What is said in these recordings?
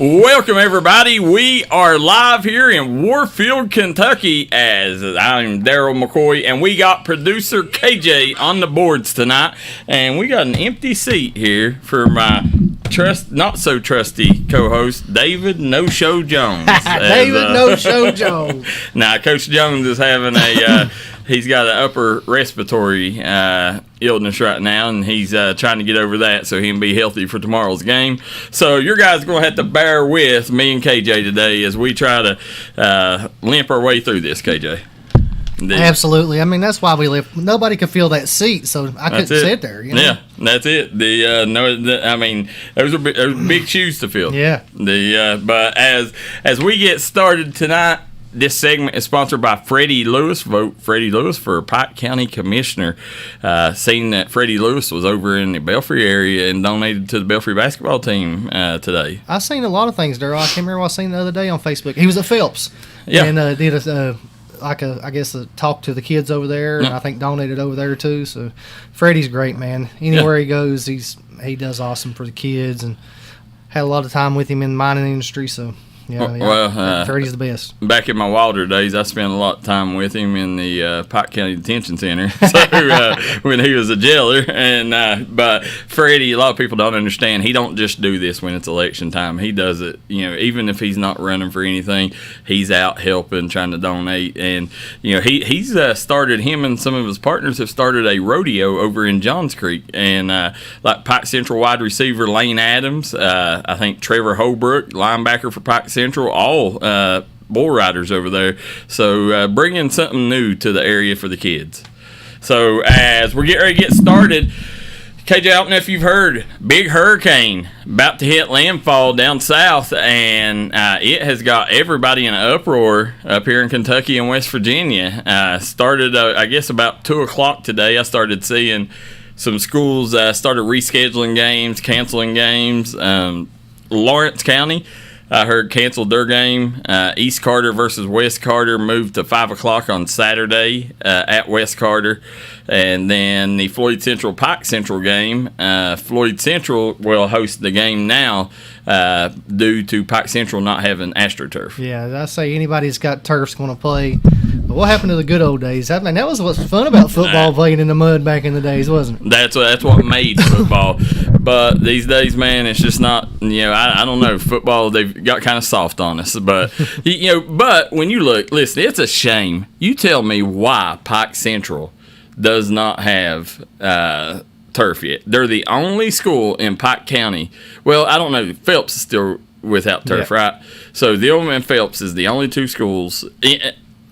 Welcome, everybody. We are live here in Warfield, Kentucky, as I'm Darryl McCoy, and we got producer KJ on the boards tonight, and we got an empty seat here for my not so trusty co-host, David No Show Jones. David No Show Jones. Now, Coach Jones is having he's got an upper respiratory illness right now, and he's trying to get over that so he can be healthy for tomorrow's game. So you guys are going to have to bear with me and KJ today as we try to limp our way through this, KJ. Indeed. Absolutely. I mean, that's why we live. Nobody could fill that seat, so I couldn't sit there. You know? Yeah, that's it. I mean, those are big shoes to fill. Yeah. But as we get started tonight, this segment is sponsored by Freddie Lewis. Vote Freddie Lewis for Pike County Commissioner. Seeing that Freddie Lewis was over in the Belfry area and donated to the Belfry basketball team today. I've seen a lot of things, Darryl. I can't remember what I seen the other day on Facebook. He was at Phelps. Yeah. And did a talk to the kids over there, and I think donated over there too. So Freddie's great, man. Anywhere he goes, he does awesome for the kids, and had a lot of time with him in the mining industry. So Freddie's the best. Back in my Wilder days, I spent a lot of time with him in the Pike County Detention Center. So when he was a jailer, but Freddie, a lot of people don't understand. He don't just do this when it's election time. He does it, even if he's not running for anything, he's out helping, trying to donate, and he's started. Him and some of his partners have started a rodeo over in Johns Creek, and like Pike Central wide receiver Lane Adams, I think Trevor Holbrook, linebacker for Pike Central, all bull riders over there. So bringing something new to the area for the kids. So as we're getting ready to get started, KJ, I don't know if you've heard, big hurricane about to hit landfall down south, and it has got everybody in an uproar up here in Kentucky and West Virginia. Started, I guess, about 2 o'clock today. I started seeing some schools started rescheduling games, canceling games. Lawrence County, I heard, canceled their game. East Carter versus West Carter moved to 5 o'clock on Saturday at West Carter. And then the Floyd Central Pike Central game, Floyd Central will host the game now due to Pike Central not having AstroTurf. Yeah, I say anybody that's got turf's going to play. But what happened to the good old days? I mean, that was what's fun about football, playing in the mud back in the days, wasn't it? That's what made football. But these days, man, it's just not. I don't know. Football, they've got kind of soft on us. But but when you listen, it's a shame. You tell me why Pike Central does not have turf yet. They're the only school in Pike County. Well, I don't know. Phelps is still without turf, right? So Dillman and Phelps is the only two schools.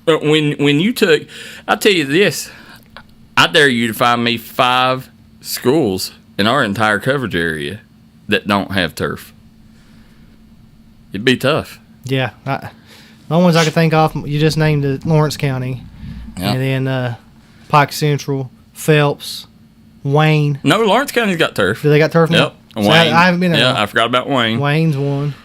When you took, I'll tell you this, I dare you to find me 5 schools in our entire coverage area that don't have turf. It'd be tough. Yeah. The only ones I could think of, you just named Lawrence County. Yep. And then Pike Central, Phelps, Wayne. No, Lawrence County's got turf. Do they got turf now? Yep. So Wayne. I haven't been there. Yeah, I forgot about Wayne. Wayne's one.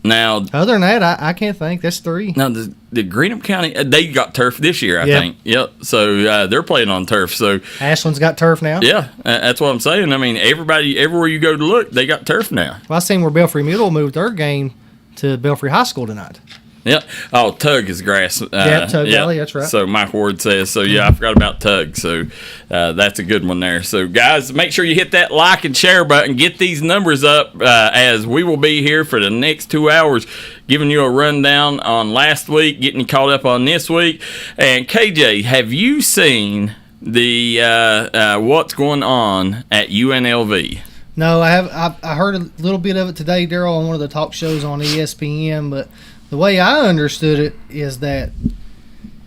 Now, other than that, I can't think. That's 3. Now, the Greenup County, they got turf this year, I think. Yep. So they're playing on turf. So Ashland's got turf now? Yeah, that's what I'm saying. I mean, everywhere you go to look, they got turf now. Well, I seen where Belfry Middle moved their game to Belfry High School tonight. Yeah. Oh, Tug is grass. Tug Valley, that's right. So Mike Ward says. So, I forgot about Tug. So, that's a good one there. So, guys, make sure you hit that like and share button. Get these numbers up as we will be here for the next 2 hours giving you a rundown on last week, getting you caught up on this week. And, KJ, have you seen the what's going on at UNLV? No, I have. I heard a little bit of it today, Darryl, on one of the talk shows on ESPN, but the way I understood it is that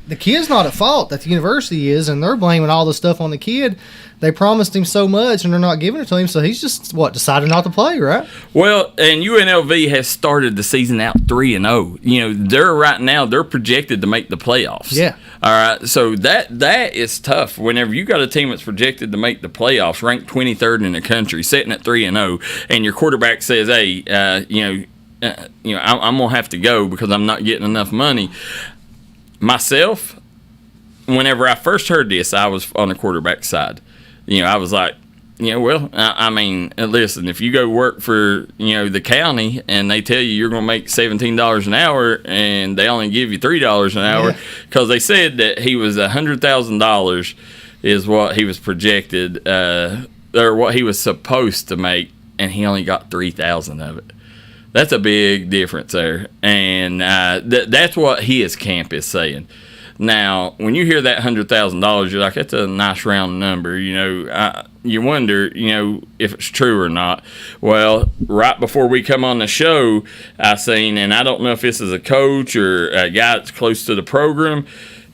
the kid's not at fault, that the university is, and they're blaming all the stuff on the kid. They promised him so much, and they're not giving it to him, so he's just, decided not to play, right? Well, and UNLV has started the season out 3-0. They're projected to make the playoffs. Yeah. All right, so that is tough. Whenever you got a team that's projected to make the playoffs, ranked 23rd in the country, sitting at 3-0, and your quarterback says, hey, I'm going to have to go because I'm not getting enough money. Myself, whenever I first heard this, I was on the quarterback side. I was like, Well, I mean, listen, if you go work for, the county and they tell you you're going to make $17 an hour and they only give you $3 an hour, because they said that he was $100,000 is what he was projected, or what he was supposed to make, and he only got $3,000 of it. That's a big difference there. And that's what his camp is saying. Now, when you hear that $100,000, you're like, that's a nice round number. You wonder, if it's true or not. Well, right before we come on the show, I seen, and I don't know if this is a coach or a guy that's close to the program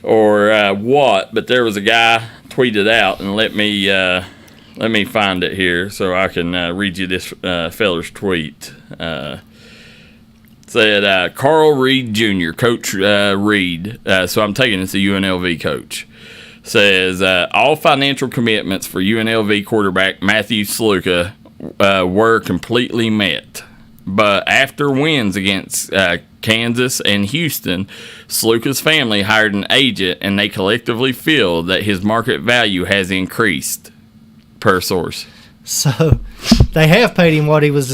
or what, but there was a guy tweeted out, and let me find it here so I can read you this feller's tweet. Said Carl Reed Jr., Coach Reed, so I'm taking this a UNLV coach, says all financial commitments for UNLV quarterback Matthew Sluka were completely met. But after wins against Kansas and Houston, Sluka's family hired an agent, and they collectively feel that his market value has increased, per source. So they have paid him what he was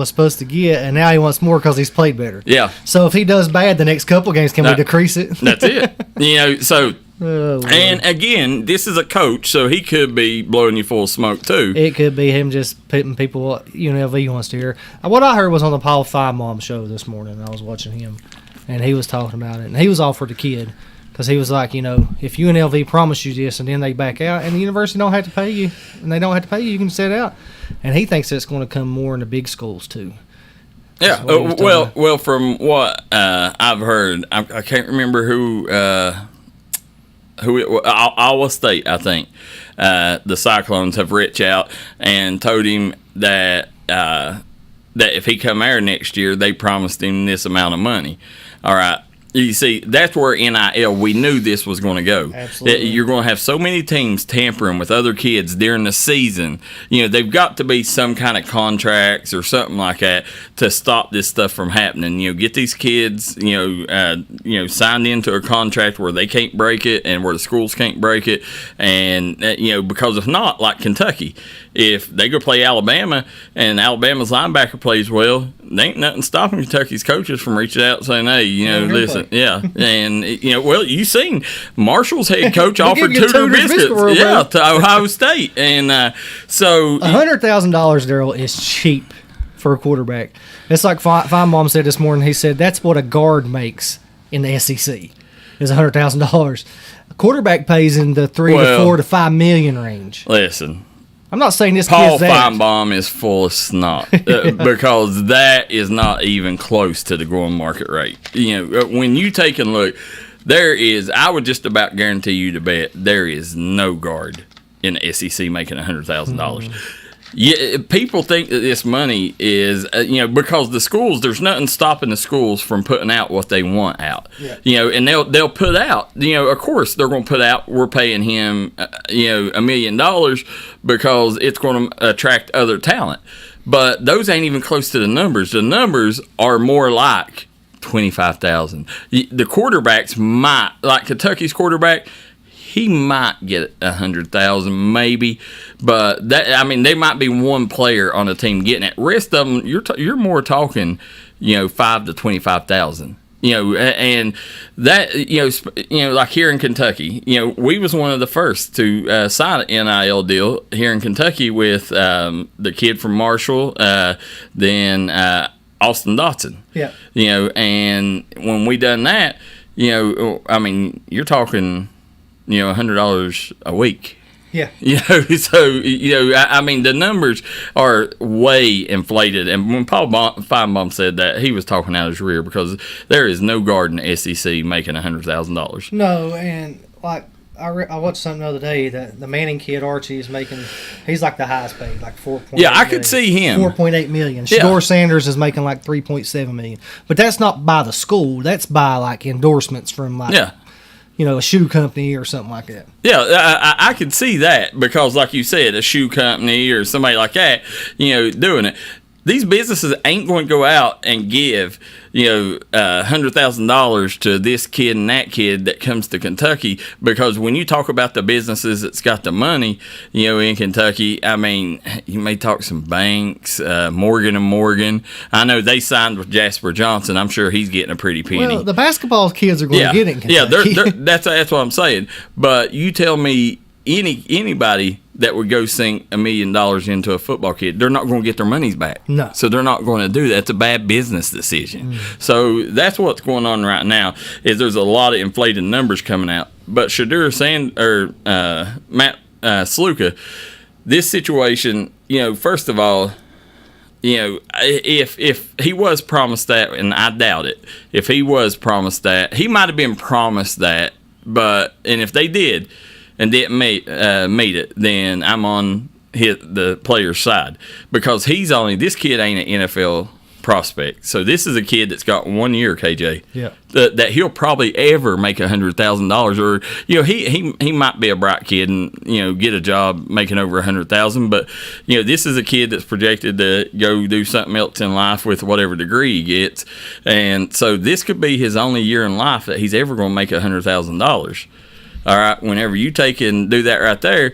supposed to get, and now he wants more because he's played better. Yeah. So if he does bad the next couple games, can we decrease it? That's it. So and again, this is a coach, so he could be blowing you full of smoke too. It could be him just putting people what UNLV wants to hear. What I heard was on the Paul Feinbaum show this morning. I was watching him, and he was talking about it, and he was all for the kid. Because he was like, if UNLV promised you this and then they back out and the university don't have to pay you and they don't have to pay you, you can sit out. And he thinks it's going to come more in the big schools too. Yeah. Well, from what I've heard, I can't remember who Iowa State, I think. The Cyclones have reached out and told him that if he come there next year, they promised him this amount of money. All right. You see, that's where NIL, we knew this was going to go. Absolutely. You're going to have so many teams tampering with other kids during the season. They've got to be some kind of contracts or something like that to stop this stuff from happening. Get these kids, signed into a contract where they can't break it and where the schools can't break it. And, because if not, like Kentucky, if they go play Alabama and Alabama's linebacker plays well, there ain't nothing stopping Kentucky's coaches from reaching out and saying, hey, listen, and, you seen Marshall's head coach offered Tudor biscuits, to Ohio State. And so $100,000, Darryl, is cheap for a quarterback. It's like Feinbaum said this morning. He said that's what a guard makes in the SEC is $100,000. A quarterback pays in the $3 to $4 to $5 million range. Listen. I'm not saying this Paul kid's that. Feinbaum is full of snot because that is not even close to the going market rate. When you take a look, I would just about guarantee you to bet there is no guard in the SEC making $100,000. Yeah, people think that this money is, because the schools, there's nothing stopping the schools from putting out what they want out. Yeah. And they'll put out, of course they're going to put out, we're paying him, $1 million because it's going to attract other talent. But those ain't even close to the numbers. The numbers are more like 25,000. The quarterbacks might, like Kentucky's quarterback, he might get 100,000 maybe, but they might be one player on the team getting it. Rest of them, you're more talking, 5 to 25,000. And that, like here in Kentucky, we was one of the first to sign an NIL deal here in Kentucky with the kid from Marshall, then Austin Dotson. Yeah. And when we done that, you're talking, $100 a week. Yeah. So, the numbers are way inflated. And when Paul Feinbaum said that, he was talking out of his rear because there is no guard in the SEC making $100,000. No, and like I watched something the other day that the Manning kid, Archie, is making, he's like the highest paid, like 4.8 Yeah, I could see him. 4.8 million. Shador Sanders is making like 3.7 million. But that's not by the school. That's by like endorsements from a shoe company or something like that. Yeah, I could see that because, like you said, a shoe company or somebody like that, doing it. These businesses ain't going to go out and give, $100,000 to this kid and that kid that comes to Kentucky, because when you talk about the businesses that's got the money, in Kentucky, I mean, you may talk some banks, Morgan & Morgan. I know they signed with Jasper Johnson. I'm sure he's getting a pretty penny. Well, the basketball kids are going to get it in Kentucky. Yeah, that's what I'm saying. But you tell me anybody that would go sink $1 million into a football kid, they're not going to get their monies back. No. So they're not going to do that. It's a bad business decision. So that's what's going on right now, is there's a lot of inflated numbers coming out. But Matt Sluka, this situation, first of all, if he was promised that, and I doubt it, if he was promised that, he might have been promised that, and if they did and didn't meet it, then I'm on the player's side, because this kid ain't an NFL prospect. So this is a kid that's got 1 year, KJ. Yeah. That he'll probably ever make $100,000, or he might be a bright kid and get a job making over $100,000. But this is a kid that's projected to go do something else in life with whatever degree he gets, and so this could be his only year in life that he's ever going to make $100,000. All right, whenever you take and do that right there,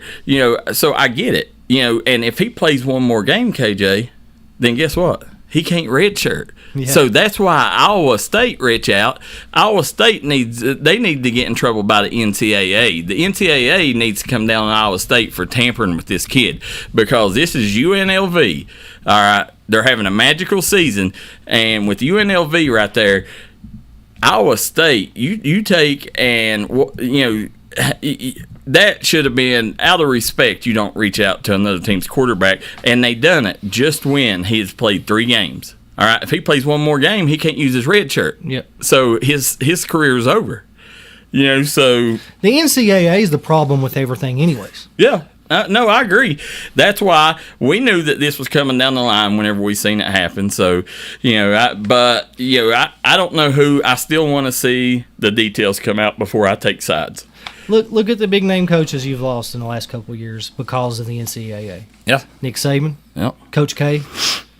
so I get it, and if he plays one more game, KJ, then guess what? He can't redshirt. Yeah. So that's why Iowa State reach out. Iowa State need to get in trouble by the NCAA. The NCAA needs to come down on Iowa State for tampering with this kid, because this is UNLV. All right, they're having a magical season, and with UNLV right there, Iowa State, you take and that should have been, out of respect, you don't reach out to another team's quarterback, and they done it just when he has played 3 games. All right, if he plays one more game, he can't use his red shirt. Yep. So his career is over. So the NCAA is the problem with everything, anyways. Yeah. No, I agree. That's why we knew that this was coming down the line whenever we seen it happen. So, I don't know who. I still want to see the details come out before I take sides. Look at the big name coaches you've lost in the last couple of years because of the NCAA. Yeah. Nick Saban. Yep. Coach K.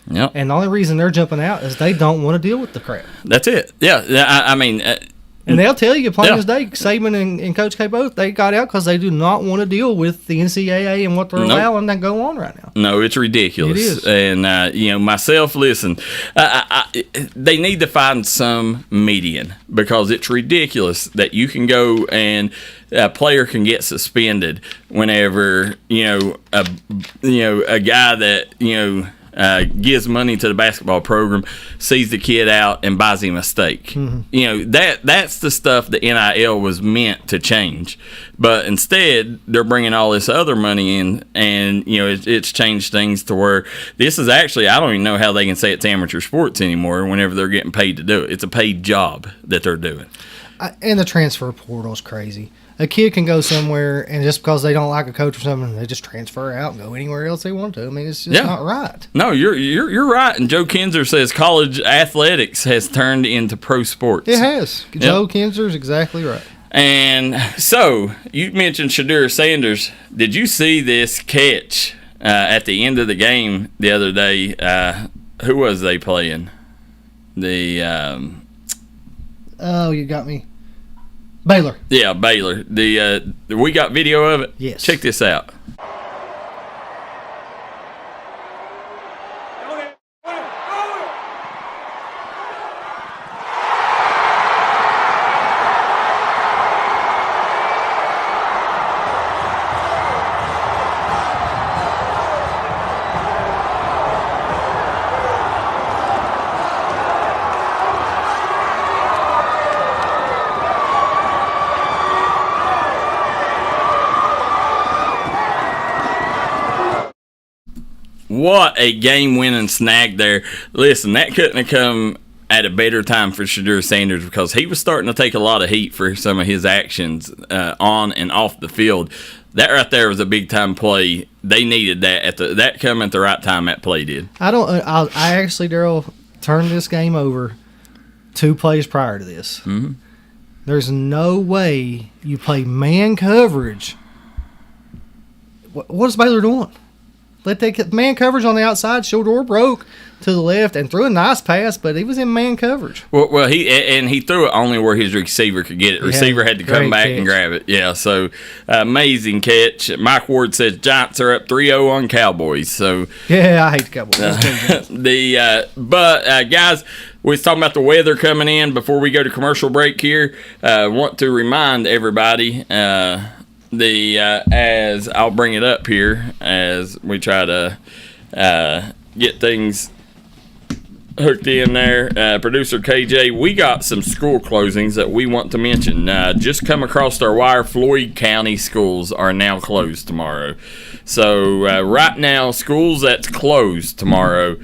Yep. And the only reason they're jumping out is they don't want to deal with the crap. That's it. Yeah. I mean. And they'll tell you, plain as day, Saban and Coach K both, they got out because they do not want to deal with the NCAA and what they're allowing to go on right now. No, it's ridiculous. It is. And, myself, listen, they need to find some median, because it's ridiculous that you can go and a player can get suspended whenever, a guy that, gives money to the basketball program, sees the kid out and buys him a steak. Mm-hmm. That's the stuff that NIL was meant to change. But instead, they're bringing all this other money in, and it's changed things to where this is actually, I don't even know how they can say it's amateur sports anymore whenever they're getting paid to do it. It's a paid job that they're doing. And the transfer portal is crazy. A kid can go somewhere, and just because they don't like a coach or something, they just transfer out and go anywhere else they want to. I mean, it's just not right. No, you're right. And Joe Kinzer says college athletics has turned into pro sports. It has. Yep. Joe Kinzer's exactly right. And so you mentioned Shedeur Sanders. Did you see this catch at the end of the game the other day? Who was they playing? Oh, you got me. Baylor. Yeah, Baylor. We got video of it? Yes. Check this out. What a game-winning snag there. Listen, that couldn't have come at a better time for Shedeur Sanders, because he was starting to take a lot of heat for some of his actions on and off the field. That right there was a big-time play. They needed that. That come at the right time, that play did. I actually, Darryl, turned this game over 2 plays prior to this. Mm-hmm. There's no way you play man coverage. What is Baylor doing? man coverage on the outside. Shador broke to the left and threw a nice pass, but he was in man coverage. Well, he threw it only where his receiver could get it. Receiver had to come back and grab it. Yeah, so amazing catch. Mike Ward says Giants are up 3-0 on Cowboys. So yeah, I hate the Cowboys. Guys, we was talking about the weather coming in before we go to commercial break here. Want to remind everybody as I'll bring it up here as we try to get things hooked in there. Producer KJ, we got some school closings that we want to mention. Just come across our wire, Floyd County schools are now closed tomorrow. So right now, schools that's closed tomorrow: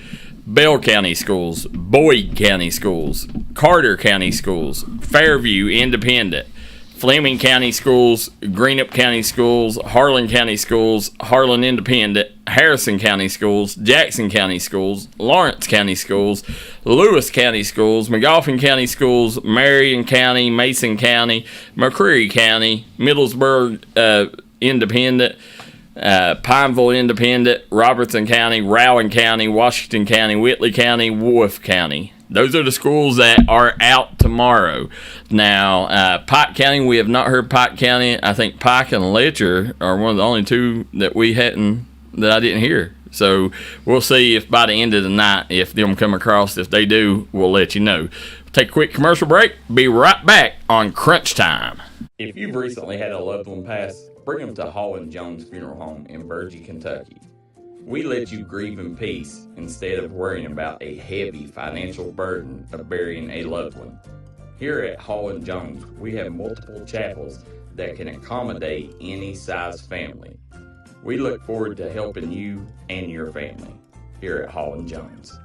Bell County schools, Boyd County schools, Carter County schools, Fairview Independent, Fleming County schools, Greenup County schools, Harlan County schools, Harlan Independent, Harrison County schools, Jackson County schools, Lawrence County schools, Lewis County schools, McGoffin County schools, Marion County, Mason County, McCreary County, Middlesburg Independent, Pineville Independent, Robertson County, Rowan County, Washington County, Whitley County, Wolfe County. Those are the schools that are out tomorrow. Now, Pike County, we have not heard Pike County. I think Pike and Letcher are one of the only two that I didn't hear. So we'll see if by the end of the night, if them come across. If they do, we'll let you know. Take a quick commercial break. Be right back on Crunch Time. If you've recently had a loved one pass, bring them to Hall & Jones Funeral Home in Burgee, Kentucky. We let you grieve in peace instead of worrying about a heavy financial burden of burying a loved one. Here at Hall & Jones, we have multiple chapels that can accommodate any size family. We look forward to helping you and your family here at Hall & Jones.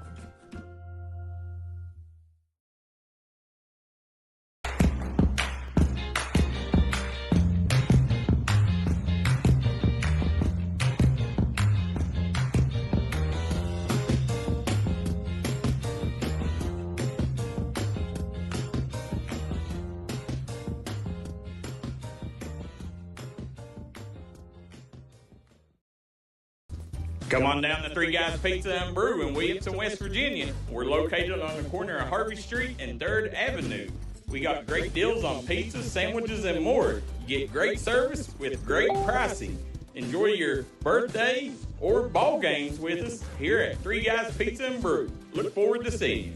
Come on down to Three Guys Pizza and Brew in Williamson, West Virginia. We're located on the corner of Harvey Street and 3rd Avenue. We got great deals on pizzas, sandwiches, and more. Get great service with great pricing. Enjoy your birthday or ball games with us here at Three Guys Pizza and Brew. Look forward to seeing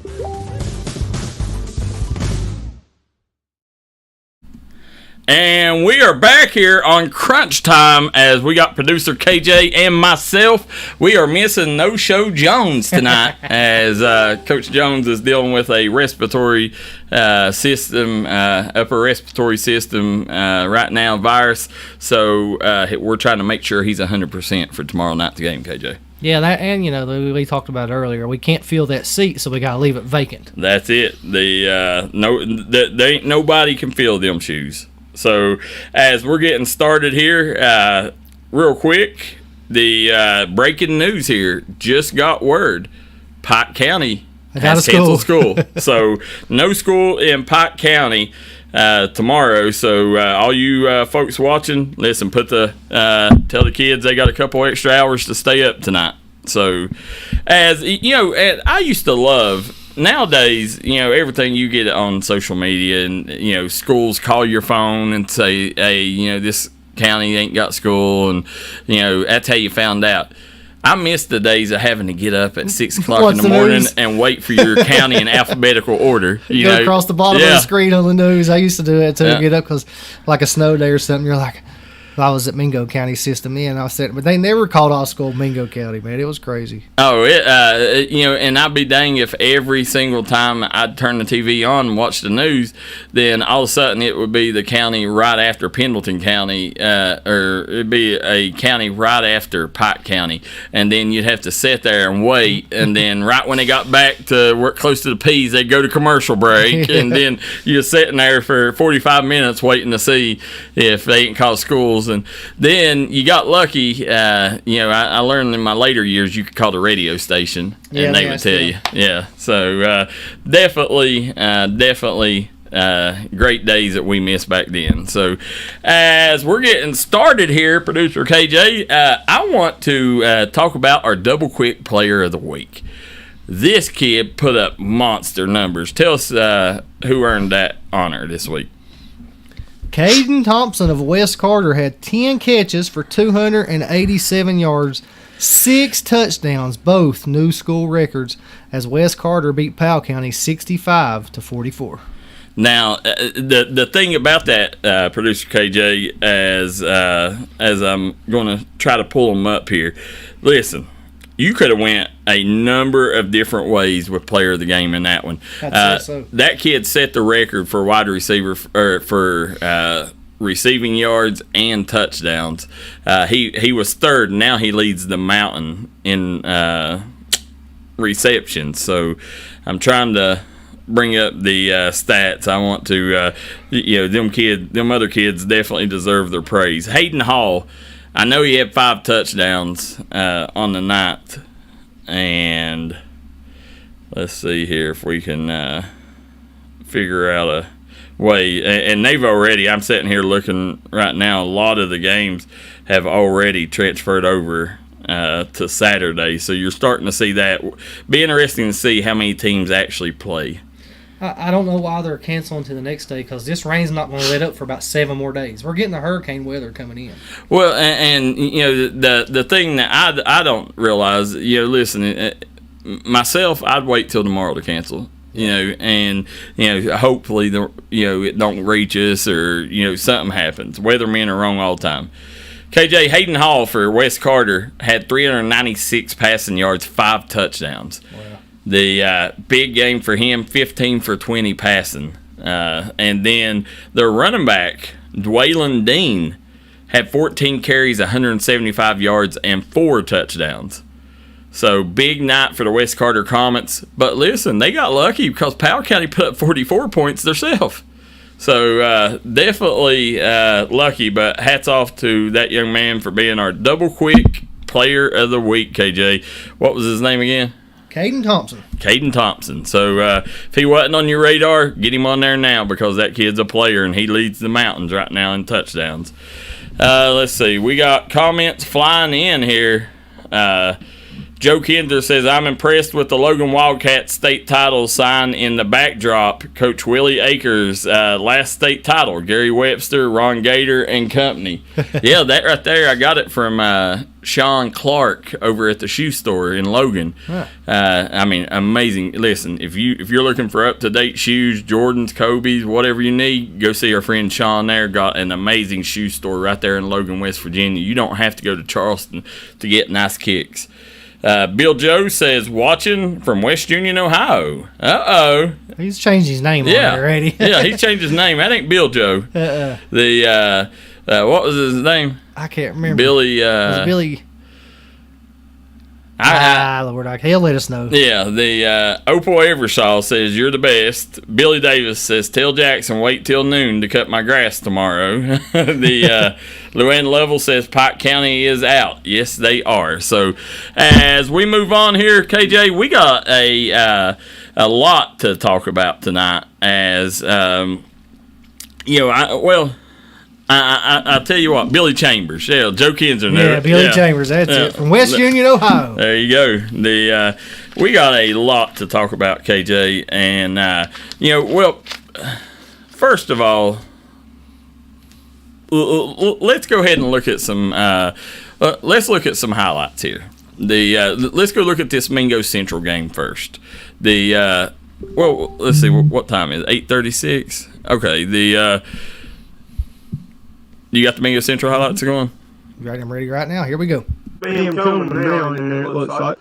you. And we are back here on Crunch Time as we got producer KJ and myself. We are missing No Show Jones tonight as Coach Jones is dealing with a respiratory system, upper respiratory system right now, virus. So we're trying to make sure he's 100% for tomorrow night's game, KJ. Yeah, and we talked about it earlier. We can't fill that seat, so we got to leave it vacant. That's it. There ain't nobody can fill them shoes. So, as we're getting started here, real quick, the breaking news here, just got word. Pike County has canceled school. So, no school in Pike County tomorrow. So, all you folks watching, listen, tell the kids they got a couple extra hours to stay up tonight. So, as you know, I used to love. Nowadays, everything you get on social media, and schools call your phone and say, "Hey, this county ain't got school," and that's how you found out. I miss the days of having to get up at 6 o'clock in the morning and wait for your county in alphabetical order. You go across the bottom of the screen on the news. I used to do that too. Yeah. Get up because like a snow day or something. You're like. I was at Mingo County system I said, but they never called our school Mingo County, man. It was crazy. Oh, and I'd be dang if every single time I'd turn the TV on and watch the news, then all of a sudden it would be the county right after Pendleton County, or it'd be a county right after Pike County, and then you'd have to sit there and wait, and then right when they got back to work close to the P's, they'd go to commercial break, and then you're sitting there for 45 minutes waiting to see if they ain't called schools. And then you got lucky. I learned in my later years you could call the radio station and they would tell you. Yeah. So definitely great days that we missed back then. So, as we're getting started here, Producer KJ, I want to talk about our Double Quick Player of the Week. This kid put up monster numbers. Tell us who earned that honor this week. Caden Thompson of West Carter had 10 catches for 287 yards, 6 touchdowns, both new school records, as West Carter beat Powell County 65-44. Now, the thing about that, Producer KJ, as I'm going to try to pull them up here, listen, you could have went a number of different ways with player of the game in that one. That kid set the record for wide receiver for receiving yards and touchdowns. He was third. Now he leads the mountain in receptions. So I'm trying to bring up the stats. I want to, them other kids definitely deserve their praise. Hayden Hall, I know he had 5 touchdowns on the 9th, and let's see here if we can figure out a way. And they've already, I'm sitting here looking right now, a lot of the games have already transferred over to Saturday, so you're starting to see that. Be interesting to see how many teams actually play. I don't know why they're canceling to the next day, because this rain's not going to let up for about 7 more days. We're getting the hurricane weather coming in. Well, and the thing that I don't realize, listen, myself, I'd wait till tomorrow to cancel. And hopefully it don't reach us, or something happens. Weathermen are wrong all the time. KJ, Hayden Hall for West Carter had 396 passing yards, 5 touchdowns. Wow. The big game for him, 15 for 20 passing. And then their running back, Dwaylon Dean, had 14 carries, 175 yards, and 4 touchdowns. So, big night for the West Carter Comets. But listen, they got lucky because Powell County put up 44 points themselves. So, definitely lucky, but hats off to that young man for being our Double Quick Player of the Week, KJ. What was his name again? Caden Thompson. Caden Thompson. So, if he wasn't on your radar, get him on there now, because that kid's a player, and he leads the mountains right now in touchdowns. Let's see. We got comments flying in here. Joe Kinder says, I'm impressed with the Logan Wildcats state title sign in the backdrop. Coach Willie Akers, last state title. Gary Webster, Ron Gator, and company. Yeah, that right there, I got it from Sean Clark over at the shoe store in Logan. Huh. Amazing. Listen, if you're looking for up-to-date shoes, Jordans, Kobe's, whatever you need, go see our friend Sean there. Got an amazing shoe store right there in Logan, West Virginia. You don't have to go to Charleston to get nice kicks. Bill Joe says, watching from West Union, Ohio. Uh-oh. He's changed his name on there already. Yeah, he changed his name. That ain't Bill Joe. The, what was his name? I can't remember. Billy. Was it Billy? Lord, he'll let us know. Yeah, the Opal Evershaw says, you're the best. Billy Davis says, tell Jackson, wait till noon to cut my grass tomorrow. The Luann Lovell says, Pike County is out. Yes, they are. So, as we move on here, KJ, we got a lot to talk about tonight. As, I'll tell you what, Billy Chambers. Yeah, Joe Kinzer. Yeah, Billy Chambers. That's it. From West Union, Ohio. There you go. We got a lot to talk about, KJ. And, first of all, let's go ahead and look at some let's look at some highlights here. Let's go look at this Mingo Central game first. Let's see, what time is it? 8:36? Okay, you got the Mingo Central highlights going? Right, I'm ready right now. Here we go. Bam coming down in there, it looks like.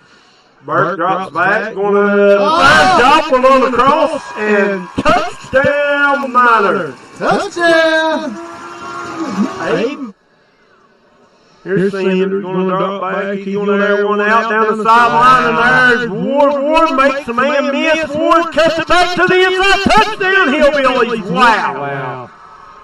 Burke drops back, going to Doppel on the cross, and touchdown Miners. Touchdown! Aiden. Here's Sanders going to drop back. He's going to air one out down the sideline, and there's Ward. Ward makes the man miss. Ward cuts it back to the inside. Touchdown, Hillbillies. Wow.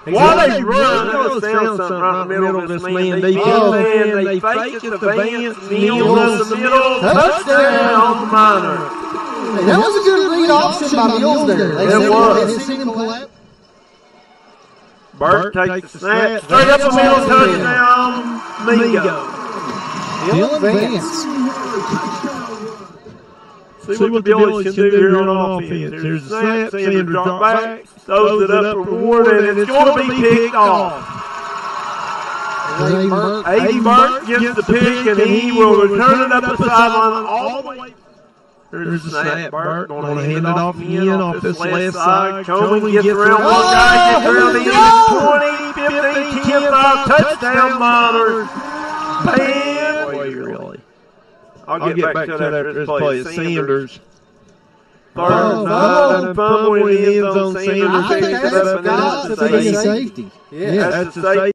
While they run, they'll sound something right in the middle of this man deep. And they fake it to Vance, Mills in the middle, touchdown on the Miners. That was a good lead option by Mills there. It was. Burt takes the snap. Straight up the middle, touchdown. Mingo. Dylan Vance. See what the Billies can do here on offense. There's a snap. Sanders drop back. Throws it up for Ward, and it's going to be picked off. A.D. Burt gets the pick, and he will return it up the sideline all the way. There's the snap. Burt going to hand it off again off this left side. Coleman gets around one guy, gets around the end. 20, 15, 10, 5, touchdown Miners. Bam! Boy, really. I'll get back to that after this play. Sanders. Third down, fumble in the end zone. Sanders picks it up, and that's the safety. Yeah, that's the safety.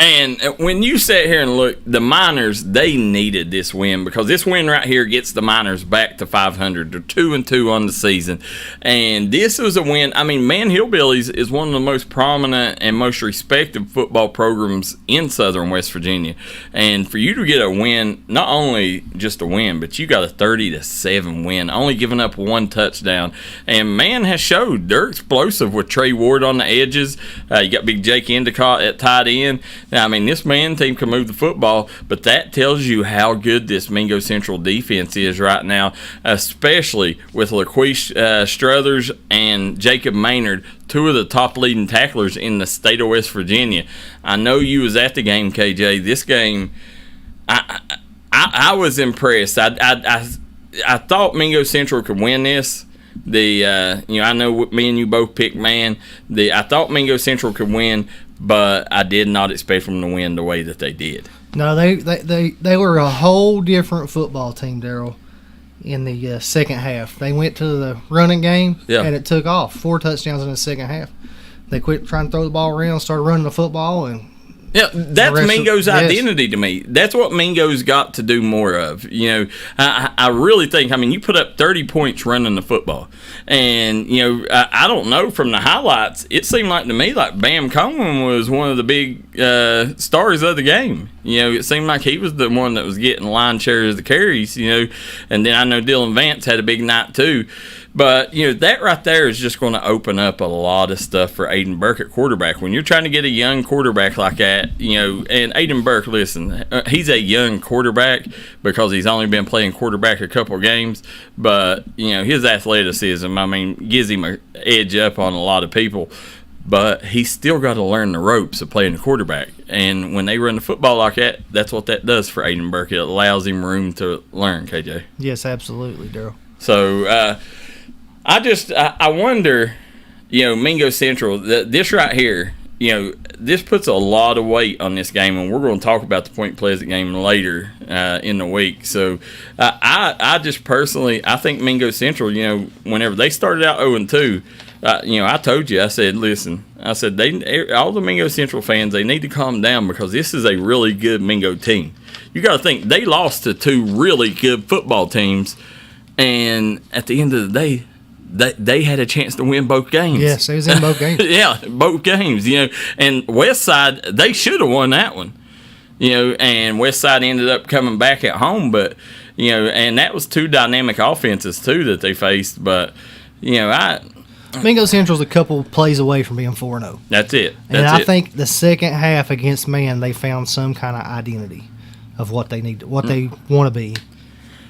And when you sit here and look, the Miners, they needed this win because this win right here gets the Miners back to 500. They're 2-2 on the season. And this was a win. I mean, Man Hillbillies is one of the most prominent and most respected football programs in southern West Virginia. And for you to get a win, not only just a win, but you got a 30-7 win, only giving up one touchdown. And Man has showed they're explosive with Trey Ward on the edges. You got Big Jake Endicott at tight end. Now, I mean, this Man team can move the football, but that tells you how good this Mingo Central defense is right now, especially with LaQuish Struthers and Jacob Maynard, two of the top leading tacklers in the state of West Virginia. I know you was at the game, KJ. This game, I was impressed. I thought Mingo Central could win this. I know me and you both picked Man. I thought Mingo Central could win, but I did not expect them to win the way that they did. No, they were a whole different football team, Darryl, in the second half. They went to the running game, and it took off. 4 touchdowns in the second half. They quit trying to throw the ball around, started running the football, and yeah, that's Mingo's identity to me. That's what Mingo's got to do more of. You know, I really think, I mean, you put up 30 points running the football. And, you know, I don't know, from the highlights, it seemed like to me like Bam Coleman was one of the big stars of the game. You know, it seemed like he was the one that was getting line shares of the carries, you know. And then I know Dylan Vance had a big night too. But, you know, that right there is just going to open up a lot of stuff for Aiden Burke at quarterback. When you're trying to get a young quarterback like that, you know, and Aiden Burke, listen, he's a young quarterback because he's only been playing quarterback a couple of games. But, you know, his athleticism, I mean, gives him an edge up on a lot of people. But he's still got to learn the ropes of playing the quarterback. And when they run the football like that, that's what that does for Aiden Burke. It allows him room to learn, KJ. Yes, absolutely, Darryl. So, I wonder, you know, Mingo Central, this right here, you know, this puts a lot of weight on this game, and we're going to talk about the Point Pleasant game later in the week. So I just personally, I think Mingo Central, you know, whenever they started out 0-2, you know, I told you, I said, listen, I said, all the Mingo Central fans, they need to calm down because this is a really good Mingo team. You got to think, they lost to 2 really good football teams, and at the end of the day, they had a chance to win both games. Yes, they was in both games. Yeah, both games, you know. And Westside, they should have won that one. You know, and Westside ended up coming back at home, but, you know, and that was 2 dynamic offenses, too, that they faced. But, you know, Mingo Central's a couple plays away from being 4-0. That's it. And I think the second half against Man, they found some kind of identity of what they need, what they want to be.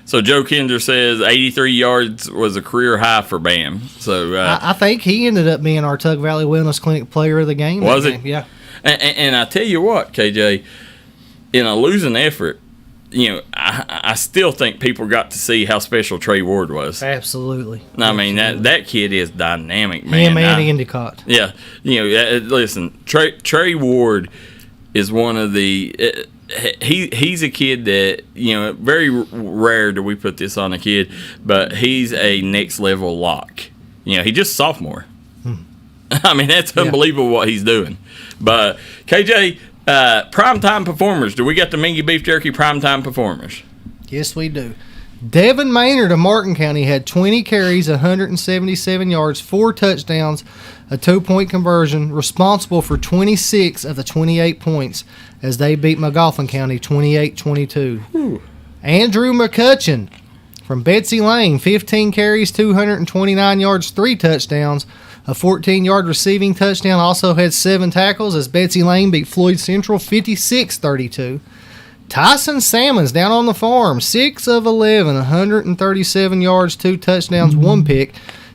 So Joe Kinder says 83 yards was a career high for Bam. So I think he ended up being our Tug Valley Wellness Clinic player of the game. Was he? Yeah. And I tell you what, KJ, in a losing effort, you know, I still think people got to see how special Trey Ward was. Absolutely. I mean, that kid is dynamic, man. Him and Endicott. Yeah. You know, listen, Trey Ward is one of the he's a kid that, you know, very rare do we put this on a kid, but he's a next level lock. You know, he's just a sophomore. I mean, that's unbelievable what he's doing. But KJ, primetime performers. Do we got the Mingy Beef Jerky primetime performers? Yes, we do. Devin Maynard of Martin County had 20 carries, 177 yards, 4 touchdowns, a 2-point conversion, responsible for 26 of the 28 points as they beat McGoffin County 28-22. Andrew McCutcheon from Betsy Lane, 15 carries, 229 yards, 3 touchdowns, a 14-yard receiving touchdown. Also had 7 tackles as Betsy Lane beat Floyd Central 56-32. Tyson Salmons down on the farm, 6 of 11, 137 yards, 2 touchdowns, 1 pick,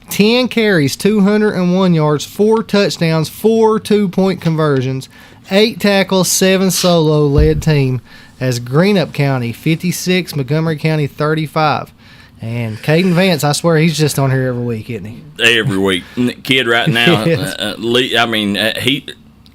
10 carries, 201 yards, 4 touchdowns, 4 2-point conversions, 8 tackles, 7 solo, led team as Greenup County 56, Montgomery County 35. And Caden Vance, I swear he's just on here every week, isn't he? Every week. Kid right now, he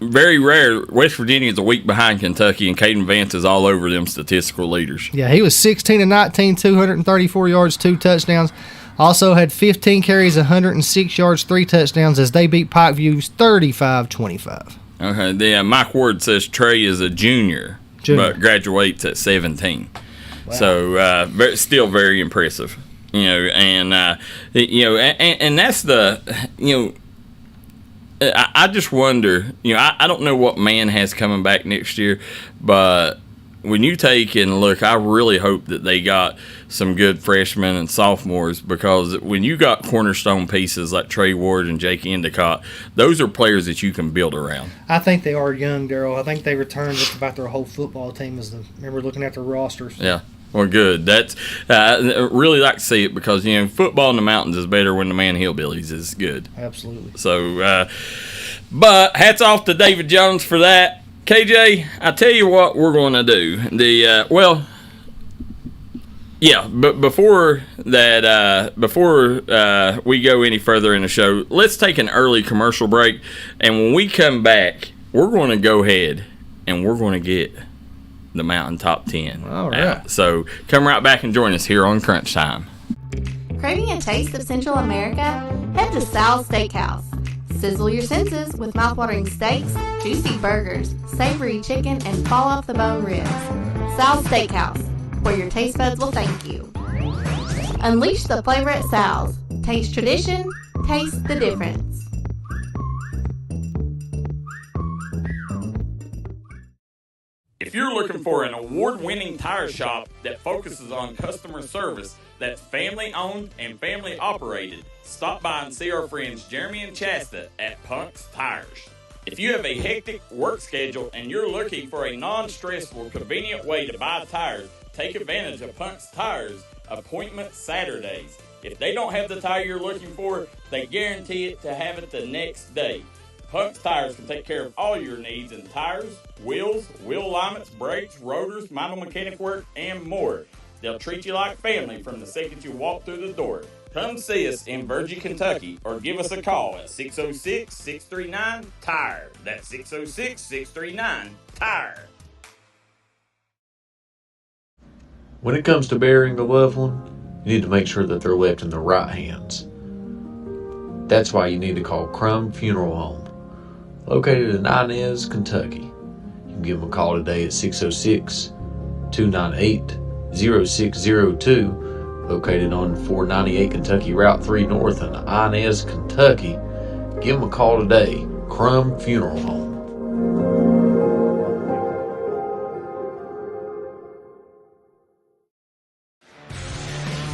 very rare. West Virginia is a week behind Kentucky, and Caden Vance is all over them statistical leaders. Yeah, he was 16 of 19, 234 yards, 2 touchdowns. Also had 15 carries, 106 yards, 3 touchdowns as they beat Pikeview 35-25. Okay, yeah, Mike Ward says Trey is a junior. But graduates at 17. Wow. So still very impressive. And that's the, I just wonder, I don't know what Man has coming back next year, but when you take and look, I really hope that they got some good freshmen and sophomores, because when you got cornerstone pieces like Trey Ward and Jake Endicott, those are players that you can build around. I think they are young, Darryl. I think they returned just about their whole football team. Remember looking at their rosters. Yeah. Well, good. That's I really like to see it, because football in the mountains is better when the Man Hillbillies is good. Absolutely. So, but hats off to David Jones for that. KJ, I tell you what we're going to do. But before we go any further in the show, let's take an early commercial break, and when we come back, we're going to go ahead and we're going to get the Mountain Top 10. All right. So come right back and join us here on Crunch Time. Craving a taste of Central America? Head to Sal's Steakhouse. Sizzle your senses with mouthwatering steaks, juicy burgers, savory chicken, and fall-off-the-bone ribs. Sal's Steakhouse, where your taste buds will thank you. Unleash the flavor at Sal's. Taste tradition, taste the difference. If you're looking for an award-winning tire shop that focuses on customer service, that's family-owned and family-operated, stop by and see our friends Jeremy and Chasta at Punk's Tires. If you have a hectic work schedule and you're looking for a non-stressful, convenient way to buy tires, take advantage of Punk's Tires Appointment Saturdays. If they don't have the tire you're looking for, they guarantee it to have it the next day. Punk's Tires can take care of all your needs in tires, wheels, wheel alignments, brakes, rotors, minor mechanic work, and more. They'll treat you like family from the second you walk through the door. Come see us in Virgie, Kentucky, or give us a call at 606-639-TIRE. That's 606-639-TIRE. When it comes to burying a loved one, you need to make sure that they're left in the right hands. That's why you need to call Crum Funeral Home, located in Inez, Kentucky. You can give them a call today at 606-298-0602, located on 498 Kentucky Route 3 North in Inez, Kentucky. Give them a call today, Crum Funeral Home.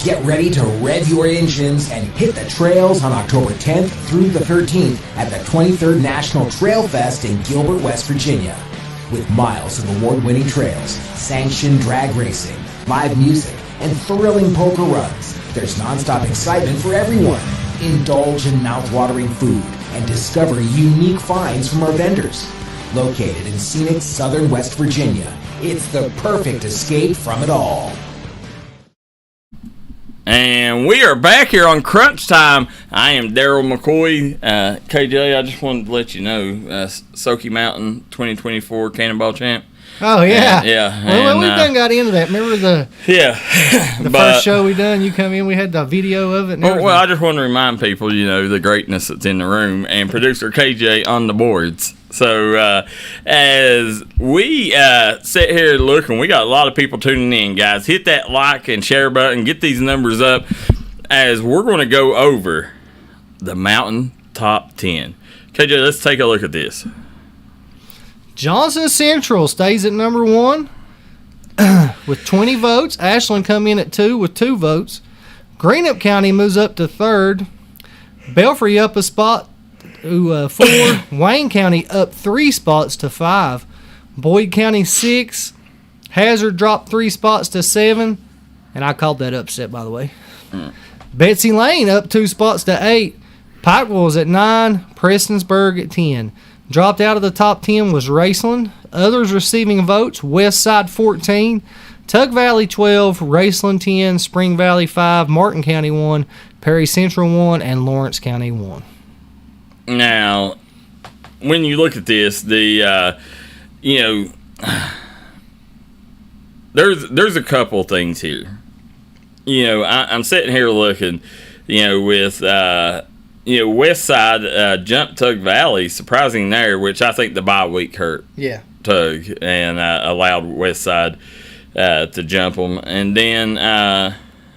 Get ready to rev your engines and hit the trails on October 10th through the 13th at the 23rd National Trail Fest in Gilbert, West Virginia. With miles of award-winning trails, sanctioned drag racing, live music, and thrilling poker runs, there's nonstop excitement for everyone. Indulge in mouth-watering food and discover unique finds from our vendors. Located in scenic southern West Virginia, it's the perfect escape from it all. And we are back here on Crunch Time. I am Darryl McCoy. KJ, I just wanted to let you know, Soaky Mountain 2024 Cannonball Champ. Oh, yeah. Yeah. Well, we done got into that. Remember the first show we done? You come in, we had the video of it. And well, I just want to remind people, the greatness that's in the room, and producer KJ on the boards. So as we sit here looking, we got a lot of people tuning in, guys. Hit that like and share button. Get these numbers up as we're going to go over the Mountain Top 10. KJ, let's take a look at this. Johnson Central stays at number 1 with 20 votes. Ashland come in at 2 with 2 votes. Greenup County moves up to 3rd. Belfry up a spot to 4. Wayne County up 3 spots to 5. Boyd County 6. Hazard dropped 3 spots to 7. And I called that upset, by the way. Betsy Lane up 2 spots to 8. Pikeville was at 9. Prestonsburg at 10. Dropped out of the top 10 was Raceland. Others receiving votes, Westside 14. Tug Valley 12, Raceland 10, Spring Valley 5, Martin County 1, Perry Central 1, and Lawrence County 1. Now, when you look at this, there's a couple things here. I'm sitting here looking, with Westside jumped Tug Valley, surprising there, which I think the bye week hurt. Yeah. Tug and allowed Westside to jump them. And then,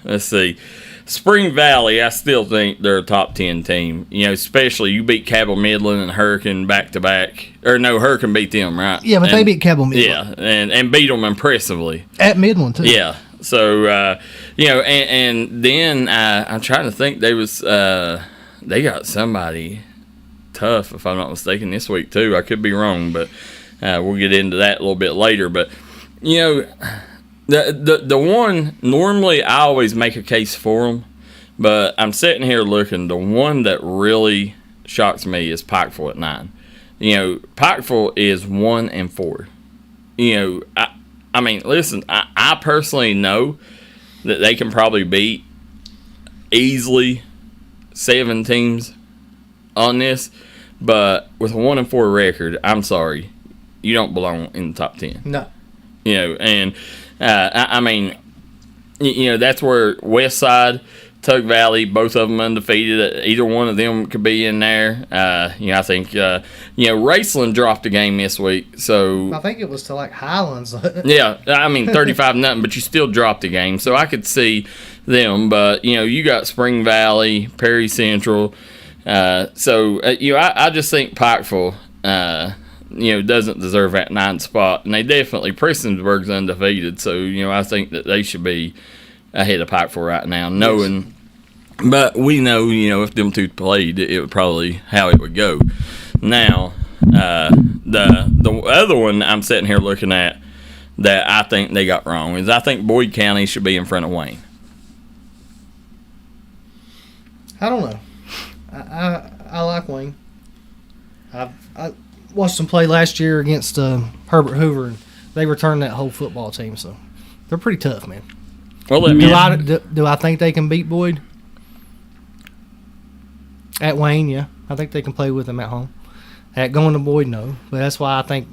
let's see, Spring Valley, I still think they're a top 10 team. Especially you beat Cabell Midland and Hurricane back-to-back. Or no, Hurricane beat them, right? Yeah, but they beat Cabell Midland. Yeah, and beat them impressively. At Midland, too. Yeah. So, and then I'm trying to think they got somebody tough, if I'm not mistaken, this week, too. I could be wrong, but we'll get into that a little bit later. But, the one, normally I always make a case for them, but I'm sitting here looking. The one that really shocks me is Pikeville at 9. Pikeville is 1-4. I mean, listen, I personally know that they can probably beat easily 7 teams on this, but with a 1-4 record, I'm sorry, you don't belong in the top 10. No. And I mean, that's where Westside, Tug Valley, both of them undefeated. Either one of them could be in there. I think Raceland dropped a game this week, so I think it was to like Highlands. Yeah, I mean 35-0, but you still dropped a game, so I could see them. But you got Spring Valley, Perry Central. I just think Pikeville, doesn't deserve that 9th spot, and they definitely Prestonsburg's undefeated, so I think that they should be ahead of Pikeville right now, knowing. But we know, if them two played, it would probably how it would go. Now, the other one I'm sitting here looking at that I think they got wrong is I think Boyd County should be in front of Wayne. I don't know. I like Wayne. I watched them play last year against Herbert Hoover, and they returned that whole football team, so they're pretty tough, man. Well, do I think they can beat Boyd? At Wayne, yeah. I think they can play with them at home. At going to Boyd, no. But that's why I think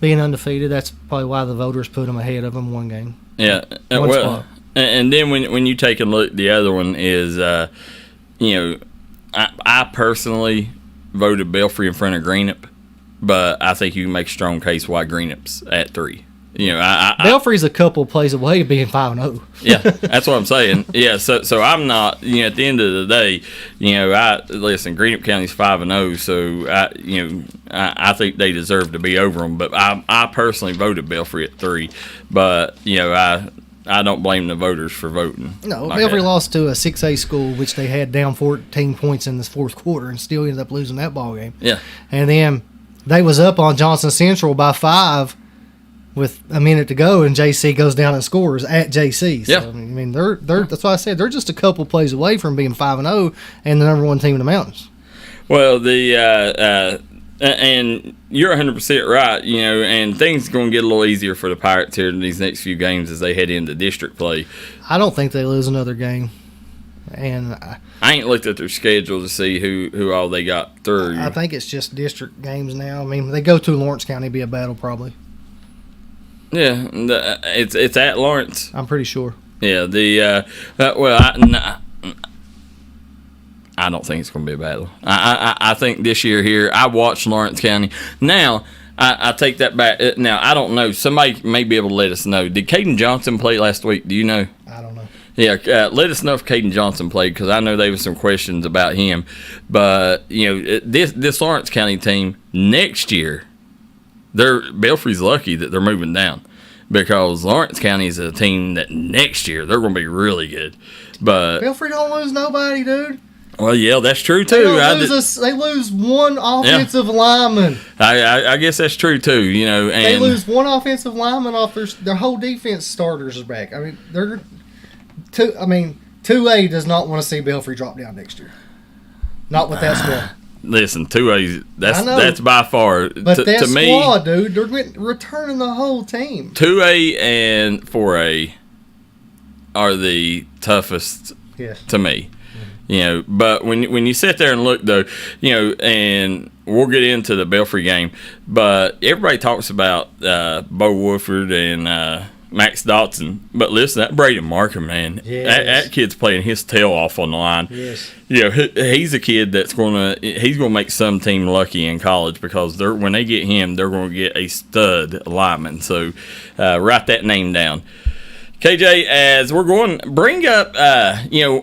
being undefeated, that's probably why the voters put them ahead of them one game. Yeah. One spot. And then when you take a look, the other one is, I personally voted Belfry in front of Greenup, but I think you can make a strong case why Greenup's at 3. Belfry's a couple plays away of being 5-0. Yeah, that's what I'm saying. Yeah, so I'm not. At the end of the day, listen. Greenup County's 5-0, so I think they deserve to be over them. But I personally voted Belfry at 3, but I don't blame the voters for voting. No, like Belfry that. lost to a 6A school, which they had down 14 points in this fourth quarter, and still ended up losing that ball game. Yeah, and then they was up on Johnson Central by 5. With a minute to go, and JC goes down and scores at JC. So, yeah. I mean, they're that's why I said they're just a couple plays away from being 5-0 and the number 1 team in the mountains. Well, and you're 100% right. And things are going to get a little easier for the Pirates here in these next few games as they head into district play. I don't think they lose another game, and I ain't looked at their schedule to see who all they got through. I think it's just district games now. I mean, they go to Lawrence County, it'd be a battle probably. Yeah, it's at Lawrence. I'm pretty sure. Yeah, I don't think it's going to be a battle. I think this year here, I watched Lawrence County. Now, I take that back. Now, I don't know. Somebody may be able to let us know. Did Caden Johnson play last week? Do you know? I don't know. Yeah, let us know if Caden Johnson played, because I know there was some questions about him. But, this Lawrence County team next year, Belfry's lucky that they're moving down, because Lawrence County is a team that next year they're going to be really good. But Belfry don't lose nobody, dude. Well, yeah, that's true too. They lose one offensive lineman. I guess that's true too. You know, and they lose one offensive lineman off their whole defense starters is back. I mean, 2A does not want to see Belfry drop down next year. Not with that squad. Listen, 2A, that's by far. But that to squad, me, dude, they're returning the whole team. 2A and 4A are the toughest to me. You know, but when you sit there and look, though, you know, and we'll get into the Belfry game, but everybody talks about Bo Woodford and Max Dotson. But listen, that Braden Markham, man, that kid's playing his tail off on the line. Yes. You know, he's a kid that's gonna make some team lucky in college because when they get him, they're gonna get a stud lineman. So write that name down. KJ, as we're going, bring up,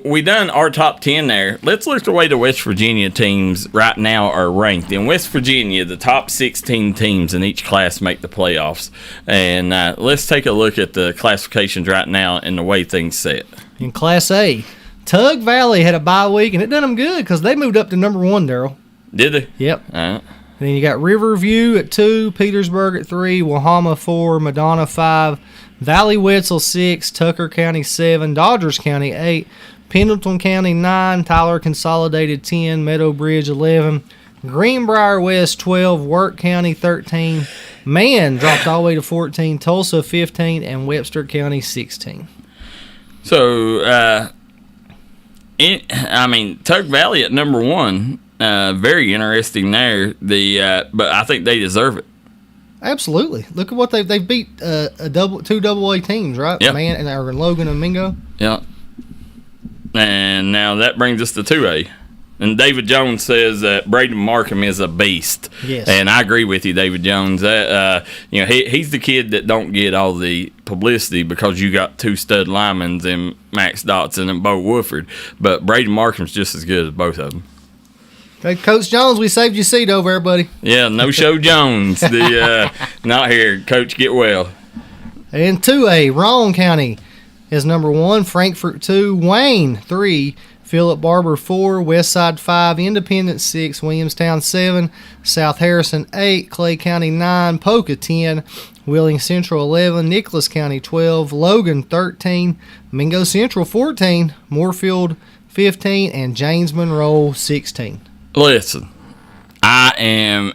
we done our top 10 there. Let's look at the way the West Virginia teams right now are ranked. In West Virginia, the top 16 teams in each class make the playoffs. And let's take a look at the classifications right now and the way things sit. In Class A, Tug Valley had a bye week, and it done them good because they moved up to number 1, Darryl. Did they? Yep. All right. And then you got Riverview at 2, Petersburg at 3, Wahama 4, Madonna 5, Valley Wetzel 6, Tucker County 7, Dodgers County 8, Pendleton County 9, Tyler Consolidated 10, Meadow Bridge 11, Greenbrier West 12, Work County 13, Man dropped all the way to 14, Tulsa 15, and Webster County 16. So, Tug Valley at number 1. Very interesting there. But I think they deserve it. Absolutely. Look at what they've beat two AA teams, right? Yep. Man and Logan and Mingo. Yeah. And now that brings us to 2A. And David Jones says that Braden Markham is a beast. Yes. And I agree with you, David Jones. That he's the kid that don't get all the publicity because you got 2 stud linemen in Max Dotson and Bo Woodford. But Braden Markham's just as good as both of them. Hey, Coach Jones, we saved your seat over there, buddy. Yeah, no show Jones. Not here. Coach, get well. And 2A, Rowan County is number 1, Frankfort 2, Wayne 3, Philip Barber 4, Westside 5, Independence 6, Williamstown 7, South Harrison 8, Clay County 9, Polka 10, Wheeling Central 11, Nicholas County 12, Logan 13, Mingo Central 14, Moorfield 15, and James Monroe 16. Listen, I am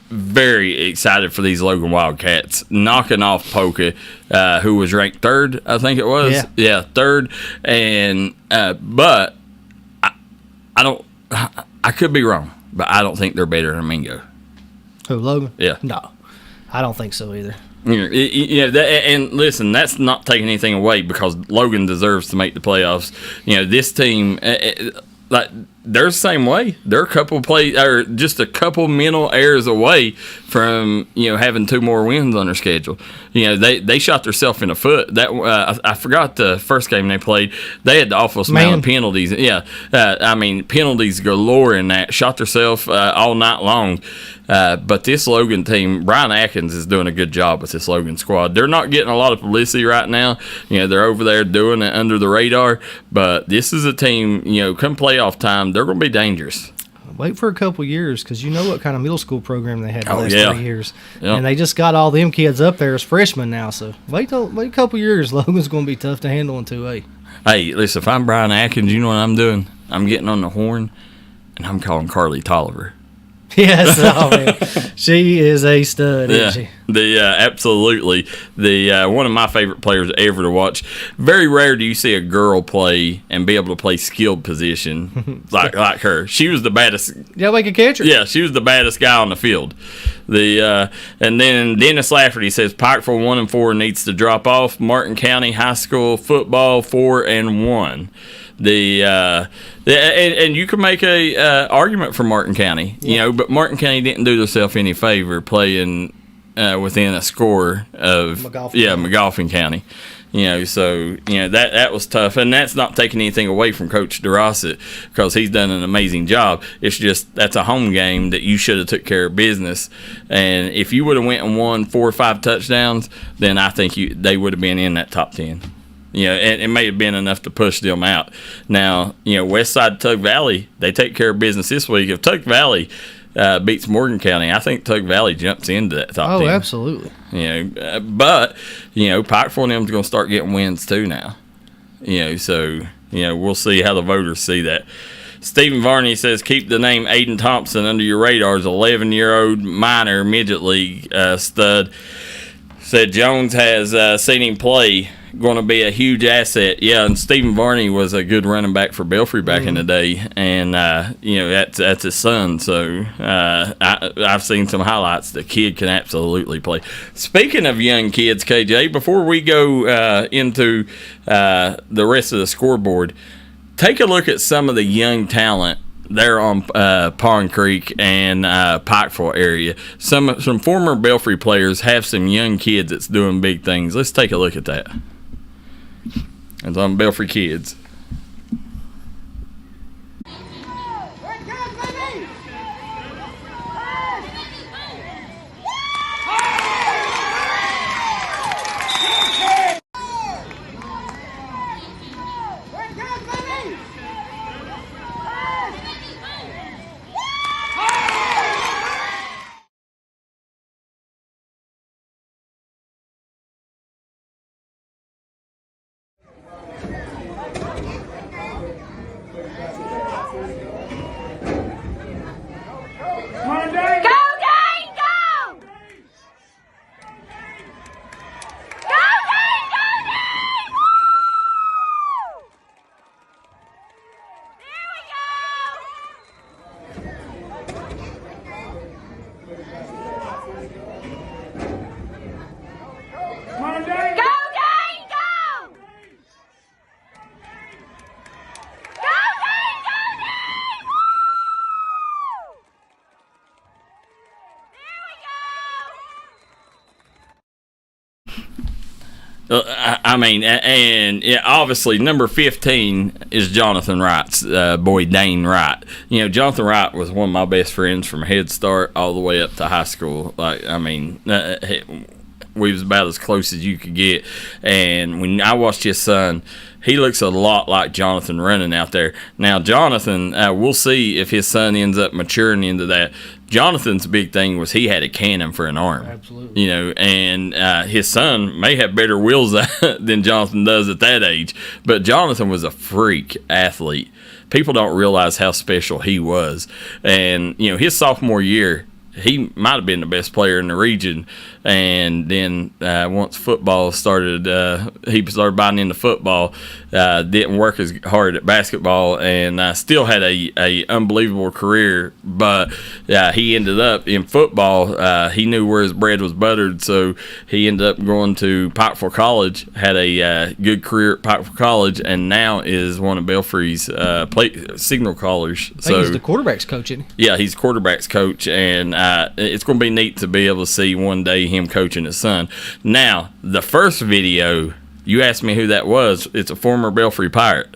very excited for these Logan Wildcats knocking off Polka, who was ranked 3rd, I think it was. Yeah, 3rd. And but I could be wrong, but I don't think they're better than Mingo. Who, Logan? Yeah. No, I don't think so either. And listen, that's not taking anything away because Logan deserves to make the playoffs. You know, this team, they're the same way. They're just a couple mental errors away from having 2 more wins on their schedule. They shot themselves in the foot. That I forgot the first game they played. They had the awfulest amount of penalties. Yeah, penalties galore in that. Shot themselves all night long. But this Logan team, Brian Atkins is doing a good job with this Logan squad. They're not getting a lot of publicity right now. They're over there doing it under the radar. But this is a team, come playoff time, they're going to be dangerous. Wait for a couple years because you know what kind of middle school program they had the last 3 years. Yep. And they just got all them kids up there as freshmen now. So wait a couple years. Logan's going to be tough to handle in 2A. Hey, listen, if I'm Brian Atkins, you know what I'm doing? I'm getting on the horn, and I'm calling Carly Tolliver. Yes, man. She is a stud, isn't she? Absolutely. One of my favorite players ever to watch. Very rare do you see a girl play and be able to play skilled position like her. She was the baddest. Yeah, like a catcher. Yeah, she was the baddest guy on the field. And then Dennis Lafferty says Pikeville 1-4 needs to drop off. Martin County High School football 4-1. And you can make a argument for Martin County, but Martin County didn't do themselves any favor playing within a score of McGoffin County. That was tough, and that's not taking anything away from Coach DeRossett because he's done an amazing job. It's just that's a home game that you should have took care of business, and if you would have went and won 4 or 5 touchdowns, then I think they would have been in that top 10. And it may have been enough to push them out. Now, West Side Tug Valley, they take care of business this week. If Tug Valley beats Morgan County, I think Tug Valley jumps into that top 10. Oh, absolutely. But Pikeville and them's going to start getting wins too now. So we'll see how the voters see that. Stephen Varney says, keep the name Aiden Thompson under your radars. 11-year-old minor midget league stud. Said Jones has seen him play. Going to be a huge asset. Yeah, and Stephen Varney was a good running back for Belfry back in the day. And, that's his son. So I've seen some highlights. The kid can absolutely play. Speaking of young kids, KJ, before we go into the rest of the scoreboard, take a look at some of the young talent there on Pond Creek and Pikeville area. Some former Belfry players have some young kids that's doing big things. Let's take a look at that. It's on Belfry Kids. Obviously, number 15 is Jonathan Wright's boy, Dane Wright. Jonathan Wright was one of my best friends from Head Start all the way up to high school. We was about as close as you could get. And when I watched his son, he looks a lot like Jonathan running out there. Now, Jonathan, we'll see if his son ends up maturing into that. Jonathan's big thing was he had a cannon for an arm. Absolutely. And his son may have better wheels than Jonathan does at that age. But Jonathan was a freak athlete. People don't realize how special he was. And, his sophomore year, he might have been the best player in the region. And then once football started, he started buying into football. Didn't work as hard at basketball, and still had a unbelievable career. But he ended up in football. He knew where his bread was buttered, so he ended up going to Pikeville College. Had a good career at Pikeville College, and now is one of Belfry's signal callers. I think he's the quarterback's coach, isn't he? Yeah, he's quarterback's coach, and it's going to be neat to be able to see one day him coaching his son. Now, the first video, you asked me who that was. It's a former Belfry Pirate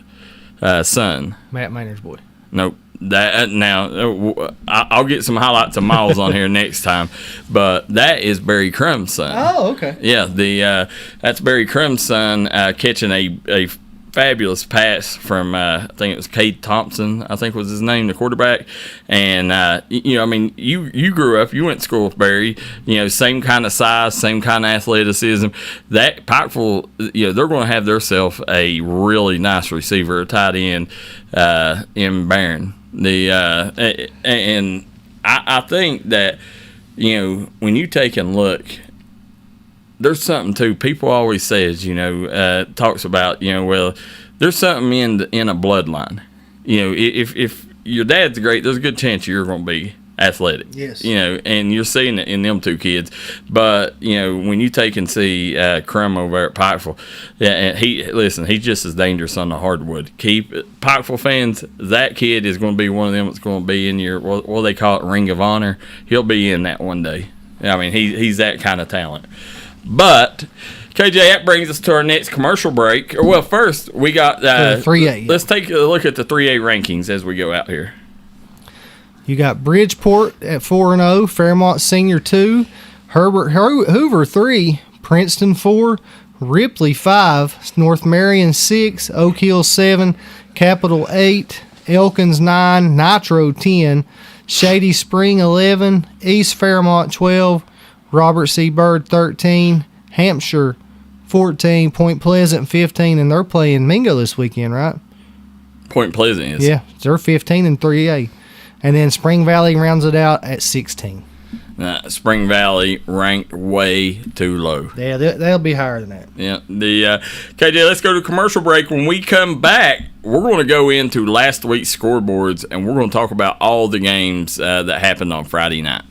son. Matt Maynard's boy. Nope. I'll get some highlights of Miles on here next time, but that is Barry Crum's son. Oh, okay. Yeah, that's Barry Crum's son catching a fabulous pass from I think it was Cade Thompson, I think was his name, the quarterback. And you grew up, you went to school with Barry, same kind of size, same kind of athleticism. That Pikeville, they're going to have themselves a really nice receiver, a tight end in Barron. And I think that when you take and look, there's something too. People always says, talks about, well, there's something in a bloodline. If your dad's great, there's a good chance you're going to be athletic. Yes. And you're seeing it in them two kids. But when you take and see Crum over at Pikeville, he's just as dangerous on the hardwood. Pikeville fans, that kid is going to be one of them that's going to be in your what they call it, Ring of Honor. He'll be in that one day. He's that kind of talent. But KJ, that brings us to our next commercial break. Well, first we got 3A. Let's take a look at the 3A rankings as we go out here. You got Bridgeport at 4-0, Fairmont Senior 2, Herbert Hoover 3, Princeton 4, Ripley 5, North Marion 6, Oak Hill 7, Capital 8, Elkins 9, Nitro 10, Shady Spring 11, East Fairmont 12, Robert C. Byrd 13, Hampshire 14, Point Pleasant 15, and they're playing Mingo this weekend, right? Point Pleasant is. Yeah, they're 15 and 3A. And then Spring Valley rounds it out at 16. Spring Valley ranked way too low. Yeah, they'll be higher than that. Yeah. KJ, let's go to commercial break. When we come back, we're going to go into last week's scoreboards, and we're going to talk about all the games that happened on Friday night.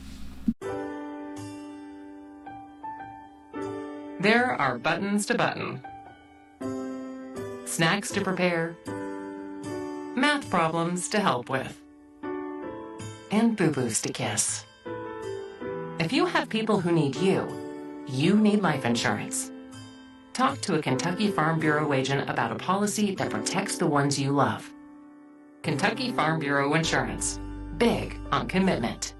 There are buttons to button, snacks to prepare, math problems to help with, and boo-boos to kiss. If you have people who need you, you need life insurance. Talk to a Kentucky Farm Bureau agent about a policy that protects the ones you love. Kentucky Farm Bureau Insurance. Big on commitment.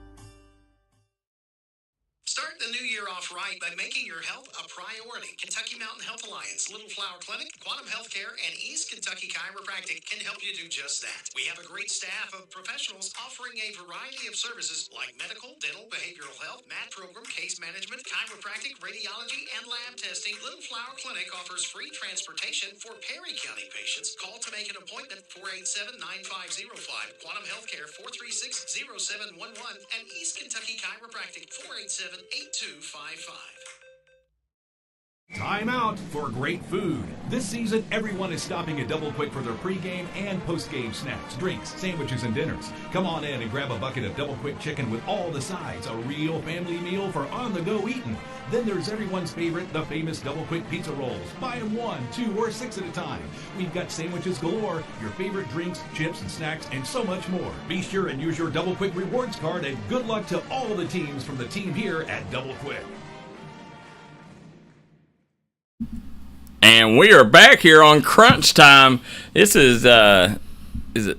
Start the new year off right by making your health a priority. Kentucky Mountain Health Alliance, Little Flower Clinic, Quantum Healthcare, and East Kentucky Chiropractic can help you do just that. We have a great staff of professionals offering a variety of services like medical, dental, behavioral health, mat program, case management, chiropractic, radiology, and lab testing. Little Flower Clinic offers free transportation for Perry County patients. Call to make an appointment, 487-9505. Quantum Healthcare, 436-0711. And East Kentucky Chiropractic, 487-8255. Time out for great food. This season, everyone is stopping at Double Quick for their pregame and postgame snacks, drinks, sandwiches, and dinners. Come on in and grab a bucket of Double Quick chicken with all the sides, a real family meal for on-the-go eating. Then there's everyone's favorite, the famous Double Quick pizza rolls. Buy them 1, 2, or 6 at a time. We've got sandwiches galore, your favorite drinks, chips, and snacks, and so much more. Be sure and use your Double Quick rewards card, and good luck to all the teams from the team here at Double Quick. And we are back here on Crunch Time. This is it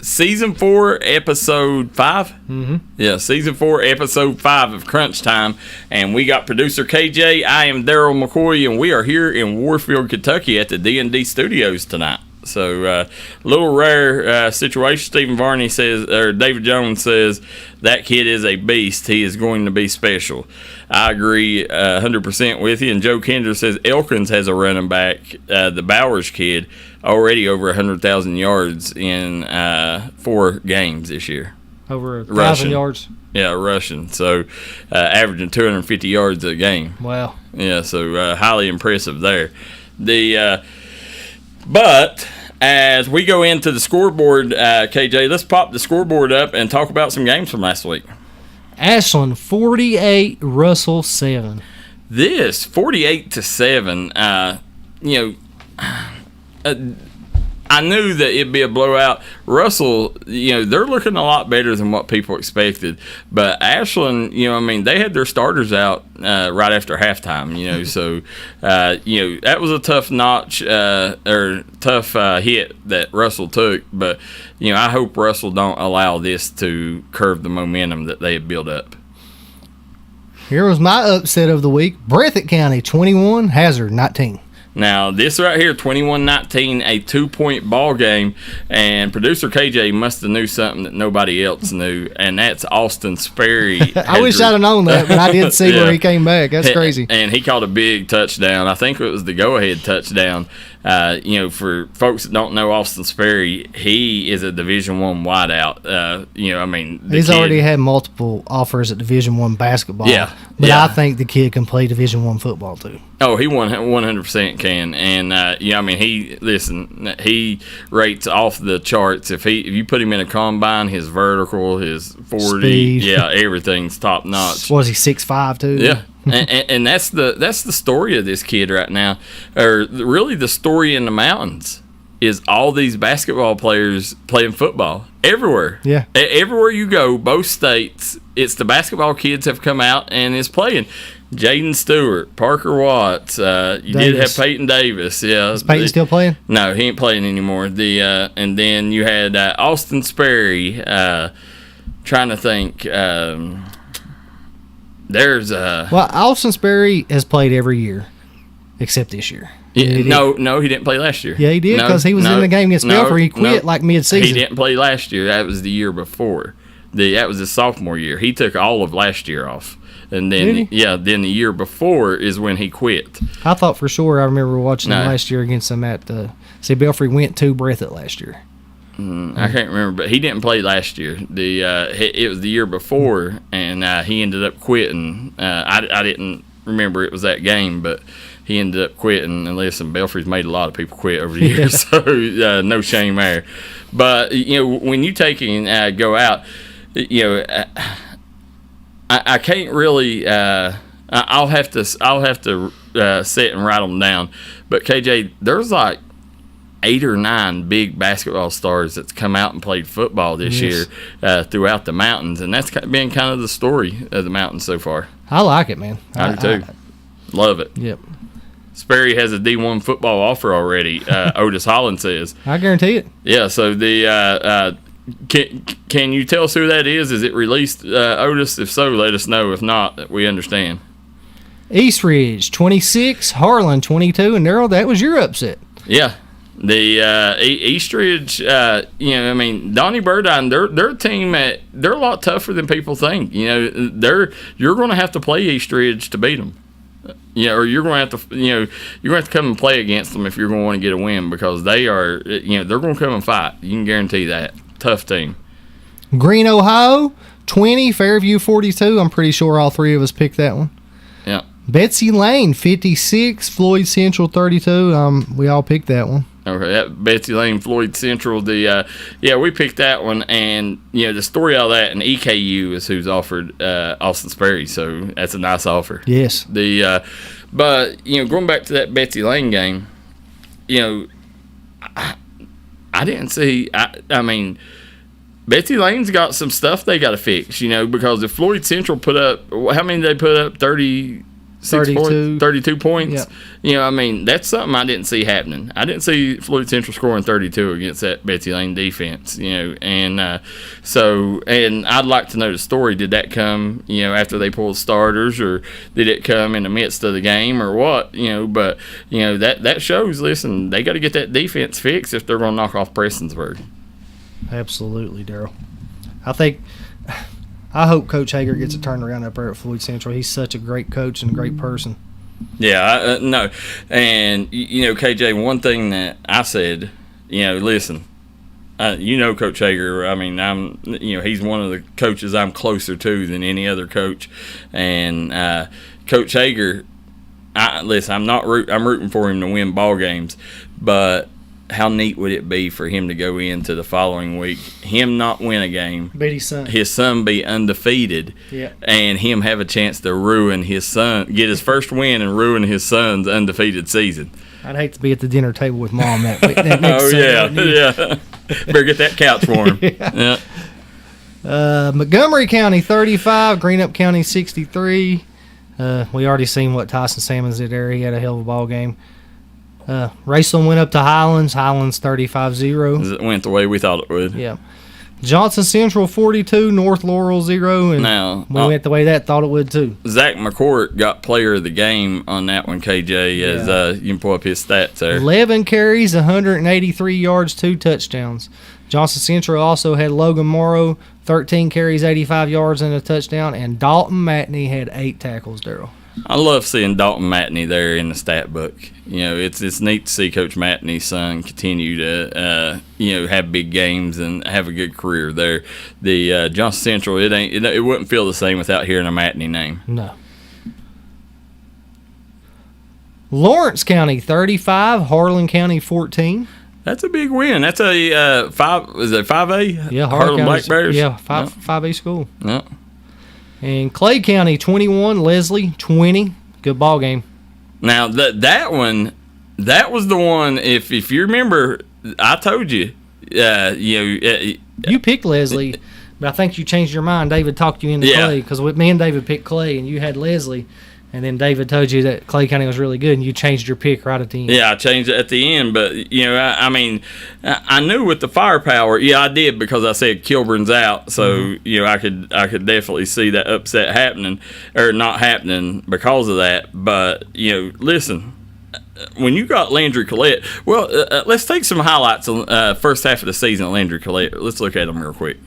season 4, episode 5? Mm-hmm. Yeah, season 4, episode 5 of Crunch Time. And we got producer KJ. I am Darryl McCoy, and we are here in Warfield, Kentucky at the D&D Studios tonight. So, a little rare situation. Stephen Varney says, or David Jones says, that kid is a beast. He is going to be special. I agree 100% with you. And Joe Kendra says Elkins has a running back, the Bowers kid, already over 100,000 yards in 4 games this year. Over 1,000 yards? Yeah, rushing. So, averaging 250 yards a game. Wow. Yeah, so highly impressive there. But as we go into the scoreboard, KJ, let's pop the scoreboard up and talk about some games from last week. Ashland 48, Russell 7. This 48-7. I knew that it'd be a blowout. Russell, they're looking a lot better than what people expected. But Ashland, they had their starters out right after halftime, so, that was a tough notch or tough hit that Russell took. But, I hope Russell don't allow this to curb the momentum that they have built up. Here was my upset of the week. Breathitt County 21, Hazard 19. Now, this right here, 21-19, a 2-point ball game, and producer KJ must have knew something that nobody else knew, and that's Austin Sperry. I wish I'd have known that, but I did see where he came back. That's crazy. And he caught a big touchdown. I think it was the go-ahead touchdown. For folks that don't know Austin Sperry, he is a Division I wideout. He's already had multiple offers at Division I basketball. Yeah. But I think the kid can play Division I football too. Oh, he 100% can, and he rates off the charts. If you put him in a combine, his vertical, his 40, speed. Everything's top notch. Was he 6'5" too? Yeah. and that's the story of this kid right now, or really the story in the mountains is all these basketball players playing football everywhere. Yeah, everywhere you go, both states, it's the basketball kids have come out and is playing. Jaden Stewart, Parker Watts, you did have Peyton Davis. Yeah, is Peyton still playing? No, he ain't playing anymore. And then you had Austin Sperry. Trying to think. Austin Sperry has played every year except this year. Yeah, no, he didn't play last year. Yeah, he did because he was in the game against Belfry. He quit like mid-season. He didn't play last year. That was the year before. That was his sophomore year. He took all of last year off. And then, then the year before is when he quit. I thought for sure I remember watching him last year against them at Belfry went to Breathitt last year. I can't remember, but he didn't play last year. It was the year before, and he ended up quitting. I didn't remember it was that game, but he ended up quitting. And listen, Belfry's made a lot of people quit over the years, so no shame there. But when you take and go out, I can't really. I'll have to sit and write them down. But KJ, there's like 8 or 9 big basketball stars that's come out and played football this year throughout the mountains, and that's been kind of the story of the mountains so far. I like it, man. I do too. Love it. Yep. Sperry has a D1 football offer already. Otis Holland says. I guarantee it. Yeah. So the can you tell us who that is? Is it released, Otis? If so, let us know. If not, we understand. Eastridge 26, Harlan 22, and Darryl, that was your upset. Yeah. The Eastridge, Donnie Burdine, their team, they're a lot tougher than people think. You're going to have to play Eastridge to beat them. Or you're going to have to, you're going to have to come and play against them if you're going to want to get a win, because they are, they're going to come and fight. You can guarantee that. Tough team. Green, Ohio 20, Fairview 42. I'm pretty sure all three of us picked that one. Yeah. Betsy Lane 56, Floyd Central 32. We all picked that one. Okay, Betsy Lane, Floyd Central. We picked that one, and the story of that, and EKU is who's offered Austin Sperry, so that's a nice offer. Yes. But going back to that Betsy Lane game, I didn't see. I mean, Betsy Lane's got some stuff they got to fix, because if Floyd Central put up, how many did they put up? 32 points. Yep. That's something I didn't see happening. I didn't see Floyd Central scoring 32 against that Betsy Lane defense. And I'd like to know the story. Did that come, after they pulled starters, or did it come in the midst of the game, or what? But that shows. Listen, they got to get that defense fixed if they're going to knock off Prestonsburg. Absolutely, Darryl. I hope Coach Hager gets it turned around up there at Floyd Central. He's such a great coach and a great person. Yeah, no. And, KJ, one thing that I said, listen, Coach Hager, I'm, he's one of the coaches I'm closer to than any other coach. And Coach Hager, I'm rooting for him to win ball games, but how neat would it be for him to go into the following week, him not win a game, beat his son be undefeated, and him have a chance to ruin his son, get his first win and ruin his son's undefeated season. I'd hate to be at the dinner table with Mom that week. Yeah. Better get that couch for him. Yeah. Montgomery County 35, Greenup County 63. We already seen what Tyson Salmons did there. He had a hell of a ball game. Raceland went up to Highlands 35-0. It went the way we thought it would. Yeah. Johnson Central 42, North Laurel 0, and we went the way that thought it would too. Zach McCourt got player of the game on that one, KJ, as you can pull up his stats there. 11 carries, 183 yards, 2 touchdowns. Johnson Central also had Logan Morrow, 13 carries, 85 yards, and a touchdown, and Dalton Matney had 8 tackles, Darryl. I love seeing Dalton Matney there in the stat book. It's neat to see Coach Matney's son continue to have big games and have a good career there. The Johnson Central, it wouldn't feel the same without hearing a Matney name. No. Lawrence County 35, Harlan County 14. That's a big win. That's a 5A? Yeah, Harlan Black Bears. Yeah, 5A school. Yeah. And Clay County 21, Leslie 20. Good ball game. Now that one, that was the one. If you remember, I told you, you picked Leslie, but I think you changed your mind. David talked you into Clay because me and David picked Clay, and you had Leslie. And then David told you that Clay County was really good, and you changed your pick right at the end. Yeah, I changed it at the end, but I knew with the firepower. Yeah, I did because I said Kilburn's out, so I could definitely see that upset happening or not happening because of that. But listen, when you got Landry Collette, well, let's take some highlights on first half of the season of Landry Collette. Let's look at them real quick.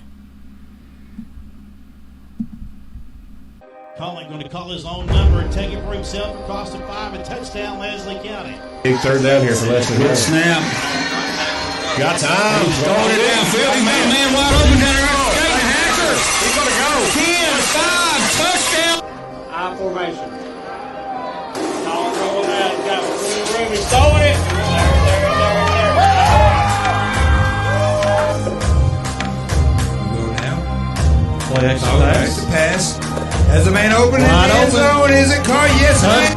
Colin going to call his own number and take it for himself across the 5 and touchdown Leslie County. Big third down here for Leslie. Good snap. Got time. He's throwing it downfield. He made a man wide open down there. Skating Hacker. He's going to go. 10, 5, touchdown. I formation. Colin rolling out. He's got room. He's throwing it. Go now. Play action Pass. Pass. Has the man open in the end zone? Is it Carr? Yes, man.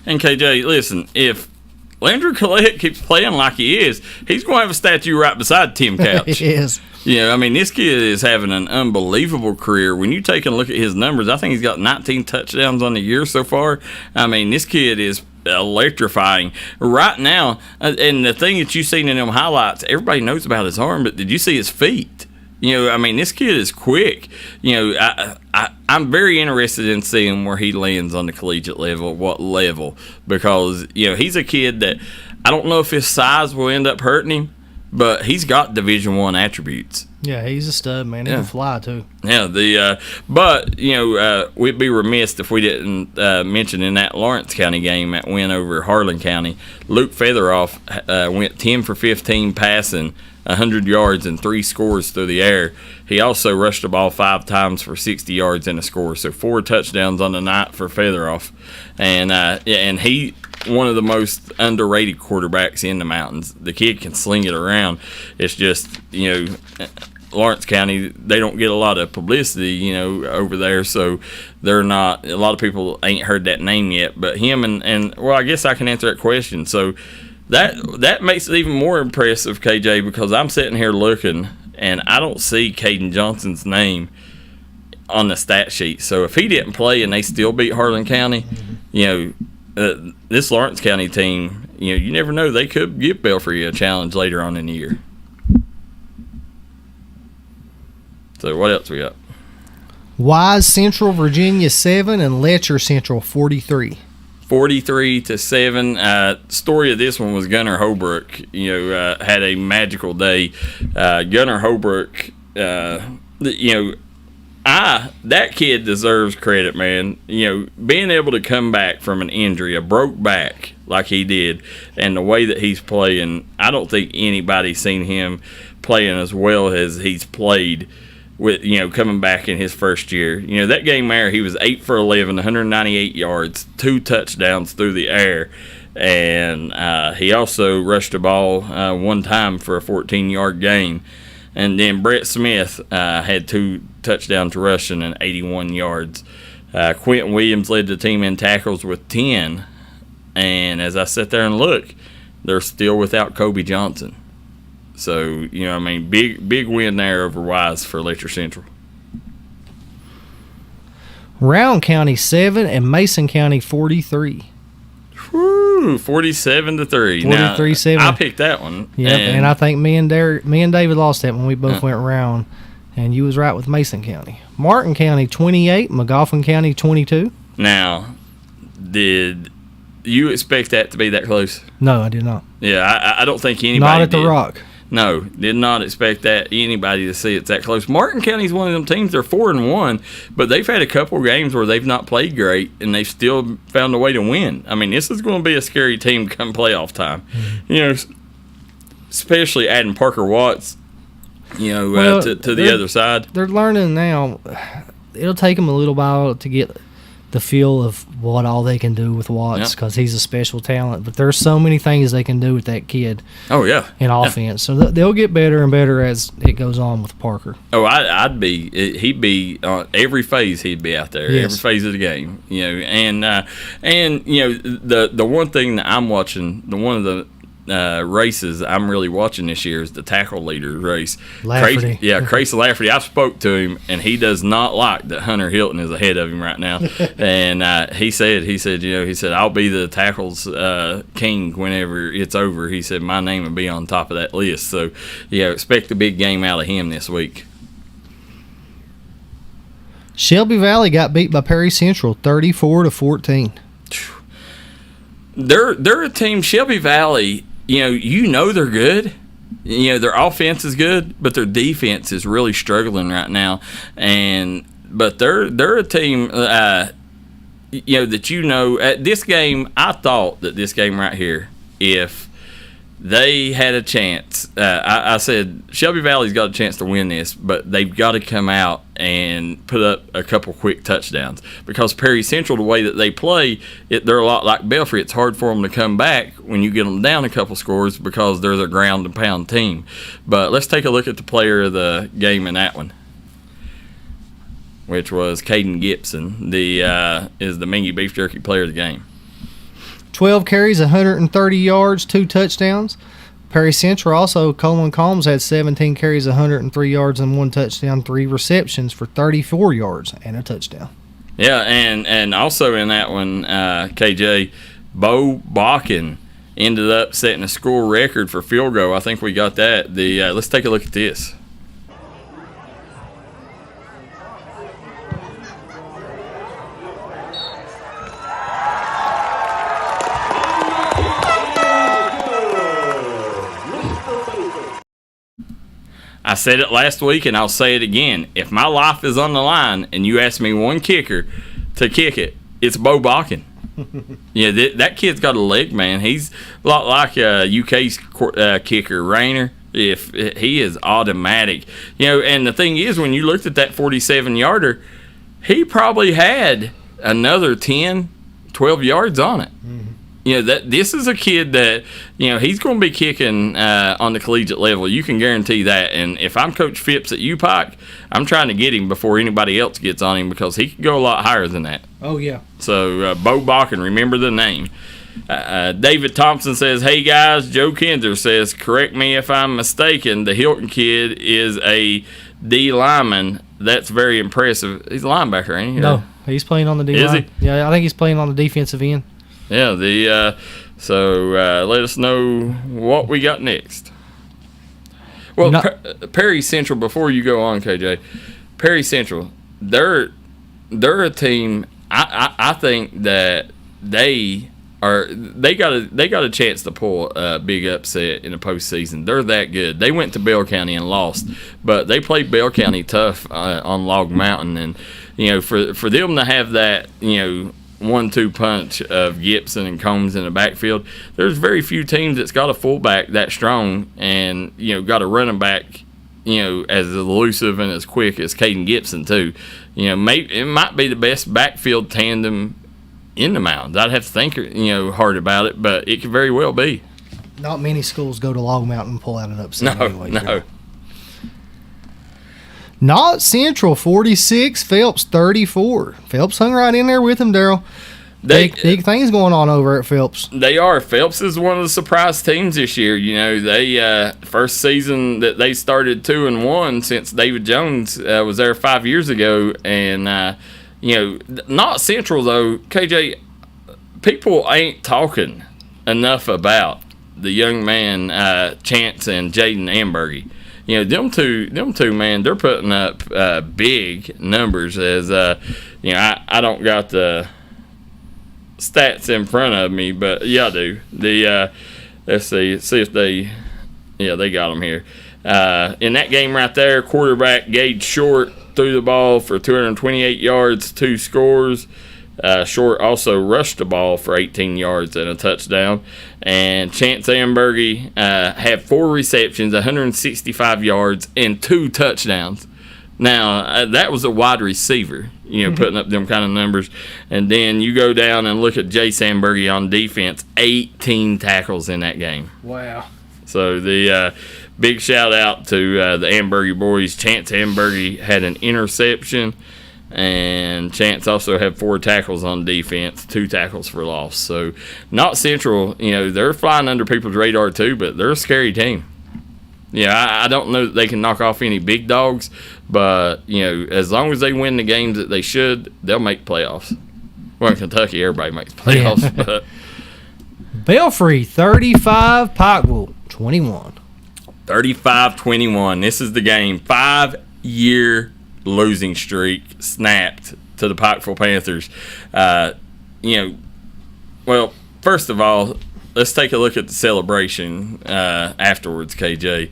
And KJ, listen, if Landry Collette keeps playing like he is, he's going to have a statue right beside Tim Couch. He is. Yeah, I mean, this kid is having an unbelievable career. When you take a look at his numbers, I think he's got 19 touchdowns on the year so far. I mean, this kid is electrifying right now. And the thing that you've seen in them highlights, everybody knows about his arm, but did you see his feet? You know, I mean, this kid is quick. You know, I'm very interested in seeing where he lands on the collegiate level, what level, because, you know, he's a kid that I don't know if his size will end up hurting him, but he's got Division I attributes. Yeah, he's a stud, man. He can fly, too. Yeah, but, you know, we'd be remiss if we didn't mention in that Lawrence County game, that win over Harlan County, Luke Featheroff went 10 for 15 passing, 100 yards and 3 scores through the air. He also rushed the ball 5 times for 60 yards and a score, so 4 touchdowns on the night for Featheroff. And he one of the most underrated quarterbacks in the mountains. The kid can sling it around. It's just, you know, Lawrence County, they don't get a lot of publicity, you know, over there, so they're not, a lot of people ain't heard that name yet, but him and well, I guess I can answer that question. So that makes it even more impressive, KJ, because I'm sitting here looking and I don't see Caden Johnson's name on the stat sheet. So if he didn't play and they still beat Harlan County, you know, this Lawrence County team, you know, you never know, they could give Belfry a challenge later on in the year. So what else we got? Wise Central Virginia 7 and Letcher Central 43. 43-7. Story of this one was Gunnar Holbrook. You know, had a magical day. Gunnar Holbrook. You know, that kid deserves credit, man. You know, being able to come back from an injury, a broke back like he did, and the way that he's playing, I don't think anybody's seen him playing as well as he's played. With, you know, coming back in his first year. You know, that game there, he was 8 for 11, 198 yards, 2 touchdowns through the air, and he also rushed the ball 1 time for a 14-yard gain. And then Brett Smith had 2 touchdowns rushing and 81 yards. Quentin Williams led the team in tackles with 10, and as I sit there and look, they're still without Kobe Johnson. So, you know, I mean, big win there over Wise for Letcher Central. Round County 7 and Mason County 43. Woo, 47-3. 43-7. Now, I picked that one. Yep, and I think me and David lost that when we both went round, and you was right with Mason County. Martin County 28, McGoffin County 22. Now, did you expect that to be that close? No, I did not. Yeah, I don't think anybody Not at did. the Rock. No, did not expect anybody to see it that close. Martin County's one of them teams. They're 4-1, but they've had a couple games where they've not played great, and they've still found a way to win. I mean, this is going to be a scary team come playoff time. Mm-hmm. You know, especially adding Parker Watts, you know, to the other side. They're learning now. It'll take them a little while to get the feel of what all they can do with Watts, because he's a special talent. But there's so many things they can do with that kid. Oh, yeah. In offense. So they'll get better and better as it goes on with Parker. Oh, he'd be on every phase. He'd be out there, every phase of the game. You know, and you know, the one thing that I'm watching, one of the races I'm really watching this year is the tackle leader race. Lafferty. Crazy Lafferty. I spoke to him, and he does not like that Hunter Hilton is ahead of him right now. And he said, I'll be the tackles king whenever it's over. He said my name will be on top of that list. So, expect a big game out of him this week. Shelby Valley got beat by Perry Central 34-14. They're a team, Shelby Valley, they're good. Their offense is good, but their defense is really struggling right now. But they're a team that at this game, I thought that this game right here, if they had a chance, I said Shelby Valley's got a chance to win this, but they've got to come out and put up a couple quick touchdowns, because Perry Central, the way that they play, they're a lot like Belfry. It's hard for them to come back when you get them down a couple scores because they're the ground and pound team. But let's take a look at the player of the game in that one, which was Caden Gibson, is the Mingy Beef Jerky player of the game. 12 carries, 130 yards, 2 touchdowns. Perry Central also, Colin Combs had 17 carries, 103 yards, and 1 touchdown, 3 receptions for 34 yards and a touchdown. Yeah, and also in that one, KJ, Bo Bakken ended up setting a school record for field goal. I think we got that. Let's take a look at this. I said it last week, and I'll say it again. If my life is on the line and you ask me one kicker to kick it, it's Bo Bakken. That kid's got a leg, man. He's a lot like UK's kicker, Rayner. If he is automatic. And the thing is, when you looked at that 47-yarder, he probably had another 10, 12 yards on it. Mm-hmm. This is a kid that, he's going to be kicking on the collegiate level. You can guarantee that. And if I'm Coach Phipps at UPike, I'm trying to get him before anybody else gets on him, because he could go a lot higher than that. Oh, yeah. So, Bo Bakken, remember the name. David Thompson says, hey, guys, Joe Kinzer says, correct me if I'm mistaken, the Hilton kid is a D lineman. That's very impressive. He's a linebacker, ain't he? No, he's playing on the D line. Is he? Yeah, I think he's playing on the defensive end. Yeah, so let us know what we got next. Well, Perry Central, before you go on, KJ, Perry Central, they're a team. I think that they got a chance to pull a big upset in the postseason. They're that good. They went to Bell County and lost, but they played Bell County tough on Log Mountain, and for them to have that 1-2 punch of Gibson and Combs in the backfield, there's very few teams that's got a fullback that strong and got a running back as elusive and as quick as Caden Gibson too. It might be the best backfield tandem in the mountains. I'd have to think hard about it, but it could very well be. Not many schools go to Log Mountain and pull out an upset. No. Not Central 46, Phelps 34. Phelps hung right in there with him, Darryl. Big things going on over at Phelps. They are. Phelps is one of the surprise teams this year. They first season that they started 2-1 since David Jones was there 5 years ago, and not Central though. KJ, people ain't talking enough about the young man Chance and Jaden Ambergy. Them two, man, they're putting up big numbers. As I don't got the stats in front of me, but yeah, I do. Let's see if they got them here. In that game right there, quarterback Gage Short threw the ball for 228 yards, 2 scores. Short also rushed the ball for 18 yards and a touchdown. And Chance Ambergy had 4 receptions, 165 yards, and 2 touchdowns. Now, that was a wide receiver, putting up them kind of numbers. And then you go down and look at Jace Ambergy on defense, 18 tackles in that game. Wow. So the big shout out to the Ambergy boys. Chance Ambergy had an interception. And Chance also had 4 tackles on defense, 2 tackles for loss. So, not Central, they're flying under people's radar too, but they're a scary team. I don't know that they can knock off any big dogs, but, as long as they win the games that they should, they'll make playoffs. Well, in Kentucky, everybody makes playoffs. Yeah. But Belfry 35, Pikeville 21. 35-21. This is the game. 5-year losing streak snapped to the Pikeville Panthers. Well, first of all, let's take a look at the celebration afterwards, KJ.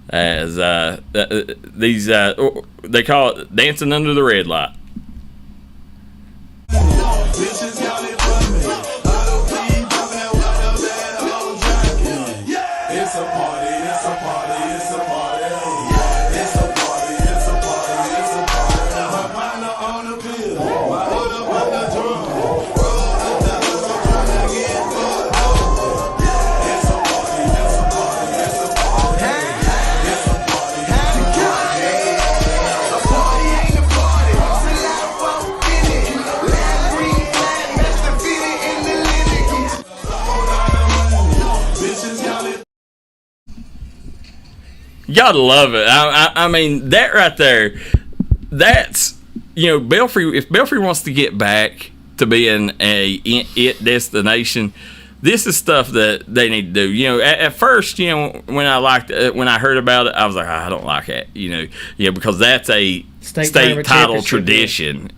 As these they call it dancing under the red light. You gotta love it. I mean, that right there, that's, Belfry, if Belfry wants to get back to being a it destination, this is stuff that they need to do. At first, when I heard about it, I was like, I don't like it, because that's a state title tradition.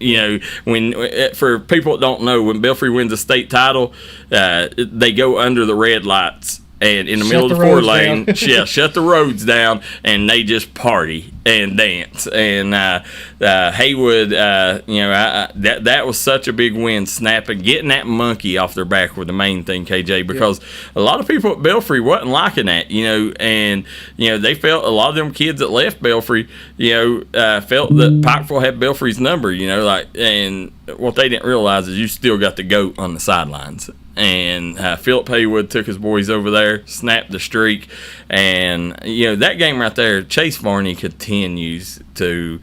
When for people that don't know, when Belfry wins a state title, they go under the red lights. And in the middle of the 4 lane, shut the roads down, and they just party and dance. And Haywood, that was such a big win, getting that monkey off their back was the main thing, KJ, because a lot of people at Belfry wasn't liking that, and they felt, a lot of them kids that left Belfry, felt that Pikeville had Belfry's number, and what they didn't realize is you still got the GOAT on the sidelines. And Philip Haywood took his boys over there, snapped the streak, and that game right there, Chase Varney continues to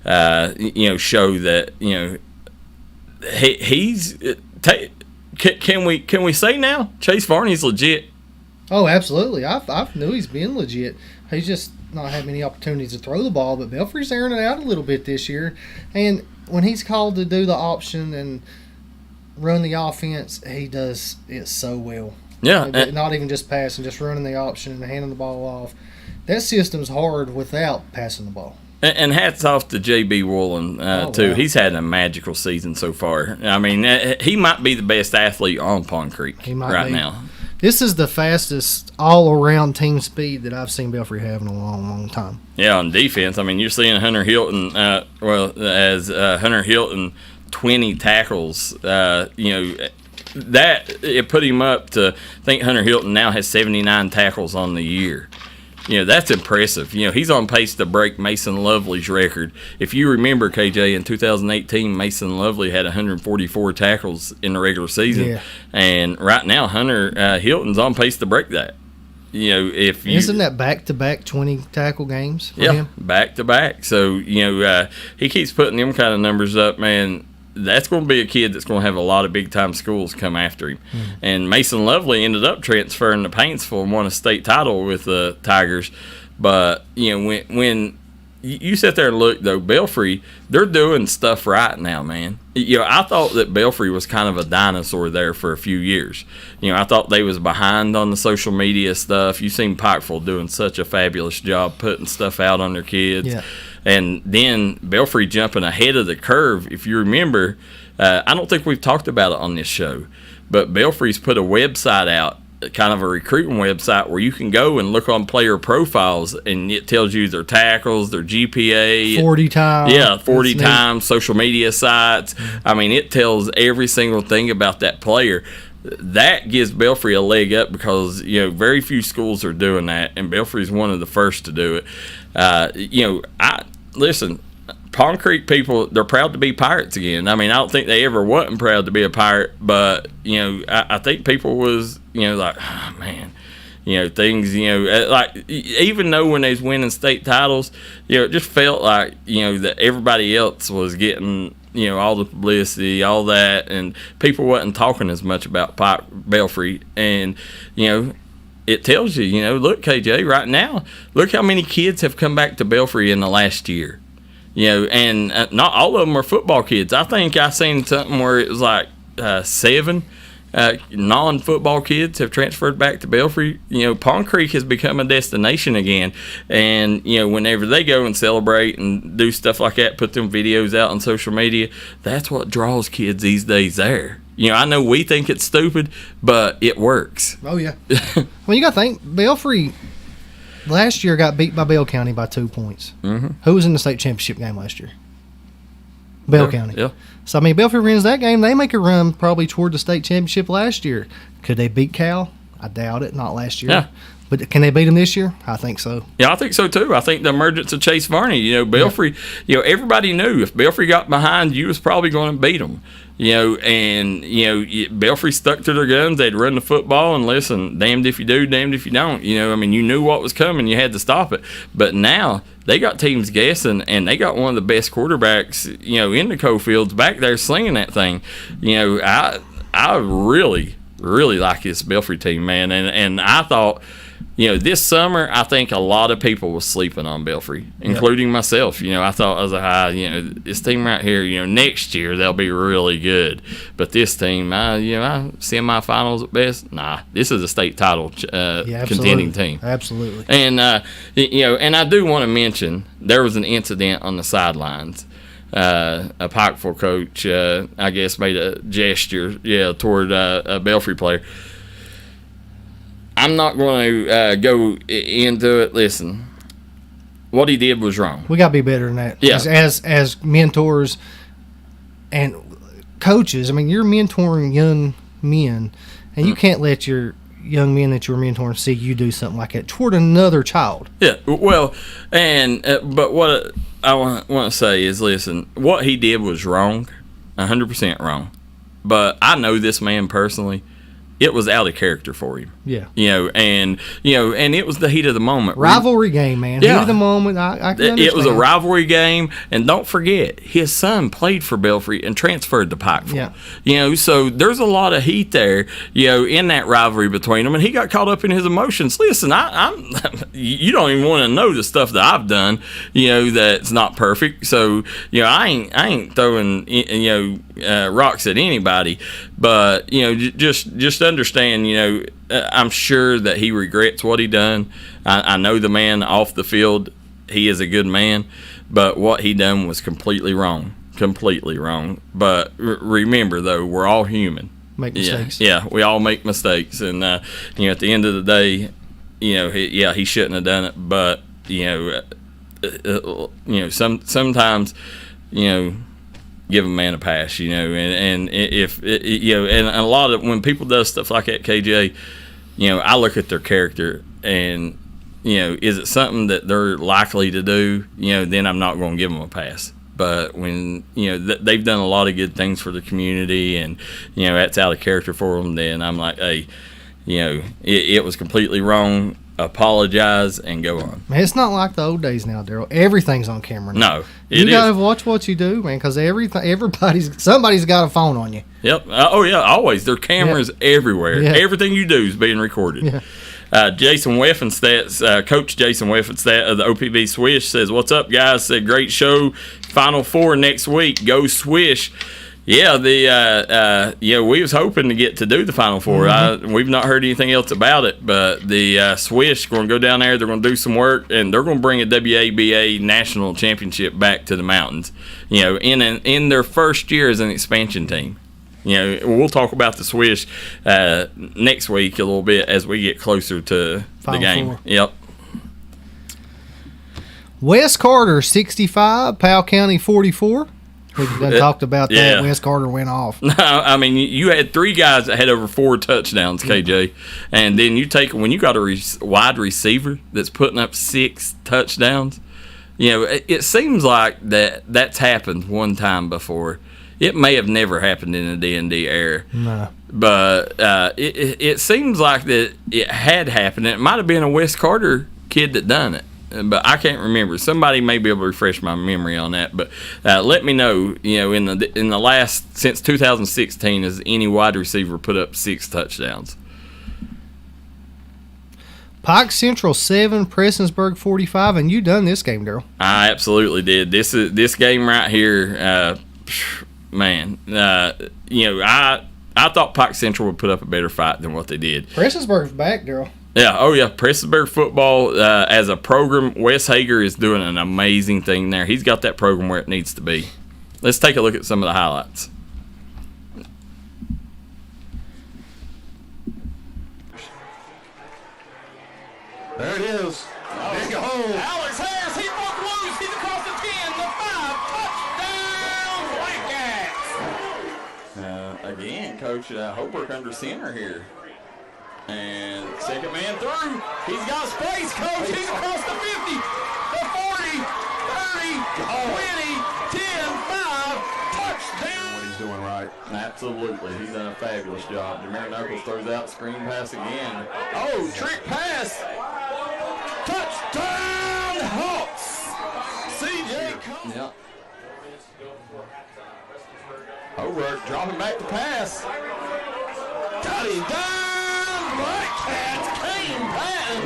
show that he's can we say now Chase Varney's legit? Oh, absolutely. I knew he's been legit. He's just not had many opportunities to throw the ball, but Belfry's airing it out a little bit this year. And when he's called to do the option and run the offense, he does it so well. Yeah. Not even just passing, just running the option and handing the ball off. That system's hard without passing the ball. And hats off to J.B. Woolen, too. Wow. He's had a magical season so far. I mean, he might be the best athlete on Pond Creek now. This is the fastest all-around team speed that I've seen Belfry have in a long, long time. Yeah, on defense. I mean, you're seeing Hunter Hilton, Hunter Hilton, 20 tackles, that it put him up to, I think Hunter Hilton now has 79 tackles on the year. That's impressive. He's on pace to break Mason Lovely's record. If you remember, KJ, in 2018, Mason Lovely had 144 tackles in the regular season. Yeah. And right now, Hunter Hilton's on pace to break that. Isn't that back-to-back 20 tackle games for him? Back-to-back. So, he keeps putting them kind of numbers up, man. That's going to be a kid that's going to have a lot of big-time schools come after him. Mm-hmm. And Mason Lovely ended up transferring to Paintsville and won a state title with the Tigers. But, when you sit there and look, though, Belfry, they're doing stuff right now, man. I thought that Belfry was kind of a dinosaur there for a few years. I thought they was behind on the social media stuff. You've seen Pikeville doing such a fabulous job putting stuff out on their kids. Yeah. And then Belfry jumping ahead of the curve. If you remember, I don't think we've talked about it on this show, but Belfry's put a website out, kind of a recruiting website, where you can go and look on player profiles, and it tells you their tackles, their GPA. 40 times. Yeah, 40 times, social media sites. I mean, it tells every single thing about that player. That gives Belfry a leg up because, very few schools are doing that, and Belfry's one of the first to do it. Listen, Pond Creek people, they're proud to be Pirates again. I mean, I don't think they ever wasn't proud to be a Pirate, but, I think people was, like, oh, man. things, like even though when they was winning state titles, it just felt like, that everybody else was getting, all the publicity, all that, and people wasn't talking as much about Pike Belfry. And, it tells you, look, KJ, right now, look how many kids have come back to Belfry in the last year. And not all of them are football kids. I think I seen something where it was like 7 non-football kids have transferred back to Belfry. Pond Creek has become a destination again. And, whenever they go and celebrate and do stuff like that, put them videos out on social media, that's what draws kids these days there. I know we think it's stupid, but it works. Oh, yeah. Well, you got to think, Belfry last year got beat by Bell County by 2 points. Mm-hmm. Who was in the state championship game last year? Bell County. Yeah. So, Belfry wins that game. They make a run probably toward the state championship last year. Could they beat Cal? I doubt it. Not last year. Yeah. But can they beat them this year? I think so. Yeah, I think so, too. I think the emergence of Chase Varney, Belfry, everybody knew if Belfry got behind, you was probably going to beat them. Belfry stuck to their guns. They'd run the football and listen, damned if you do, damned if you don't. You knew what was coming. You had to stop it. But now they got teams guessing, and they got one of the best quarterbacks, in the Cofields back there slinging that thing. I really, really like this Belfry team, man. And I thought, this summer, I think a lot of people were sleeping on Belfry, including myself. I thought, I was like, this team right here, next year they'll be really good. But this team, semifinals at best, nah, this is a state title contending team. Absolutely. And, and I do want to mention, there was an incident on the sidelines. A Pikeville coach, I guess, made a gesture, toward a Belfry player. I'm not going to go into it. Listen, what he did was wrong. We got to be better than that. Yeah. As mentors and coaches, you're mentoring young men, and you can't let your young men that you're mentoring see you do something like that toward another child. Yeah, well, and but what I want to say is, listen, what he did was wrong, 100% wrong. But I know this man personally. It was out of character for him. Yeah. And it was the heat of the moment. Rivalry game, man. Yeah. Heat of the moment. I can understand. It was a rivalry game, and don't forget, his son played for Belfry and transferred to Pikeville. Yeah. So there's a lot of heat there, in that rivalry between them, and he got caught up in his emotions. Listen, I'm you don't even want to know the stuff that I've done, that's not perfect. So, I ain't throwing, rocks at anybody, but, just understand, I'm sure that he regrets what he done. I know the man off the field, he is a good man, but what he done was completely wrong. But remember, though, we're all human. Make mistakes. Yeah, we all make mistakes, and at the end of the day, he shouldn't have done it. But sometimes, give a man a pass, and if and a lot of when people do stuff like that, KJ, I look at their character, and is it something that they're likely to do? Then I'm not going to give them a pass. But when they've done a lot of good things for the community, and that's out of character for them, then I'm like, hey, it was completely wrong. Apologize and go on. Man, it's not like the old days now, Darryl. Everything's on camera now. No, you gotta watch what you do, man, because somebody's got a phone on you. Yep. Oh yeah, always. There are cameras everywhere. Yeah. Everything you do is being recorded. Yeah. Jason Weffenstadt, Coach Jason Weffenstadt of the OPB Swish says, "What's up, guys? Said great show. Final Four next week. Go Swish." Yeah, we was hoping to get to do the Final Four. Mm-hmm. We've not heard anything else about it, but the Swish going to go down there. They're going to do some work, and they're going to bring a WABA national championship back to the mountains. In their first year as an expansion team. We'll talk about the Swish next week a little bit as we get closer to Final the game. Four. Yep. Wes Carter 65, Powell County 44. We done talked about that. Yeah. Wes Carter went off. You had 3 guys that had over 4 touchdowns, KJ, and then when you got a wide receiver that's putting up 6 touchdowns, it seems like that's happened one time before. It may have never happened in the D&D era. No. But it seems like that it had happened. It might have been a Wes Carter kid that done it, but I can't remember. Somebody may be able to refresh my memory on that. But let me know. In the last since 2016, has any wide receiver put up 6 touchdowns? Pike Central 7, Prestonsburg 45, and you done this game, Darryl. I absolutely did. This game right here, man. I thought Pike Central would put up a better fight than what they did. Prestonsburg's back, Darryl. Yeah, Prestonsburg football as a program, Wes Hager is doing an amazing thing there. He's got that program where it needs to be. Let's take a look at some of the highlights. There it is. Big hole. Alex Harris, he broke loose. He's across the 10, the 5. Touchdown, Black Cats. Again, Coach Holbrook under center here. And second man through. He's got space, Coach. He's across the 50, the 40, 30, 20, 10, 5. Touchdown. What he's doing right. Absolutely. He's done a fabulous job. Jameer Knuckles throws out screen pass again. Oh, trick pass. Touchdown, Hawks. CJ Combs. Yeah. Holbrook dropping back the pass. Got him down. Black Cats came Patton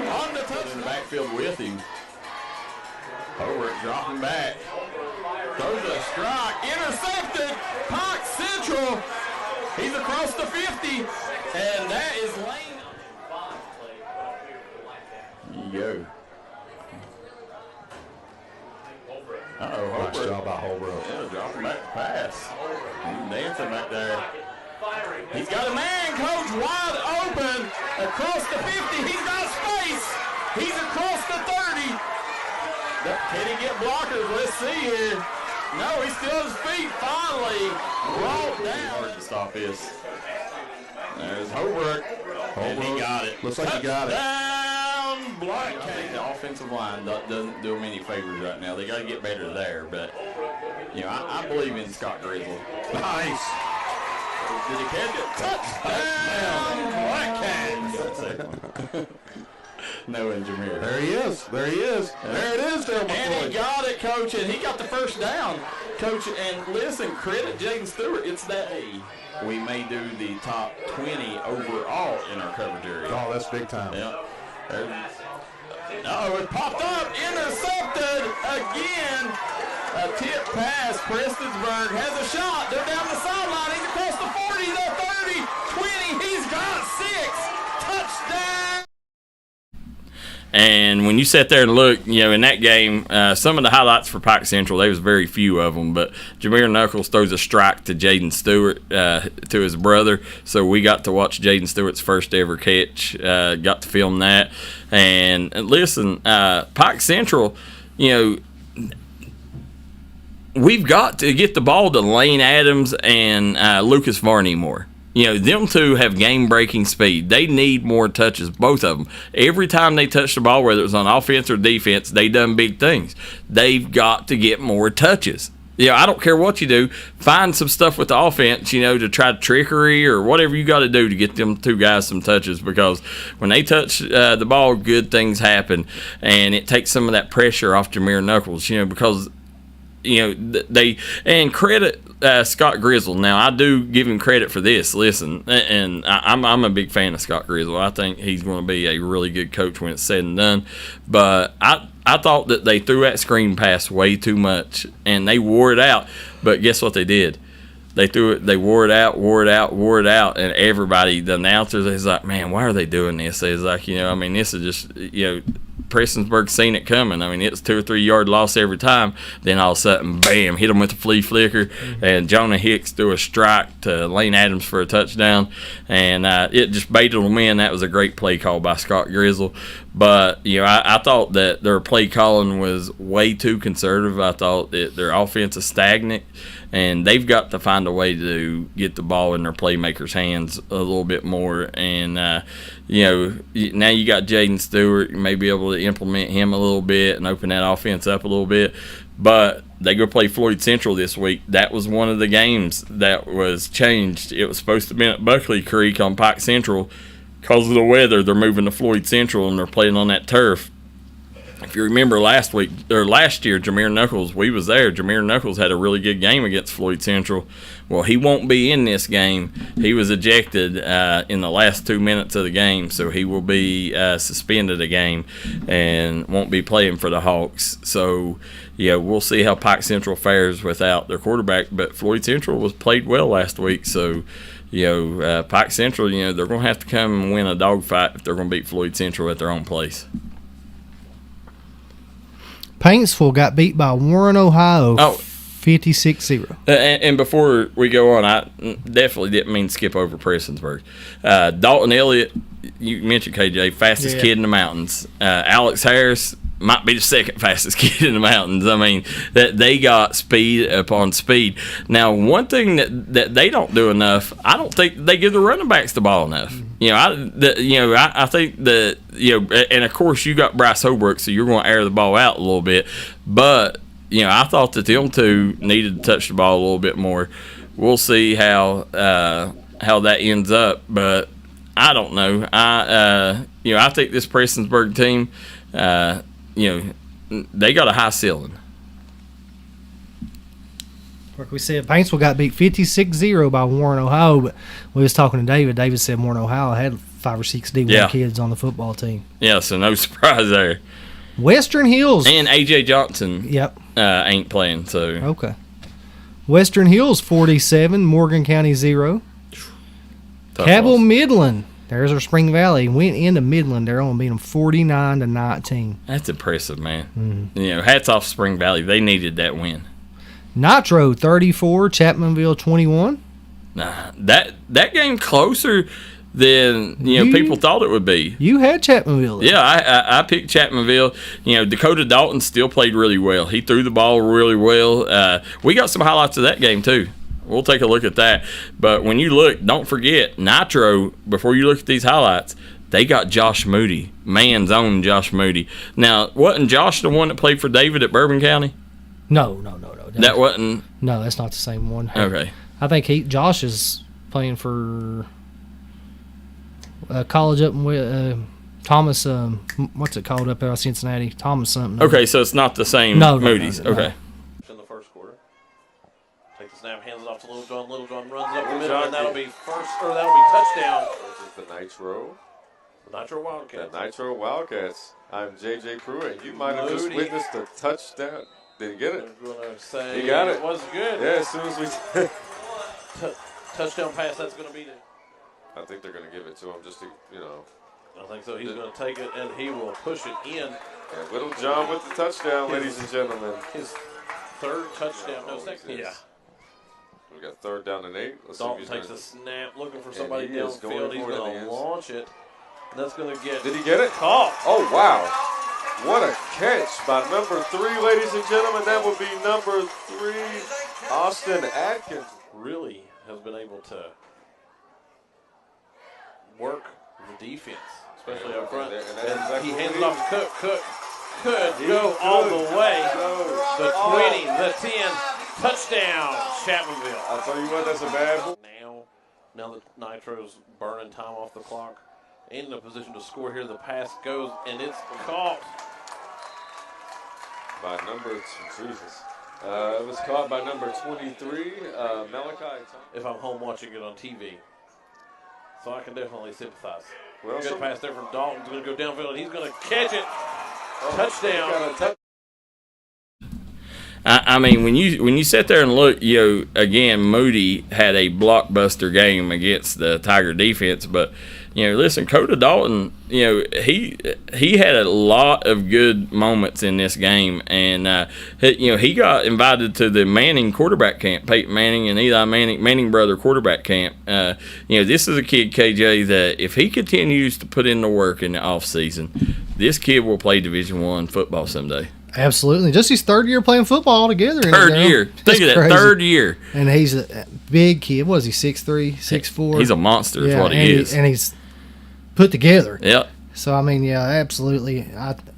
on the touch in the backfield with him. Holbrook dropping back. Throws a strike. Intercepted. Pike Central. He's across the 50. And that is Lane. Yo. Nice job by Holbrook. Yeah, dropping back the pass. He's dancing back there. He's got a man, Coach, wide open across the 50. He's got space. He's across the 30. Can he get blockers? Let's see here. No, he's still on his feet. Finally brought down. Hard to stop this. There's Holbrook. And he got it. Looks like he got it. Black Cat. I think the offensive line doesn't do them any favors right now. They got to get better there, but I believe in Scott Grizzle. Nice. Did he catch it? Touchdown, Black Cat. No, and Jameer. There he is. There he is. There it is, Darryl McCoy. And he got it, Coach, and he got the first down, Coach. And listen, credit Jaden Stewart. It's that we may do the top 20 overall in our coverage area. Oh, that's big time. Yeah. Oh, it popped up. Intercepted again. A tip pass. Prestonsburg has a shot. They're down the sideline. He's across the 40, the 30, 20. He's got 6. Touchdown. And when you sit there and look, in that game, some of the highlights for Pike Central, there was very few of them, but Jameer Knuckles throws a strike to Jaden Stewart, to his brother, so we got to watch Jaden Stewart's first ever catch, got to film that. And listen, Pike Central, we've got to get the ball to Lane Adams and Lucas Varney more. Them two have game-breaking speed. They need more touches, both of them. Every time they touch the ball, whether it's on offense or defense, they done big things. They've got to get more touches. I don't care what you do. Find some stuff with the offense, to try trickery or whatever you got to do to get them two guys some touches, because when they touch the ball, good things happen, and it takes some of that pressure off Jameer Knuckles, because and credit Scott Grizzle. Now, I do give him credit for this. Listen, and I'm a big fan of Scott Grizzle. I think he's going to be a really good coach when it's said and done. But I thought that they threw that screen pass way too much, and they wore it out. But guess what they did? They threw it. They wore it out, and everybody, the announcers, is like, man, why are they doing this? It's like, this is just, Prestonsburg seen it coming. It's 2 or 3 yard loss every time. Then all of a sudden, bam, hit them with the flea flicker, and Jonah Hicks threw a strike to Lane Adams for a touchdown, and it just baited them in. That was a great play call by Scott Grizzle. But, I thought that their play calling was way too conservative. I thought that their offense is stagnant, and they've got to find a way to get the ball in their playmakers' hands a little bit more. And, now you got Jaden Stewart. You may be able to implement him a little bit and open that offense up a little bit. But they go play Floyd Central this week. That was one of the games that was changed. It was supposed to be at Buckley Creek on Pike Central. Because of the weather, they're moving to Floyd Central, and they're playing on that turf. If you remember last year, Jameer Knuckles, we was there. Jameer Knuckles had a really good game against Floyd Central. Well, he won't be in this game. He was ejected in the last 2 minutes of the game, so he will be suspended a game and won't be playing for the Hawks. So, we'll see how Pike Central fares without their quarterback. But Floyd Central was played well last week, so Pike Central, they're going to have to come and win a dogfight if they're going to beat Floyd Central at their own place. Paintsville got beat by Warren, Ohio, 56-0. And before we go on, I definitely didn't mean to skip over Prestonsburg. Dalton Elliott, you mentioned KJ, fastest kid in the mountains. Alex Harris might be the second fastest kid in the mountains. I mean, that they got speed upon speed. Now, one thing that they don't do enough, I don't think they give the running backs the ball enough. I think that and of course you got Bryce Holbrook, so you're going to air the ball out a little bit. But I thought that them two needed to touch the ball a little bit more. We'll see how that ends up, but I don't know. I think this Prestonsburg team, they got a high ceiling. Like we said, Paintsville got beat 56-0 by Warren, Ohio, but we was talking to David. David said Warren, Ohio had 5 or 6 D1 kids on the football team. Yeah, so no surprise there. Western Hills. And A.J. Johnson ain't playing. So okay. Western Hills 47, Morgan County 0. Cabell Midland. There's our Spring Valley. Went into Midland. They're only beat them 49-19. That's impressive, man. Hats off Spring Valley. They needed that win. Nitro 34, Chapmanville 21. Nah, that game closer than people thought it would be. You had Chapmanville. Yeah, I picked Chapmanville. Dakota Dalton still played really well. He threw the ball really well. We got some highlights of that game too. We'll take a look at that. But when you look, don't forget Nitro. Before you look at these highlights, they got Josh Moody, man's own Josh Moody. Now, wasn't Josh the one that played for David at Bourbon County? No. That wasn't. No, that's not the same one. Okay. I think Josh is playing for college up in Thomas. What's it called up there, Cincinnati? Thomas something. Okay, so it's not the same Moody's. No. Okay. In the first quarter, take the snap, hands it off to Little John. Little John runs up the middle, and that'll be touchdown. This is the Nitro. The Nitro Wildcats. The Nitro Wildcats. I'm JJ Pruitt. You might have just witnessed a touchdown. Did he get it? I'm going to say he got it. It was good. Yeah, as soon as we touchdown pass, that's going to be it. I think they're going to give it to him just to, I think so. He's going to take it, and he will push it in. And Little John with the touchdown, ladies and gentlemen. His third touchdown. No, second. Yeah. We got 3rd down and 8. Let's Dalton takes a snap, looking for somebody downfield. He's going to launch it. And that's going to get. Did he get it? Caught. Oh, wow. What a catch by number 3, ladies and gentlemen. That would be number 3, Austin Atkins. Really has been able to work the defense, especially up front. And he hands it off to Cook. Cook could go all the way. The 20, the 10, touchdown, Chapmanville. I'll tell you what, that's a bad one. Now that Nitro's burning time off the clock, in a position to score here. The pass goes, and it's caught. By number, Jesus. It was caught by number 23, Malachi. If I'm home watching it on TV. So I can definitely sympathize. Well, good pass there from Dalton. He's going to go downfield, and he's going to catch it. Touchdown. I mean, when you sit there and look, again, Moody had a blockbuster game against the Tiger defense, but listen, Coda Dalton, he had a lot of good moments in this game, and he got invited to the Manning quarterback camp, Peyton Manning and Eli Manning brother quarterback camp. This is a kid, KJ, that if he continues to put in the work in the off season, this kid will play Division I football someday. Absolutely. Just his third year playing football altogether. Third year. Think of that, crazy. third year. And he's a big kid. What is he, 6'3", 6'4"? He's a monster is what he is. And he's put together. Yep. So, I mean, yeah, absolutely.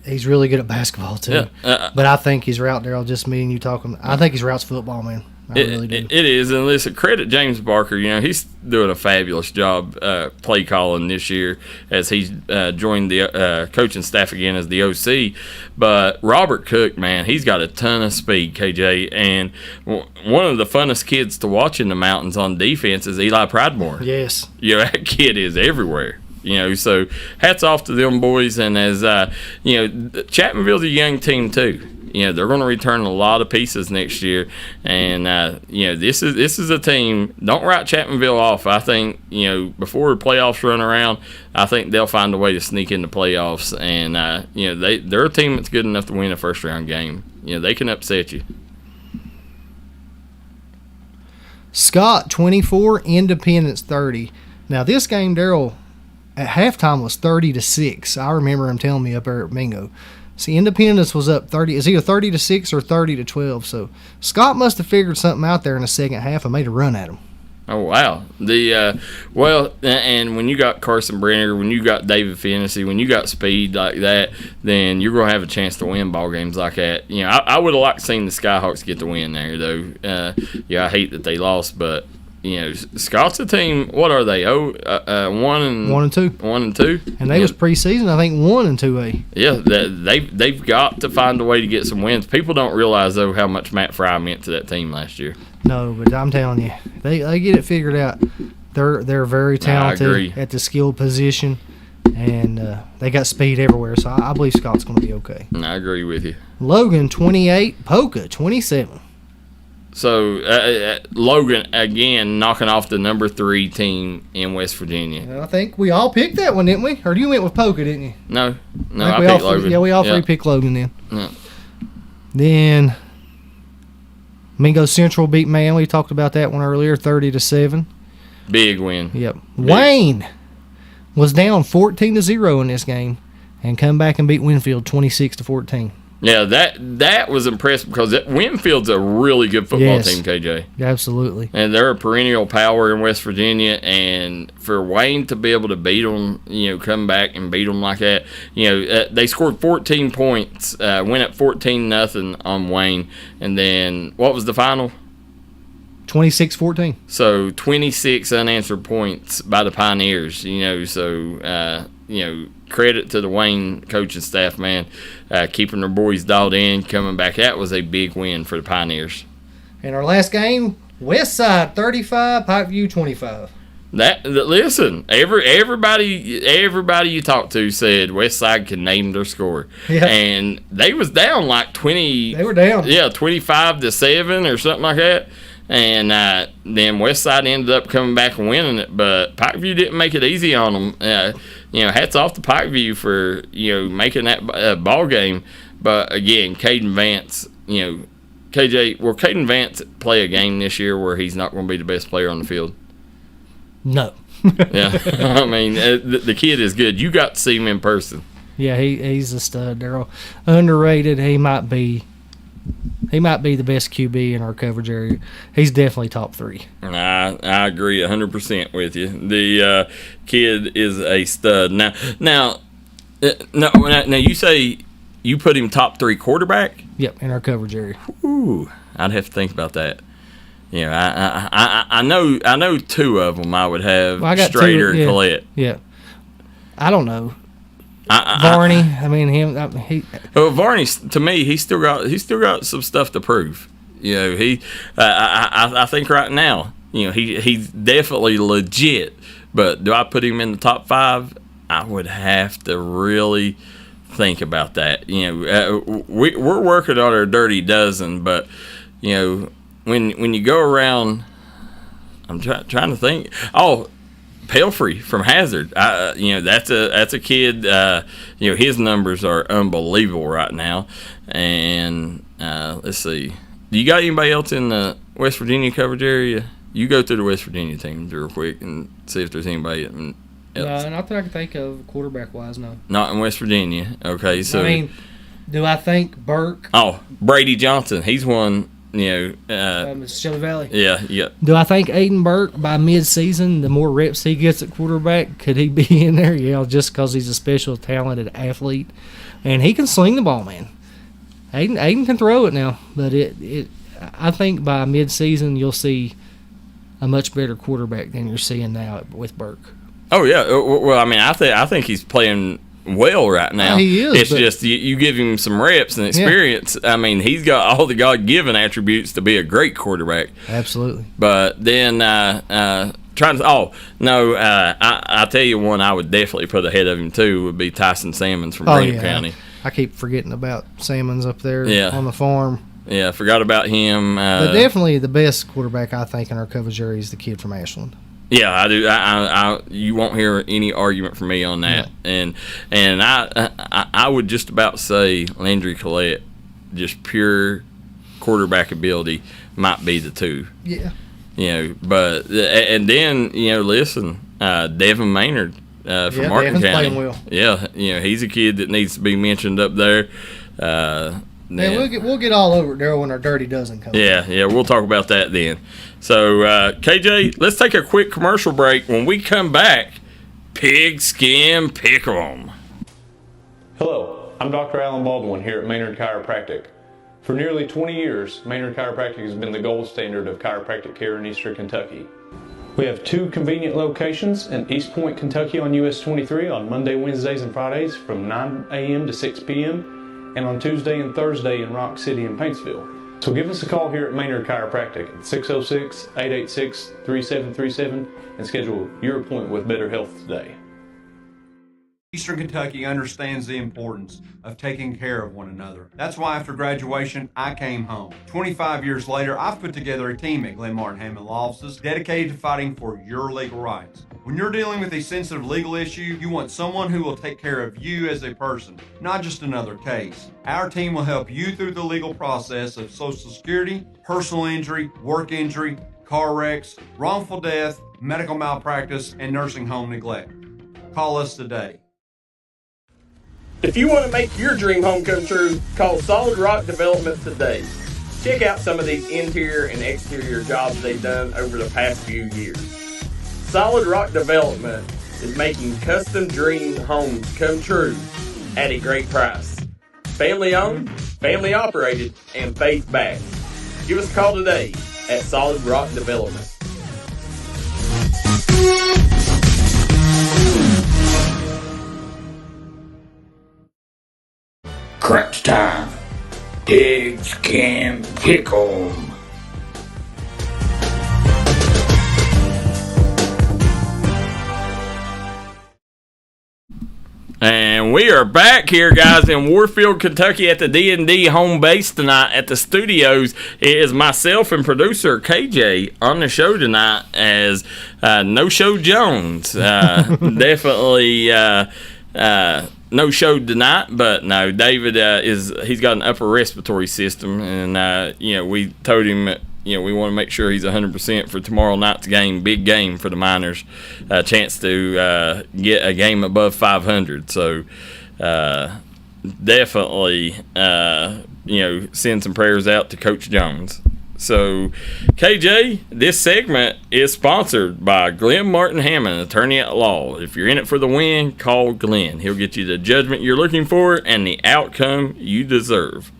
He's really good at basketball, too. Yeah. But I think his route, Darryl, just me and you talking, I think his route's football, man. I really do. It is, and listen, credit James Barker. He's doing a fabulous job play calling this year as he's joined the coaching staff again as the OC. But Robert Cook, man, he's got a ton of speed, KJ, and one of the funnest kids to watch in the mountains on defense is Eli Pridemore. Yes. That kid is everywhere. So hats off to them boys, and as Chapmanville's a young team too. They're going to return a lot of pieces next year, and this is a team. Don't write Chapmanville off. I think before the playoffs run around, I think they'll find a way to sneak in the playoffs, and they're a team that's good enough to win a first round game. They can upset you. Scott 24, Independence 30. Now this game, Darryl, at halftime was 30-6. I remember him telling me up there at Mingo. See, Independence was up 30. It's either 30-6 or 30-12. So Scott must have figured something out there in the second half and made a run at him. Oh wow! And when you got Carson Brenner, when you got David Fennessy, when you got speed like that, then you're gonna have a chance to win ball games like that. I would have liked to seen the Skyhawks get the win there, though. I hate that they lost, but Scott's a team. What are they? 1-2. 1-2. And they was preseason, I think 1-2A. Yeah, they've got to find a way to get some wins. People don't realize though how much Matt Fry meant to that team last year. No, but I'm telling you, they get it figured out. They're very talented at the skilled position, and they got speed everywhere. So I believe Scott's going to be okay. I agree with you. Logan 28, Polka 27. So, Logan, again, knocking off the number 3 team in West Virginia. I think we all picked that one, didn't we? Or you went with Polka, didn't you? No, I picked Logan. Yeah, we all three picked Logan then. Yeah. Then, Mingo Central beat Man. We talked about that one earlier, 30-7. Big win. Yep. Wayne was down 14-0 in this game and come back and beat Winfield 26-14. Yeah, that was impressive because Winfield's a really good football team, KJ. Absolutely. And they're a perennial power in West Virginia, and for Wayne to be able to beat them, come back and beat them like that, they scored 14 points, went up 14-0 on Wayne, and then what was the final? 26-14. So 26 unanswered points by the Pioneers, credit to the Wayne coaching staff, man, keeping their boys dialed in, coming back. That was a big win for the Pioneers. And our last game, Westside 35, Pikeview 25. Listen, everybody you talked to said Westside can name their score, and they was down like 20. They were down, 25-7 or something like that. And then Westside ended up coming back and winning it, but Pikeview didn't make it easy on them. Hats off to Pikeview for making that ball game. But again, Caden Vance, KJ, will Caden Vance play a game this year where he's not going to be the best player on the field? No. Yeah, I mean the kid is good. You got to see him in person. Yeah, he's a stud, Darryl. Underrated. He might be the best QB in our coverage area. He's definitely top 3. I agree 100% with you. The kid is a stud. Now, you say you put him top 3 quarterback? Yep, in our coverage area. Ooh, I'd have to think about that. I know 2 of them I would have, Strader and Collette. Yeah, I don't know. Varney, Varney, to me, he's still got some stuff to prove. I think right now, he's definitely legit. But do I put him in the top 5? I would have to really think about that. We're working on our dirty dozen, but when you go around, I'm trying to think. Oh, Pelfrey from Hazard, that's a kid. His numbers are unbelievable right now. And let's see, do you got anybody else in the West Virginia coverage area? You go through the West Virginia teams real quick and see if there's anybody. nothing I can think of quarterback-wise, no. Not in West Virginia. Okay, so... I mean, do I think Burke... Oh, Brady Johnson. He's one, Shelby Valley. Yeah. Do I think Aiden Burke, by mid-season, the more reps he gets at quarterback, could he be in there? Yeah, just because he's a special, talented athlete. And he can sling the ball, man. Aiden can throw it now, but I think by mid-season you'll see a much better quarterback than you're seeing now with Burke. Oh yeah, well I mean I think he's playing well right now. He is. It's just you give him some reps and experience. Yeah. I mean he's got all the God-given attributes to be a great quarterback. Absolutely. But then I tell you one I would definitely put ahead of him too would be Tyson Salmons from Greenup County. I keep forgetting about Salmons up there on the farm. Yeah, I forgot about him. But definitely the best quarterback, I think, in our cover jury is the kid from Ashland. Yeah, I do. You won't hear any argument from me on that. Yeah. And I would just about say Landry Collette, just pure quarterback ability, might be the two. Yeah. But and then listen, Devin Maynard. From Martin County. Playing well. Yeah, he's a kid that needs to be mentioned up there. We'll get all over it, Darryl, when our dirty dozen comes. Yeah, we'll talk about that then. So, KJ, let's take a quick commercial break. When we come back, Pigskin Pick'em. Hello, I'm Dr. Alan Baldwin here at Maynard Chiropractic. For nearly 20 years, Maynard Chiropractic has been the gold standard of chiropractic care in Eastern Kentucky. We have 2 convenient locations in East Point, Kentucky on US 23 on Monday, Wednesdays, and Fridays from 9 a.m. to 6 p.m. and on Tuesday and Thursday in Rock City and Paintsville. So give us a call here at Maynard Chiropractic at 606-886-3737 and schedule your appointment with Better Health today. Eastern Kentucky understands the importance of taking care of one another. That's why after graduation, I came home. 25 years later, I've put together a team at Glen Martin Hammond Law Offices dedicated to fighting for your legal rights. When you're dealing with a sensitive legal issue, you want someone who will take care of you as a person, not just another case. Our team will help you through the legal process of Social Security, personal injury, work injury, car wrecks, wrongful death, medical malpractice, and nursing home neglect. Call us today. If you want to make your dream home come true, call Solid Rock Development today. Check out some of these interior and exterior jobs they've done over the past few years. Solid Rock Development is making custom dream homes come true at a great price. Family owned, family operated, and faith backed. Give us a call today at Solid Rock Development. Crunch time. Pigskin Pick'em. And we are back here, guys, in Warfield, Kentucky at the D&D home base tonight at the studios. It is myself and producer KJ on the show tonight as No Show Jones. Definitely no show tonight, but no, David he's got an upper respiratory system, and we told him we want to make sure he's 100% for tomorrow night's game. Big game for the Miners, a chance to get a game above 500. So definitely send some prayers out to Coach Jones. So, KJ, this segment is sponsored by Glenn Martin Hammond, attorney at law. If you're in it for the win, call Glenn. He'll get you the judgment you're looking for and the outcome you deserve.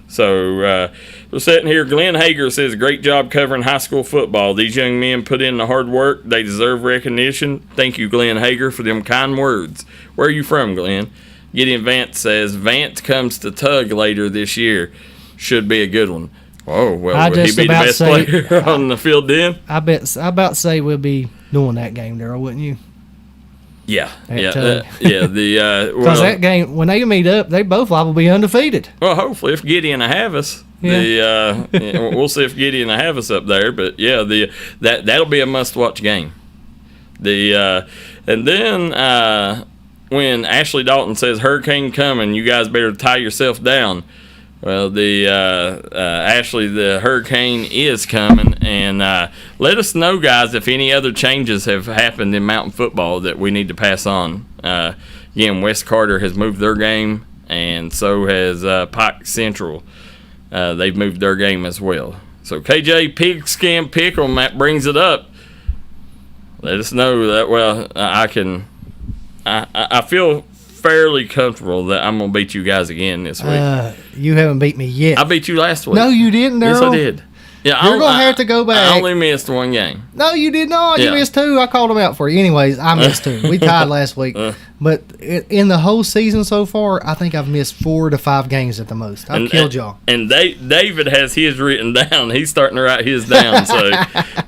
So, we're sitting here. Glenn Hager says, great job covering high school football. These young men put in the hard work. They deserve recognition. Thank you, Glenn Hager, for them kind words. Where are you from, Glenn? Gideon Vance says, Vance comes to Tug later this year. Should be a good one. Oh, well, would he be the best player on the field then? I about say we'll be doing that game, Darryl, wouldn't you? Yeah. Because that game, when they meet up, they both liable to be undefeated. Well, hopefully, if Gideon will have us. We'll see if Gideon will have us up there. But, that'll be a must-watch game. And then when Ashley Dalton says, hurricane coming, you guys better tie yourself down. Well, the Ashley, the hurricane is coming, and let us know, guys, if any other changes have happened in mountain football that we need to pass on. Again, West Carter has moved their game, and so has Pike Central. They've moved their game as well. So KJ, Pigskin Pickle, Matt brings it up. Let us know that. Well, I feel fairly comfortable that I'm gonna beat you guys again this week. You haven't beat me yet. I beat you last week. No, you didn't, Darryl. Yes, I did. Yeah, you're gonna have to go back. I only missed one game. No, you did not. Yeah. You missed 2. I called them out for you. Anyways, I missed 2. We tied last week. But in the whole season so far, I think I've missed 4 to 5 games at the most. I've killed y'all. And David has his written down. He's starting to write his down. So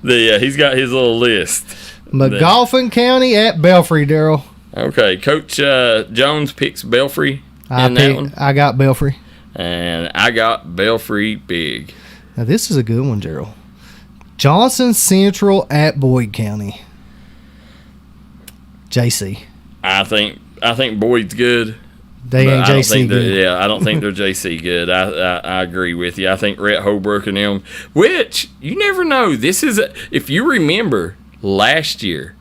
he's got his little list. McGoffin County at Belfry, Darryl. Okay, Coach Jones picks Belfry in that one. I got Belfry. And I got Belfry big. Now, this is a good one, Darryl. Johnson Central at Boyd County. JC. I think Boyd's good. They ain't JC good. Yeah, I don't think they're JC good. I agree with you. I think Rhett Holbrook and them, which you never know. This is if you remember last year,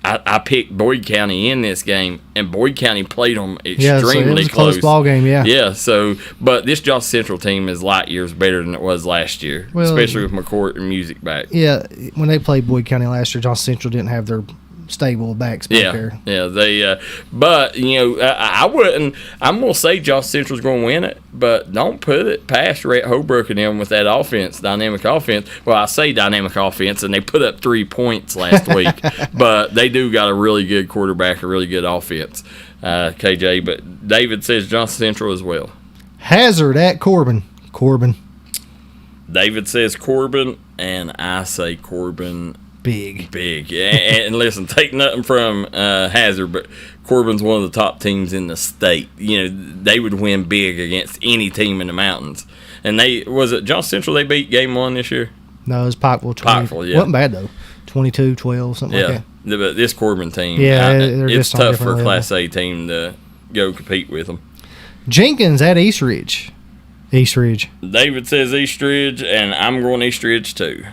I picked Boyd County in this game, and Boyd County played them extremely it was a close. close ball game, yeah. Yeah, so, but this Johnson Central team is light years better than it was last year, especially with McCoy and Music back. Yeah, when they played Boyd County last year, Johnson Central didn't have their stable backs back there. Yeah, they. But I wouldn't. I'm gonna say Johnson Central's gonna win it, but don't put it past Rhett Holbrook and them with that offense, dynamic offense. Well, I say dynamic offense, and they put up 3 points last week, but they do got a really good quarterback, a really good offense, KJ. But David says Johnson Central as well. Hazard at Corbin. David says Corbin, and I say Corbin. Big. And listen, take nothing from Hazard, but Corbin's one of the top teams in the state. They would win big against any team in the mountains. And was it Johnson Central they beat game 1 this year? No, it was Pikeville. Pikeville, yeah. Wasn't bad, though. 22-12, something like that. But this Corbin team, it's tough for a Class A team to go compete with them. Jenkins at Eastridge. David says Eastridge, and I'm going Eastridge too.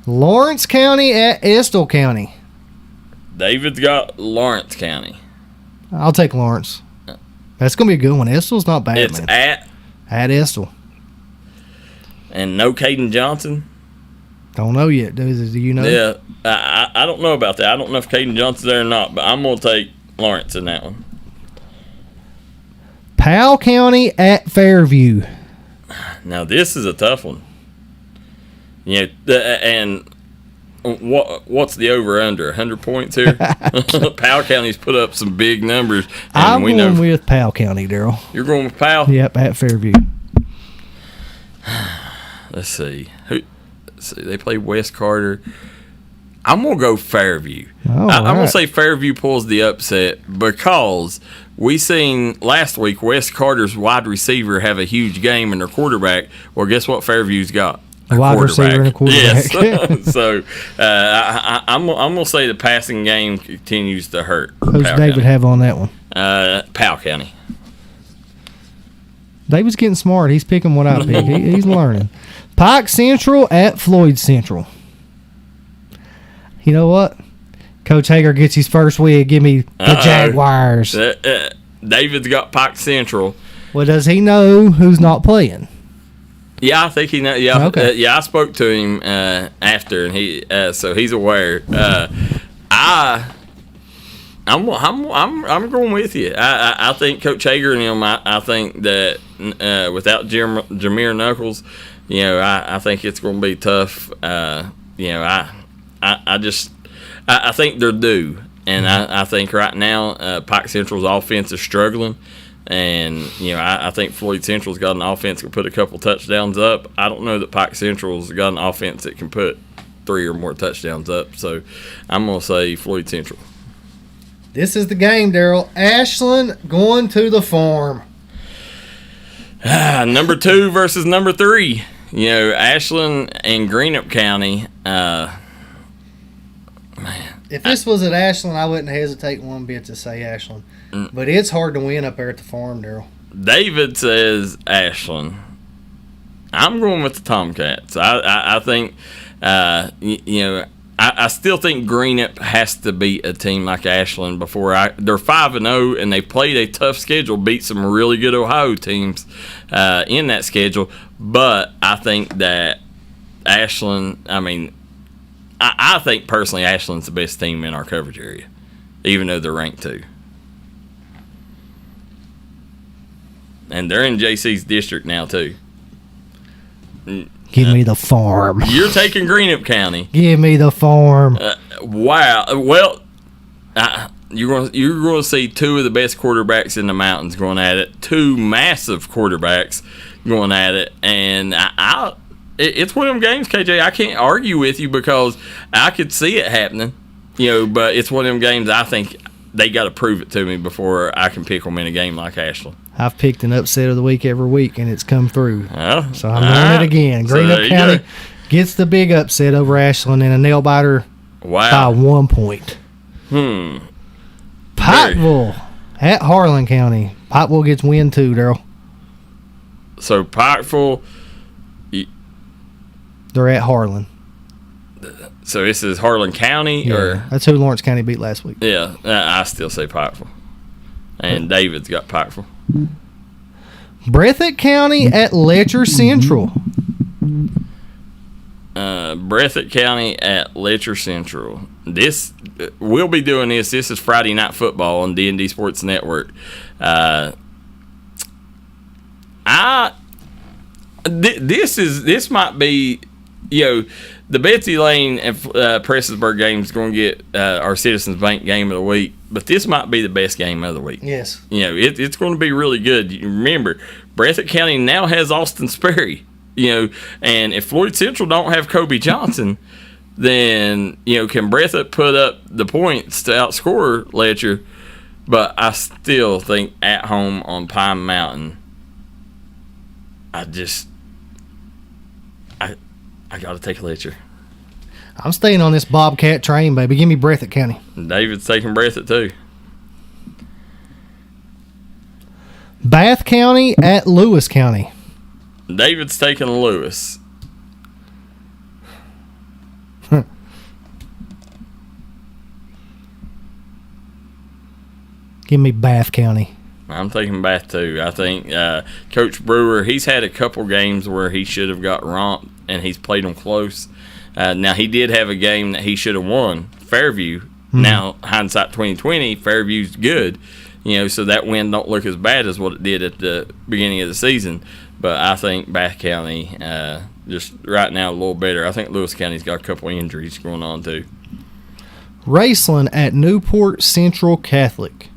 Lawrence County at Estill County. David's got Lawrence County. I'll take Lawrence. That's going to be a good one. Estill's not bad, it's man. At Estill. And no Caden Johnson? Don't know yet. Do you know? Yeah, I don't know about that. I don't know if Caden Johnson's there or not, but I'm going to take Lawrence in that one. Powell County at Fairview. Now, this is a tough one. And what's the over-under? 100 points here? Powell County's put up some big numbers. I'm going with Powell County, Darryl. You're going with Powell? Yep, at Fairview. Let's see. They play West Carter. I'm going to go Fairview. I'm going to say Fairview pulls the upset because we seen last week West Carter's wide receiver have a huge game in their quarterback. Well, guess what Fairview's got? A wide receiver and a quarterback. Yes. So I'm going to say the passing game continues to hurt. Who's David have on that one? Powell County. David's getting smart. He's picking what I pick. He's learning. Pike Central at Floyd Central. You know what? Coach Hager gets his first win. Give me the Jaguars. David's got Pike Central. Well, does he know who's not playing? Yeah, I think he knows. Yeah, okay. I spoke to him after, and so he's aware. I'm going with you. I think Coach Hager and him. I think that without Jameer Knuckles, I think it's going to be tough. I think they're due, and I think right now Pike Central's offense is struggling. And, I think Floyd Central's got an offense that can put a couple touchdowns up. I don't know that Pike Central's got an offense that can put 3 or more touchdowns up. So I'm going to say Floyd Central. This is the game, Darryl. Ashland going to the farm. Number 2 versus number 3. Ashland and Greenup County. Man. If this was at Ashland, I wouldn't hesitate one bit to say Ashland. But it's hard to win up there at the farm, Darryl. David says Ashland. I'm going with the Tomcats. I think, I still think Greenup has to beat a team like Ashland before they're 5-0, and they played a tough schedule, beat some really good Ohio teams in that schedule. But I think that Ashland, I think personally Ashland's the best team in our coverage area, even though they're ranked 2. And they're in JC's district now, too. Give me the farm. You're taking Greenup County. Give me the farm. Wow. Well, you're going to see 2 of the best quarterbacks in the mountains going at it. 2 massive quarterbacks going at it. And it's one of them games, KJ. I can't argue with you because I could see it happening. But it's one of them games I think they got to prove it to me before I can pick them in a game like Ashland. I've picked an upset of the week every week, and it's come through. Oh, so I'm doing it again. Greenup County gets the big upset over Ashland in a nail-biter by 1 point. Pikeville at Harlan County. Pikeville gets win too, Darryl. So Pikeville, they're at Harlan. So this is Harlan County? Yeah, or that's who Lawrence County beat last week. Yeah, I still say Pikeville. And David's got Pikeville. Breathitt County at Letcher Central. Breathitt County at Letcher Central. We'll be doing this. This is Friday Night Football on D&D Sports Network. This might be, the Betsy Lane and Prestonsburg game is going to get our Citizens Bank game of the week, but this might be the best game of the week. Yes. It's going to be really good. Remember, Breathitt County now has Austin Sperry, and if Floyd Central don't have Kobe Johnson, then, can Breathitt put up the points to outscore Letcher? But I still think at home on Pine Mountain, I got to take Letcher. I'm staying on this Bobcat train, baby. Give me Breathitt County. David's taking Breathitt, too. Bath County at Lewis County. David's taking Lewis. Give me Bath County. I'm taking Bath, too. I think Coach Brewer, he's had a couple games where he should have got romped, and he's played them close. Now, he did have a game that he should have won, Fairview. Now, hindsight 2020, Fairview's good. So that win don't look as bad as what it did at the beginning of the season. But I think Bath County, just right now, a little better. I think Lewis County's got a couple injuries going on, too. Raceland at Newport Central Catholic.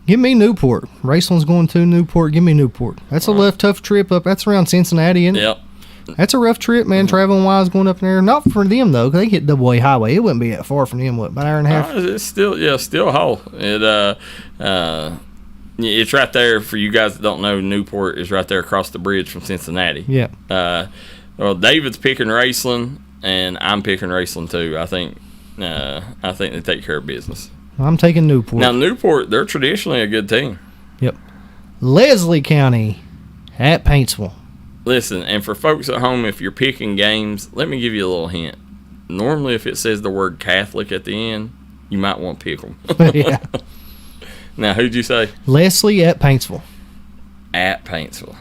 Give me Newport. Raceland's going to Newport. Give me Newport. That's a tough trip up. That's around Cincinnati, isn't it? Yep. That's a rough trip, man, traveling wise going up there. Not for them, though, because they get double A highway. It wouldn't be that far from them, about an hour and a half? It's still a haul. It's right there. For you guys that don't know, Newport is right there across the bridge from Cincinnati. Yeah. Well, David's picking Raceland, and I'm picking Raceland, too. I think they take care of business. I'm taking Newport. Now, Newport, they're traditionally a good team. Yep. Leslie County at Paintsville. Listen, and for folks at home, if you're picking games, let me give you a little hint. Normally, if it says the word Catholic at the end, you might want to pick them. Yeah. Now, who'd you say? Leslie at Paintsville. At Paintsville.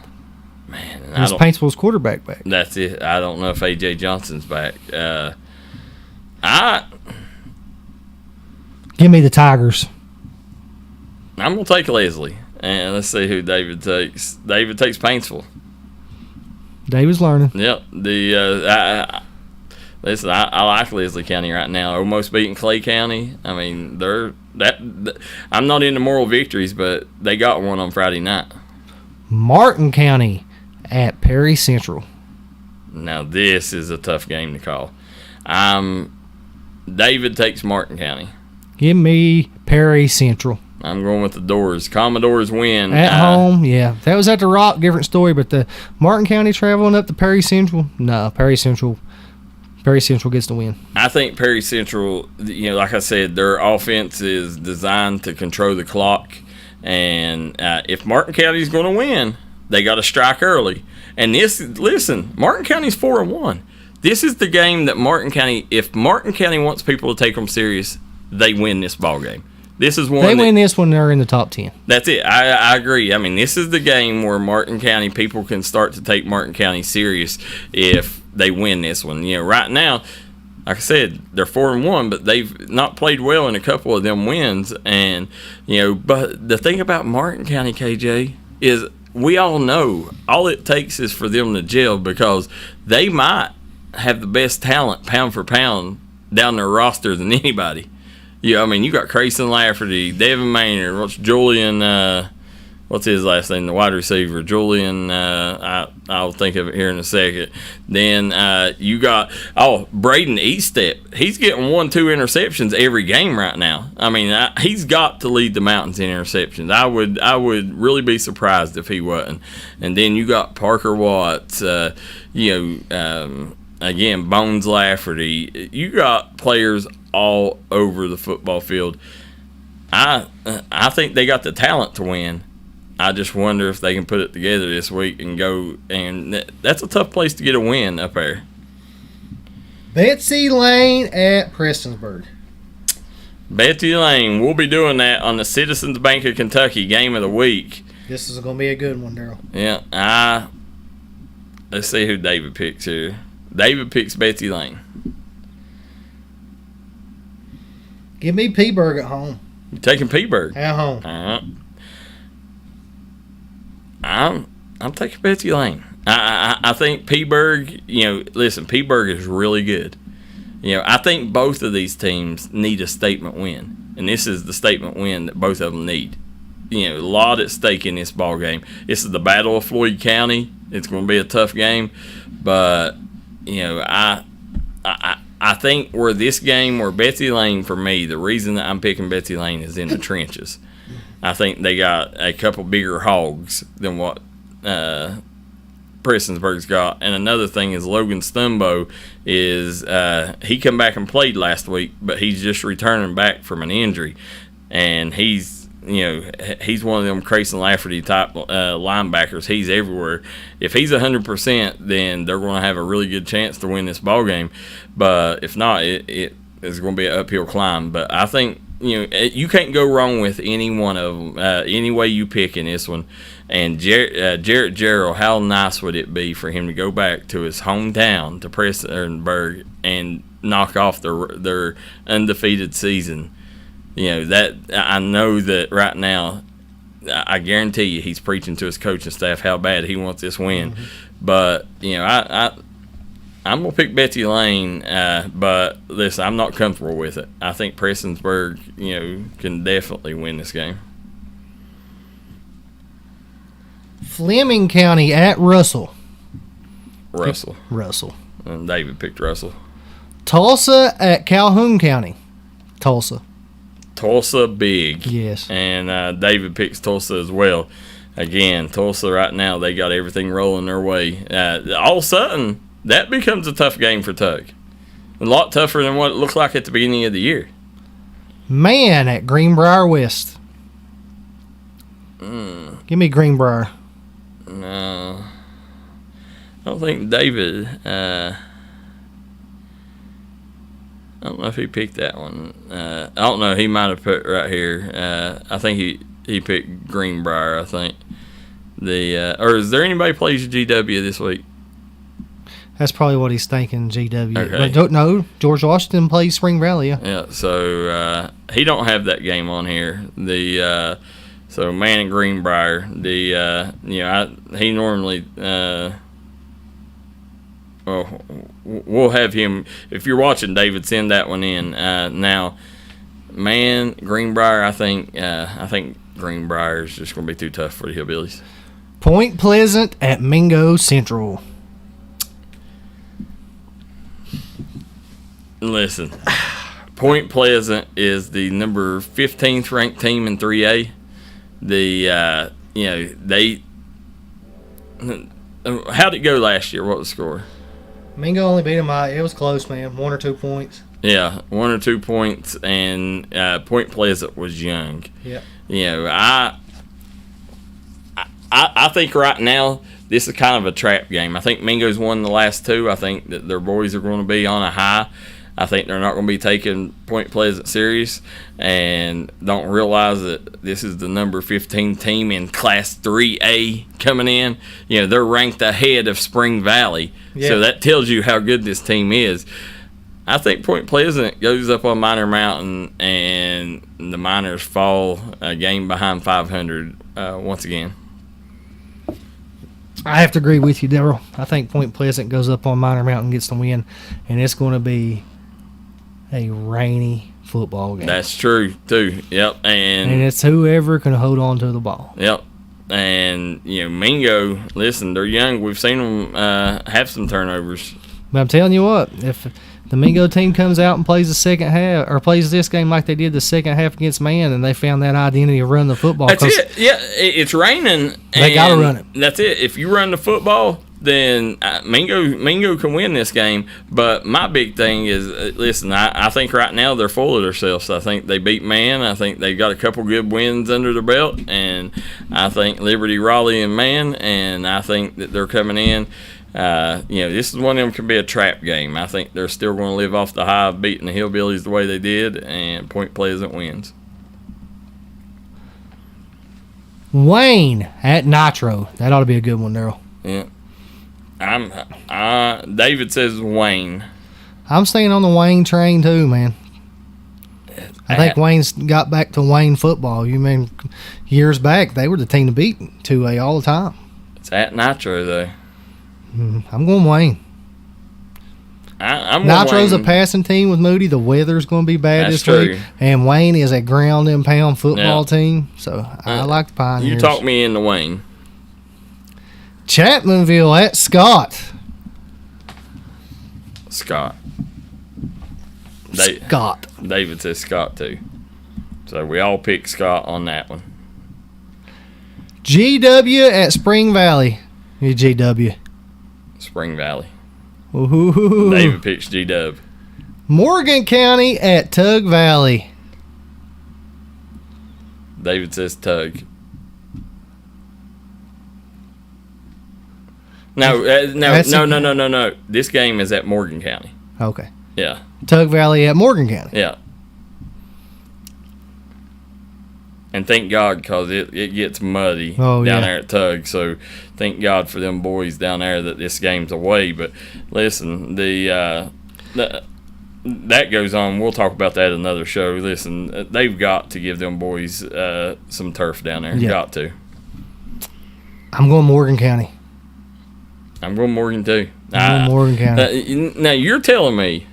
Man. Is Paintsville's quarterback back? That's it. I don't know if A.J. Johnson's back. Give me the Tigers. I'm going to take Leslie. And let's see who David takes. David takes Paintsville. David's learning. Yep. Listen, I like Leslie County right now. Almost beating Clay County. I mean, I'm not into moral victories, but they got one on Friday night. Martin County at Perry Central. Now, this is a tough game to call. David takes Martin County. Give me Perry Central. I'm going with the Doors. Commodores win. At home, yeah. If that was at the Rock, different story. But the Martin County traveling up to Perry Central, no, Perry Central Perry Central gets the win. I think Perry Central, like I said, their offense is designed to control the clock. And if Martin County is going to win, they got to strike early. And Martin County's 4-1. This is the game that if Martin County wants people to take them serious, they win this ball game. This is one. They win this when they're in the top 10. That's it. I agree. I mean, this is the game where Martin County people can start to take Martin County serious if they win this one. Right now, like I said, they're 4-1, but they've not played well in a couple of them wins. And but the thing about Martin County, KJ, is we all know all it takes is for them to gel, because they might have the best talent pound for pound down their roster than anybody. Yeah, I mean, you got Grayson Lafferty, Devin Maynard, Julian, what's his last name, the wide receiver, Julian, I'll think of it here in a second. Then you got, Braden Eastep. He's getting 1-2 interceptions every game right now. I mean, he's got to lead the Mountains in interceptions. I would really be surprised if he wasn't. And then you got Parker Watts, again, Bones Lafferty. You got players all over the football field. I think they got the talent to win. I just wonder if they can put it together this week and go. And that's a tough place to get a win up there. Betsy Lane at Prestonsburg. Betsy Lane. We'll be doing that on the Citizens Bank of Kentucky Game of the Week. This is going to be a good one, Darryl. Yeah. Let's see who David picks here. David picks Betsy Lane. Give me Peaburg at home. You taking Peaburg? At home. All right. I'm taking Betsy Lane. I think Peaburg, listen, Peaburg is really good. I think both of these teams need a statement win. And this is the statement win that both of them need. A lot at stake in this ball game. This is the Battle of Floyd County. It's going to be a tough game. But, I think where Betsy Lane, for me, the reason that I'm picking Betsy Lane is in the trenches. I think they got a couple bigger hogs than what Prestonsburg's got. And another thing is Logan Stumbo is he come back and played last week, but he's just returning back from an injury. And he's one of them Grayson Lafferty type linebackers. He's everywhere. If he's 100%, then they're going to have a really good chance to win this ball game. But if not, it is going to be an uphill climb. But I think you can't go wrong with any one of them. Any way you pick in this one. And Jarrett Darryl, how nice would it be for him to go back to his hometown, to Prestonsburg, and knock off their undefeated season? That I know that right now, I guarantee you he's preaching to his coaching staff how bad he wants this win. Mm-hmm. But I'm gonna pick Betsy Lane. But listen, I'm not comfortable with it. I think Prestonsburg, can definitely win this game. Fleming County at Russell. Russell. And David picked Russell. Tulsa at Calhoun County. Tulsa big. Yes. And David picks Tulsa as well. Again, Tulsa right now, they got everything rolling their way. All of a sudden, that becomes a tough game for Tug. A lot tougher than what it looked like at the beginning of the year. Man at Greenbrier West. Give me Greenbrier. No. I don't think David... I don't know if he picked that one. I don't know. He might have put right here. I think he picked Greenbrier, I think. Or is there anybody plays GW this week? That's probably what he's thinking, GW. Okay. But no, George Washington plays Spring Valley. Yeah, so he don't have that game on here. So Man and Greenbrier, he normally... we'll have him. If you're watching, David, send that one in. Now, Man, Greenbrier, I think Greenbrier is just going to be too tough for the Hillbillies. Point Pleasant at Mingo Central. Listen, Point Pleasant is the number 15th ranked team in 3A. How'd it go last year? What was the score? Mingo only beat him by, it was close, man. 1 or 2 points. Yeah, 1 or 2 points, and Point Pleasant was young. Yeah. You know, I think right now this is kind of a trap game. I think Mingo's won the last 2. I think that their boys are going to be on a high. I think they're not going to be taking Point Pleasant serious and don't realize that this is the number 15 team in Class 3A coming in. You know, they're ranked ahead of Spring Valley. Yeah. So that tells you how good this team is. I think Point Pleasant goes up on Minor Mountain and the Miners fall a game behind 500 once again. I have to agree with you, Darryl. I think Point Pleasant goes up on Minor Mountain, gets the win, and it's going to be a rainy football game. That's true, too. Yep. And it's whoever can hold on to the ball. Yep. And, you know, Mingo, listen, they're young. We've seen them have some turnovers. But I'm telling you what, if the Mingo team comes out and plays the second half, or plays this game like they did the second half against Man, and they found that identity of running the football. That's it. Yeah, it's raining. They got to run it. That's it. If you run the football, then Mingo can win this game. But my big thing is, listen, I think right now they're full of themselves. I think they beat Man. I think they got a couple good wins under their belt. And I think Liberty, Raleigh, and Man. And I think that they're coming in. You know, this is one of them can be a trap game. I think they're still going to live off the high of beating the Hillbillies the way they did. And Point Pleasant wins. Wayne at Nitro. That ought to be a good one, Darryl. Yeah. David says Wayne. I'm staying on the Wayne train too, man. I think Wayne's got back to Wayne football. You mean years back they were the team to beat 2A all the time. It's at Nitro though. I'm going Wayne. I'm Nitro's Wayne. A passing team with Moody. The weather's going to be bad That's this week, true. and Wayne is a ground and pound football Yeah. team. So I like the Pioneers. You talk me into Wayne. Chapmanville at Scott. Scott. Scott. David says Scott too. So we all pick Scott on that one. GW at Spring Valley. You GW. Spring Valley. Ooh. David picks G-Dub. Morgan County at Tug Valley. David says Tug. No. This game is at Morgan County. Okay. Yeah. Tug Valley at Morgan County. Yeah. And thank God, because it gets muddy down there at Tug. So thank God for them boys down there that this game's away. But listen, that goes on. We'll talk about that in another show. Listen, they've got to give them boys some turf down there. Yeah. Got to. I'm going Morgan County. I'm going Morgan too. I'm going Morgan County. Now you're telling me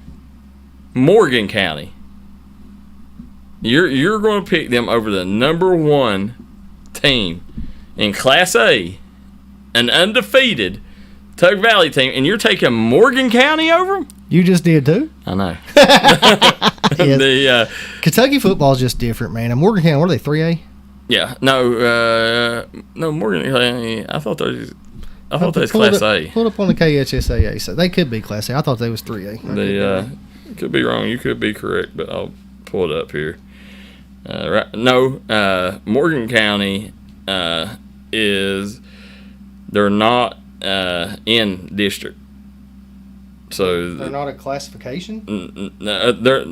Morgan County. You're going to pick them over the number 1 team in Class A, an undefeated Tug Valley team, and you're taking Morgan County over them? You just did too? I know. Yes. Kentucky football is just different, man. And Morgan County, what are they, 3A? Yeah. No, Morgan County, I thought they was Class A. Pull it up on the KHSAA. So they could be Class A. I thought they was 3A. Could be wrong. You could be correct, but I'll pull it up here. Morgan County they're not in district. So they're not a classification? They're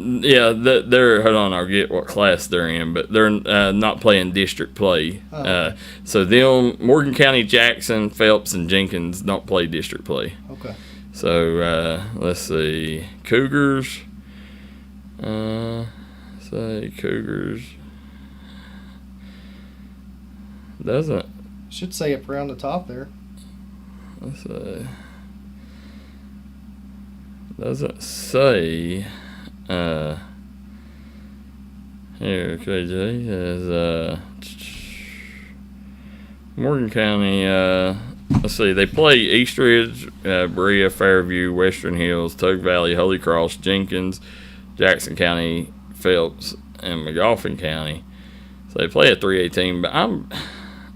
hold on, I'll get what class they're in, but they're not playing district play. Okay. So them Morgan County, Jackson, Phelps, and Jenkins don't play district play. Okay. So let's see. Cougars. Cougars. Doesn't. Should say up around the top there. Let's see. Doesn't say. Here, KJ is Morgan County. Let's see. They play Eastridge, Berea, Fairview, Western Hills, Tug Valley, Holy Cross, Jenkins, Jackson County, Phelps, and McGoffin County. So they play a 3A team, but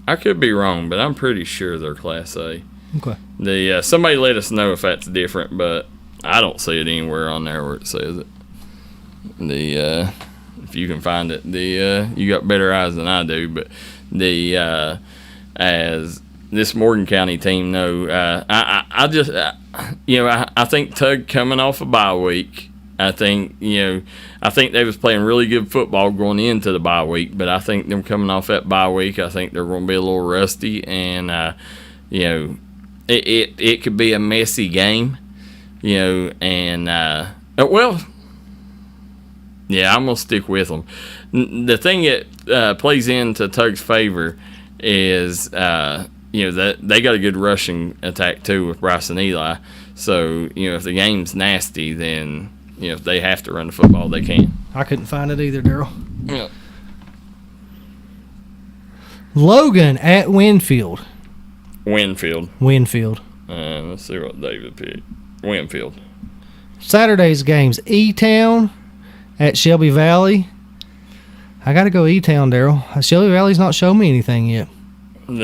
I could be wrong, but I'm pretty sure they're Class A. Okay. The somebody let us know if that's different, but I don't see it anywhere on there where it says it. If you can find it, you got better eyes than I do, but as this Morgan County team know, I just I think Tug coming off a bye week. I think they was playing really good football going into the bye week, but I think them coming off that bye week, I think they're going to be a little rusty, and it could be a messy game, and well, yeah, I'm gonna stick with them. The thing that plays into Tug's favor is that they got a good rushing attack too with Bryce and Eli. So if the game's nasty, then if they have to run the football, they can. I couldn't find it either, Darryl. Yeah. Logan at Winfield. Winfield. Let's see what David picked. Winfield. Saturday's games: E-Town at Shelby Valley. I got to go E-Town, Darryl. Shelby Valley's not shown me anything yet. I'm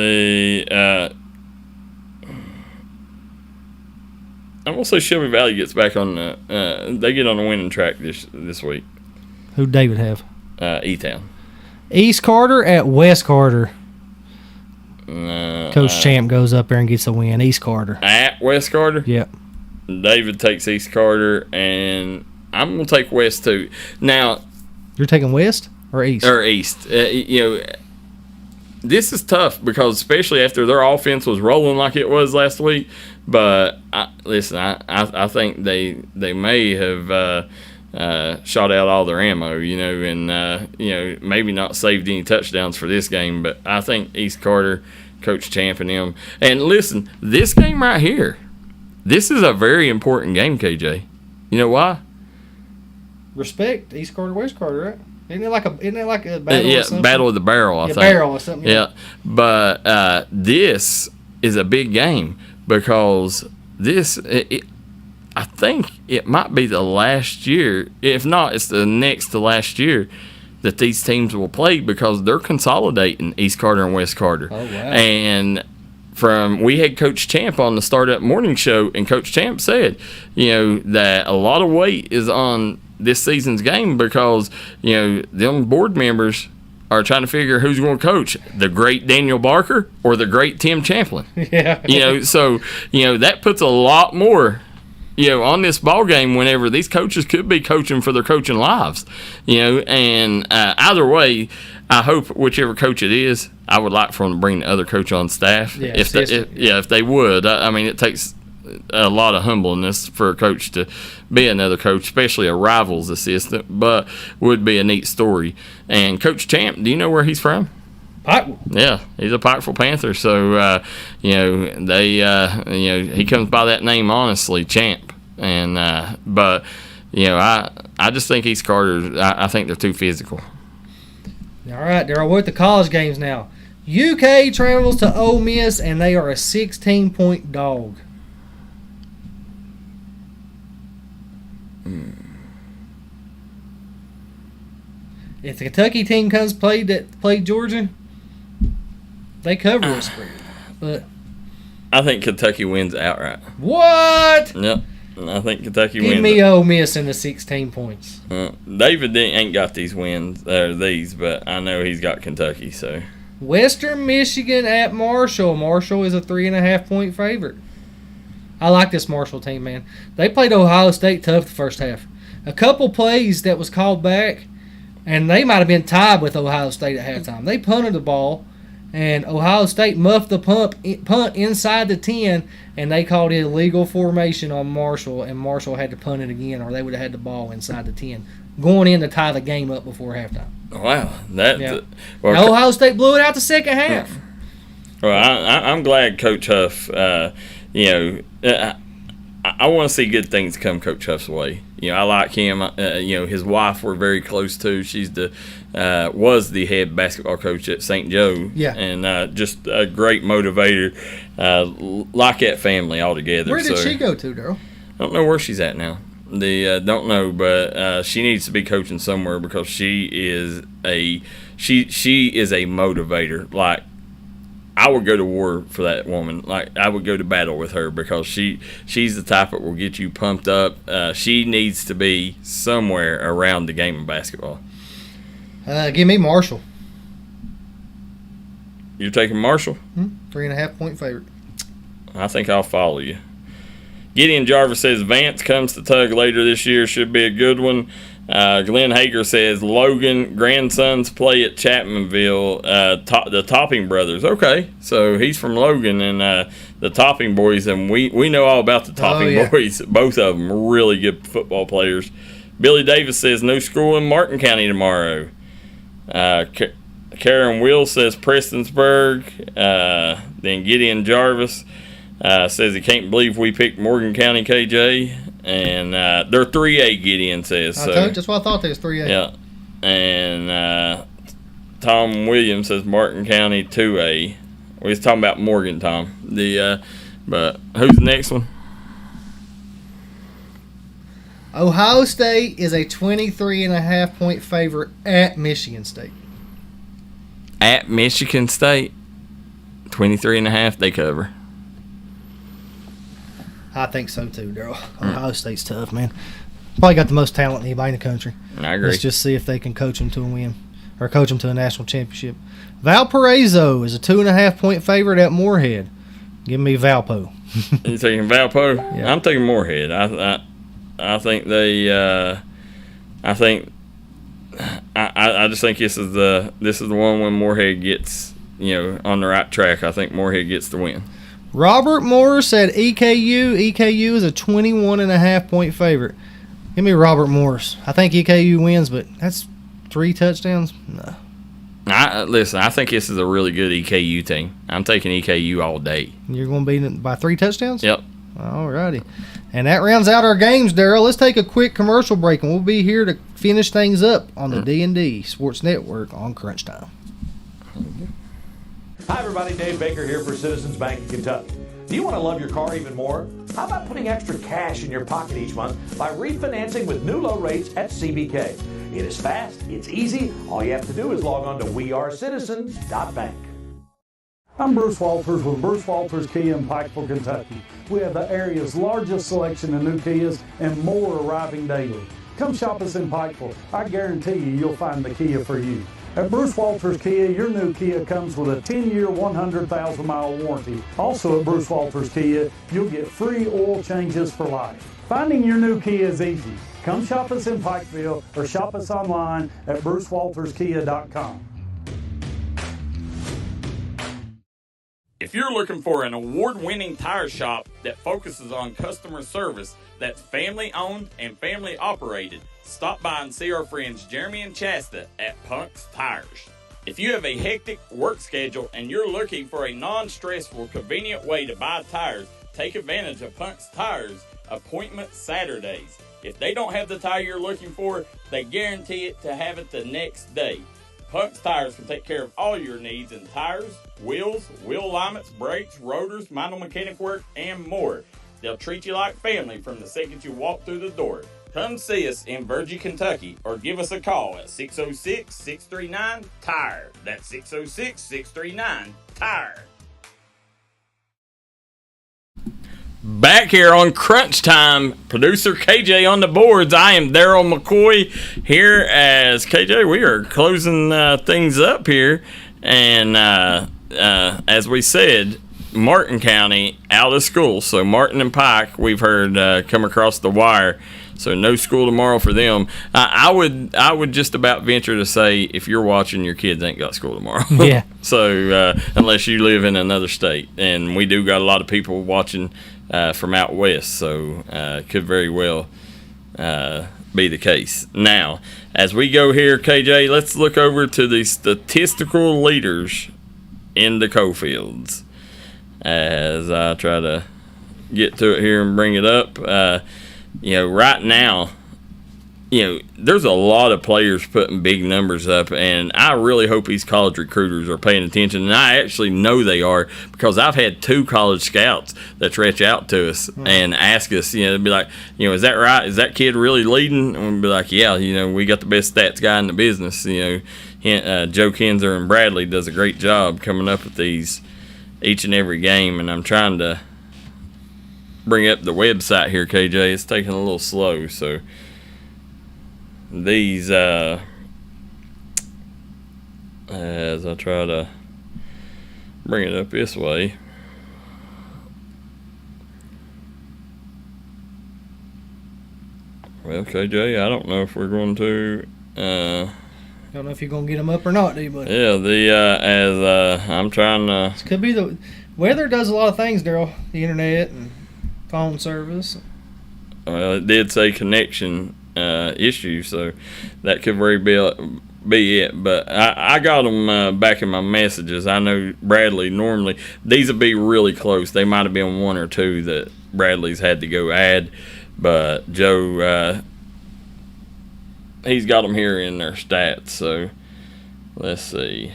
gonna say Shelby Valley gets back on they get on the winning track this week. Who'd David have? E-Town. East Carter at West Carter. Coach Champ goes up there and gets the win. East Carter. At West Carter? Yep. David takes East Carter, and I'm going to take West too. Now, you're taking West or East? Or East. This is tough because especially after their offense was rolling like it was last week. But I think they may have shot out all their ammo, and maybe not saved any touchdowns for this game. But I think East Carter, Coach Champ, and them. And listen, this game right here, this is a very important game, KJ. You know why? Respect East Carter, West Carter, right? Isn't it like a battle? Yeah, battle of the barrel. I think barrel or something. Yeah, but this is a big game because this. I think it might be the last year. If not, it's the next to last year that these teams will play because they're consolidating East Carter and West Carter. Oh, wow. And we had Coach Champ on the Startup Morning Show, and Coach Champ said, that a lot of weight is on this season's game because, them board members are trying to figure who's going to coach, the great Daniel Barker or the great Tim Champlin. Yeah. So that puts a lot more on this ball game whenever these coaches could be coaching for their coaching lives, and either way, I hope whichever coach it is, I would like for them to bring the other coach on staff. Yeah, if they would. I mean, it takes a lot of humbleness for a coach to be another coach, especially a rival's assistant, but would be a neat story. And Coach Champ, do you know where he's from? Pikeville. Yeah, he's a Pikeville Panther. So, he comes by that name honestly, Champ. And but I just think East Carter. I think they're too physical. All right, Darryl. We're at the college games now. UK travels to Ole Miss, and they are a 16-point dog. If the Kentucky team played Georgia, they cover a spread. But I think Kentucky wins outright. What? Yep. I think Kentucky wins. Give me Ole Miss in the 16 points. David ain't got these wins, but I know he's got Kentucky. So Western Michigan at Marshall. Marshall is a 3.5-point favorite. I like this Marshall team, man. They played Ohio State tough the first half. A couple plays that was called back, and they might have been tied with Ohio State at halftime. They punted the ball, and Ohio State muffed the punt inside the 10, and they called it illegal formation on Marshall, and Marshall had to punt it again, or they would have had the ball inside the 10, going in to tie the game up before halftime. Wow. Ohio State blew it out the second half. Well, I'm glad Coach Huff, I want to see good things come Coach Huff's way. I like him. His wife we're very close to. She's was the head basketball coach at St. Joe. Yeah. And just a great motivator. Like that family altogether. Where did she go to, Darryl? I don't know where she's at now. Don't know, but she needs to be coaching somewhere because she is a motivator. Like I would go to war for that woman. Like, I would go to battle with her because she's the type that will get you pumped up. She needs to be somewhere around the game of basketball. Give me Marshall. You're taking Marshall? 3.5 point favorite. I think I'll follow you. Gideon Jarvis says Vance comes to Tug later this year. Should be a good one. Glenn Hager says Logan grandsons play at Chapmanville. The Topping brothers. Okay, so he's from Logan, and the Topping boys, and we know all about the Topping boys. Both of them are really good football players. Billy Davis says no school in Martin County tomorrow. Karen Will says Prestonsburg. Then Gideon Jarvis says he can't believe we picked Morgan County, KJ. And they're 3A, Gideon says. That's what I thought they was 3A. Yeah. And Tom Williams says Martin County 2A. We was talking about Morgan, Tom. But who's the next one? Ohio State is a 23.5 point favorite at Michigan State. At Michigan State, 23.5, they cover. I think so too, Darryl. Ohio State's tough, man. Probably got the most talent in anybody in the country. I agree. Let's just see if they can coach them to a win or coach them to a national championship. Valparaiso is a 2.5 point favorite at Moorhead. Give me Valpo. You taking Valpo? Yeah. I'm taking Moorhead. I think they. I just think this is the one when Moorhead gets on the right track. I think Moorhead gets the win. Robert Morris at EKU. EKU is a 21.5 point favorite. Give me Robert Morris. I think EKU wins, but that's 3 touchdowns. No. Listen, I think this is a really good EKU team. I'm taking EKU all day. You're going to beat it by 3 touchdowns? Yep. All righty. And that rounds out our games, Darryl. Let's take a quick commercial break, and we'll be here to finish things up on the D&D Sports Network on Crunch Time. Hi, everybody. Dave Baker here for Citizens Bank of Kentucky. Do you want to love your car even more? How about putting extra cash in your pocket each month by refinancing with new low rates at CBK? It is fast. It's easy. All you have to do is log on to wearecitizens.bank. I'm Bruce Walters with Bruce Walters Kia in Pikeville, Kentucky. We have the area's largest selection of new Kias and more arriving daily. Come shop us in Pikeville. I guarantee you'll find the Kia for you. At Bruce Walters Kia, your new Kia comes with a 10-year, 100,000-mile warranty. Also at Bruce Walters Kia, you'll get free oil changes for life. Finding your new Kia is easy. Come shop us in Pikeville or shop us online at brucewalterskia.com. If you're looking for an award-winning tire shop that focuses on customer service that's family-owned and family-operated, stop by and see our friends Jeremy and Chasta at Punk's Tires. If you have a hectic work schedule and you're looking for a non-stressful, convenient way to buy tires, take advantage of Punk's Tires Appointment Saturdays. If they don't have the tire you're looking for, they guarantee it to have it the next day. Punk's Tires can take care of all your needs in tires, wheels, wheel alignments, brakes, rotors, minor mechanic work, and more. They'll treat you like family from the second you walk through the door. Come see us in Virgie, Kentucky, or give us a call at 606-639-TIRE. That's 606-639-TIRE. Back here on Crunch Time, producer KJ on the boards. I am Darryl McCoy here as KJ. We are closing things up here, and as we said, Martin County out of school. So Martin and Pike, we've heard come across the wire. So no school tomorrow for them. I would just about venture to say if you're watching, your kids ain't got school tomorrow. Yeah. So unless you live in another state, and we do got a lot of people watching from out west, so could very well be the case. Now, as we go here, KJ, let's look over to the statistical leaders in the Cofields. As I try to get to it here and bring it up, right now, there's a lot of players putting big numbers up, and I really hope these college recruiters are paying attention. And I actually know they are, because I've had 2 college scouts that reach out to us and ask us, they'd be like, is that right? Is that kid really leading? And we'd be like, yeah, we got the best stats guy in the business. Joe Kinzer and Bradley does a great job coming up with these each and every game, and I'm trying to bring up the website here, KJ. It's taking a little slow, so these as I try to bring it up this way. Well, KJ, I don't know if we're going to. Don't know if you're gonna get them up or not, do you, buddy? Yeah, as I'm trying to. This could be the weather does a lot of things, Darryl. The internet and phone service. Well, it did say connection issue, so that could very be it. But I got them back in my messages. I know Bradley normally these would be really close. They might have been one or two that Bradley's had to go add, but Joe. He's got them here in their stats, so let's see.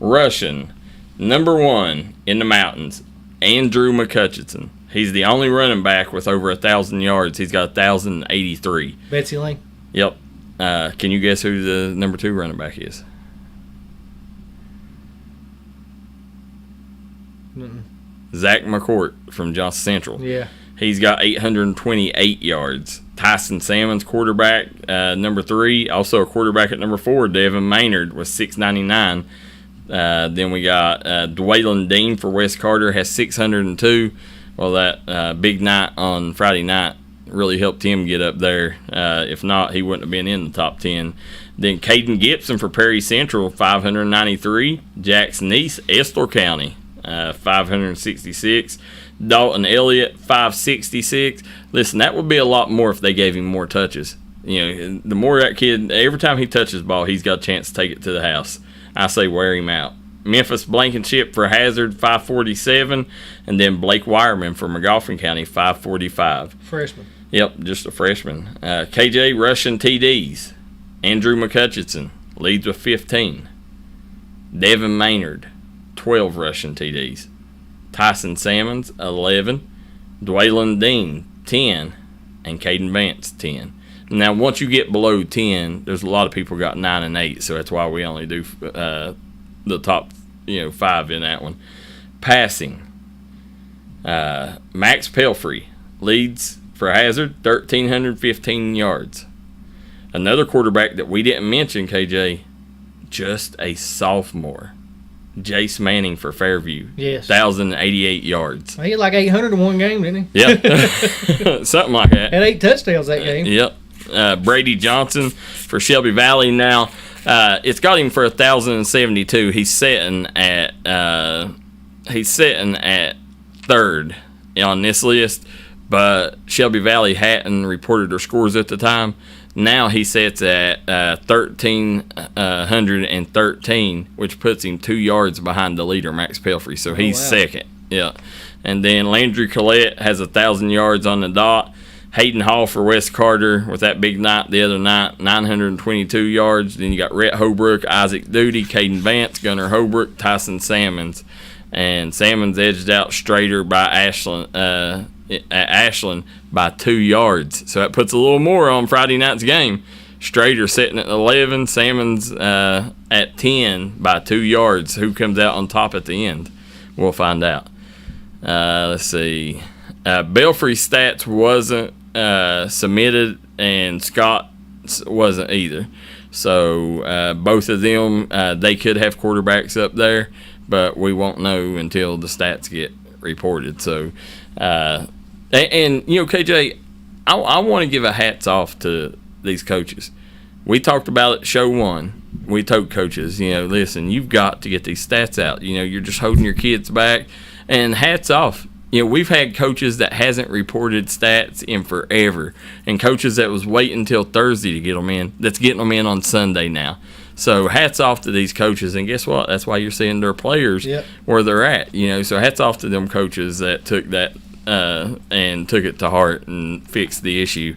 Rushing, number 1 in the mountains, Andrew McCutcheon. He's the only running back with over 1,000 yards. He's got 1,083. Betsy Lane. Yep. Can you guess who the number 2 running back is? Zach McCourt from Johnson Central. Yeah. He's got 828 yards. Tyson Salmon's quarterback, number 3. Also a quarterback at number 4, Devin Maynard, with 699. Then we got Dwaylon Dean for West Carter, has 602. Well, that big night on Friday night really helped him get up there. If not, he wouldn't have been in the top 10. Then Caden Gibson for Perry Central, 593. Jackson East, Estill County, 566. Dalton Elliott, 566. Listen, that would be a lot more if they gave him more touches. You know, the more that kid, every time he touches the ball, he's got a chance to take it to the house. I say wear him out. Memphis Blankenship for Hazard, 547. And then Blake Wireman for McGoffin County, 545. Freshman. Yep, just a freshman. KJ rushing TDs. Andrew McCutcheon leads with 15. Devin Maynard, 12 rushing TDs. Tyson Salmons, 11. Dwaylon Dean, 10. And Caden Vance, 10. Now, once you get below 10, there's a lot of people got 9 and 8, so that's why we only do the top 5 in that one. Passing. Max Pelfrey leads for Hazard, 1,315 yards. Another quarterback that we didn't mention, KJ, just a sophomore. Jace Manning for Fairview. Yes. 1,088 yards. He had like 800 in one game, didn't he? Yep. Something like that. Had 8 touchdowns that game. Yep. Brady Johnson for Shelby Valley now. It's got him for 1,072. He's sitting at third on this list, but Shelby Valley hadn't reported their scores at the time. Now he sits at 1,313, which puts him 2 yards behind the leader, Max Pelfrey. So he's second. Yeah. And then Landry Collette has 1,000 yards on the dot. Hayden Hall for West Carter with that big night the other night, 922 yards. Then you got Rhett Holbrook, Isaac Duty, Caden Vance, Gunnar Holbrook, Tyson Salmons. And Salmons edged out Strader by Ashland by 2 yards. So that puts a little more on Friday night's game. Strader sitting at 11, Salmons at 10 by 2 yards. Who comes out on top at the end? We'll find out. Let's see. Belfry's stats wasn't submitted, and Scott's wasn't either. So both of them, they could have quarterbacks up there, but we won't know until the stats get reported. So, and KJ, I want to give a hats off to these coaches. We talked about it show 1. We told coaches, listen, you've got to get these stats out. You're just holding your kids back, and hats off. We've had coaches that hasn't reported stats in forever, and coaches that was waiting until Thursday to get them in, that's getting them in on Sunday now. So hats off to these coaches, and guess what? That's why you're seeing their players where they're at. So hats off to them coaches that took that and took it to heart and fixed the issue.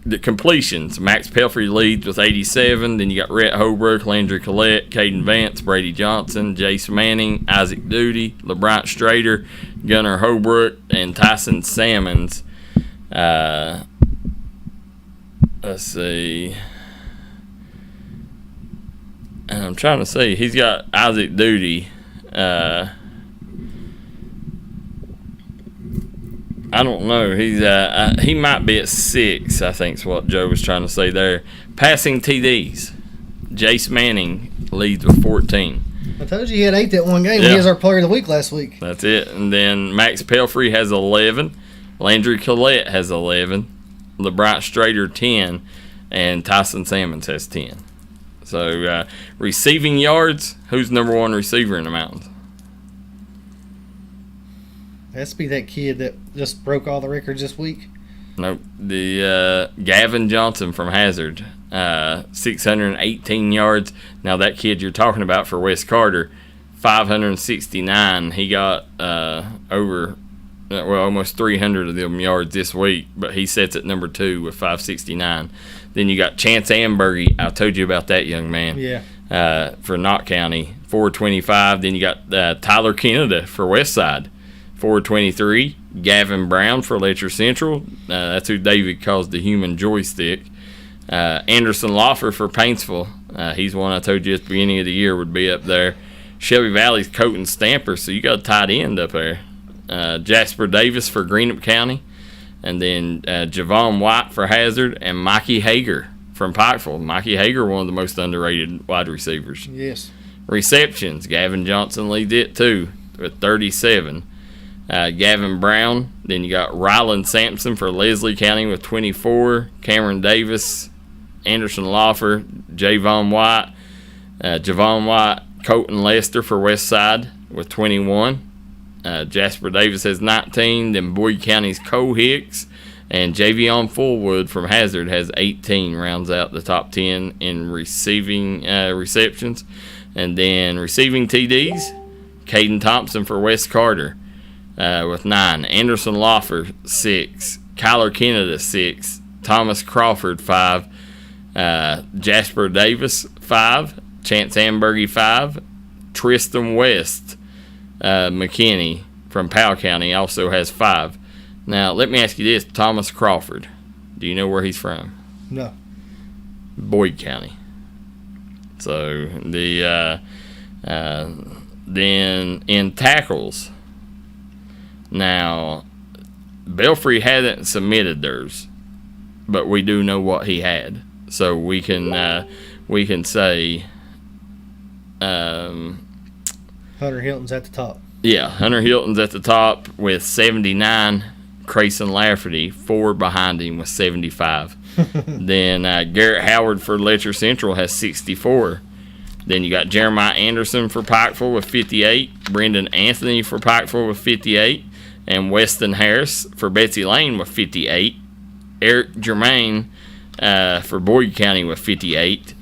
The completions, Max Pelfrey leads with 87. Then you got Rhett Holbrook, Landry Collette, Caden Vance, Brady Johnson, Jace Manning, Isaac Duty, LeBron Strader, Gunnar Holbrook, and Tyson Salmons. Let's see. And I'm trying to see. He's got Isaac Duty. I don't know. He's he might be at 6, I think is what Joe was trying to say there. Passing TDs. Jace Manning leads with 14. I told you he had 8 that one game. Yeah. He was our player of the week last week. That's it. And then Max Pelfrey has 11. Landry Collette has 11. LeBron Strader 10. And Tyson Salmons has 10. So receiving yards, who's number 1 receiver in the Mountains? Has to be that kid that just broke all the records this week. Nope. The Gavin Johnson from Hazard, 618 yards. Now that kid you're talking about for Wes Carter, 569. He got almost 300 of them yards this week, but he sits at number 2 with 569. Then you got Chance Ambergy. I told you about that young man. Yeah. For Knott County, 425. Then you got Tyler Kennedy for Westside, 423. Gavin Brown for Letcher Central. That's who David calls the human joystick. Anderson Loffer for Paintsville. He's one I told you at the beginning of the year would be up there. Shelby Valley's Colton Stamper, so you got a tight end up there. Jasper Davis for Greenup County. And then Javon White for Hazard. And Mikey Hager from Pikeville. Mikey Hager, one of the most underrated wide receivers. Yes. Receptions, Gavin Johnson leads it too with 37. Gavin Brown. Then you got Ryland Sampson for Leslie County with 24. Cameron Davis, Anderson Loffer, Javon White, Colton Lester for Westside with 21. Jasper Davis has 19. Then Boyd County's Cole Hicks and Javion Fullwood from Hazard has 18. Rounds out the top 10 in receiving receptions. And then receiving TDs, Caden Thompson for Wes Carter with 9. Anderson Loffer, 6. Kyler Kennedy, 6. Thomas Crawford, 5. Jasper Davis, 5. Chance Ambergy, 5. Tristan West McKinney from Powell County also has 5. Now, let me ask you this. Thomas Crawford, do you know where he's from? No. Boyd County. So, the then in tackles, now, Belfry hadn't submitted theirs, but we do know what he had. So, we can say Hunter Hilton's at the top. Yeah, Hunter Hilton's at the top with 79. Crayson Lafferty, 4 behind him with 75. Then Garrett Howard for Letcher Central has 64. Then you got Jeremiah Anderson for Pikeville with 58. Brendan Anthony for Pikeville with 58. And Weston Harris for Betsy Lane with 58. Eric Germain for Boyd County with 58.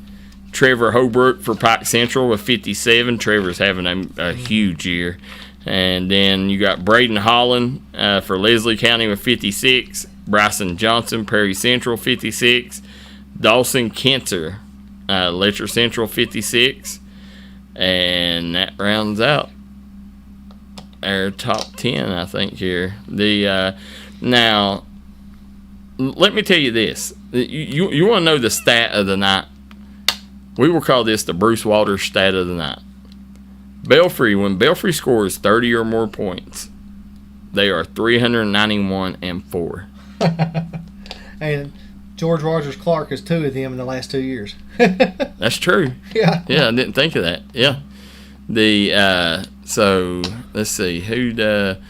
Trevor Holbrook for Pike Central with 57. Trevor's having a huge year. And then you got Braden Holland for Leslie County with 56. Bryson Johnson, Prairie Central, 56. Dawson Kentzer, Letcher Central, 56. And that rounds out our top 10, I think, here. Now, let me tell you this. You want to know the stat of the night? We will call this the Bruce Walters stat of the night. Belfry, when Belfry scores 30 or more points, they are 391-4. And George Rogers Clark has 2 of them in the last 2 years. That's true. Yeah. Yeah, I didn't think of that. Yeah. So let's see then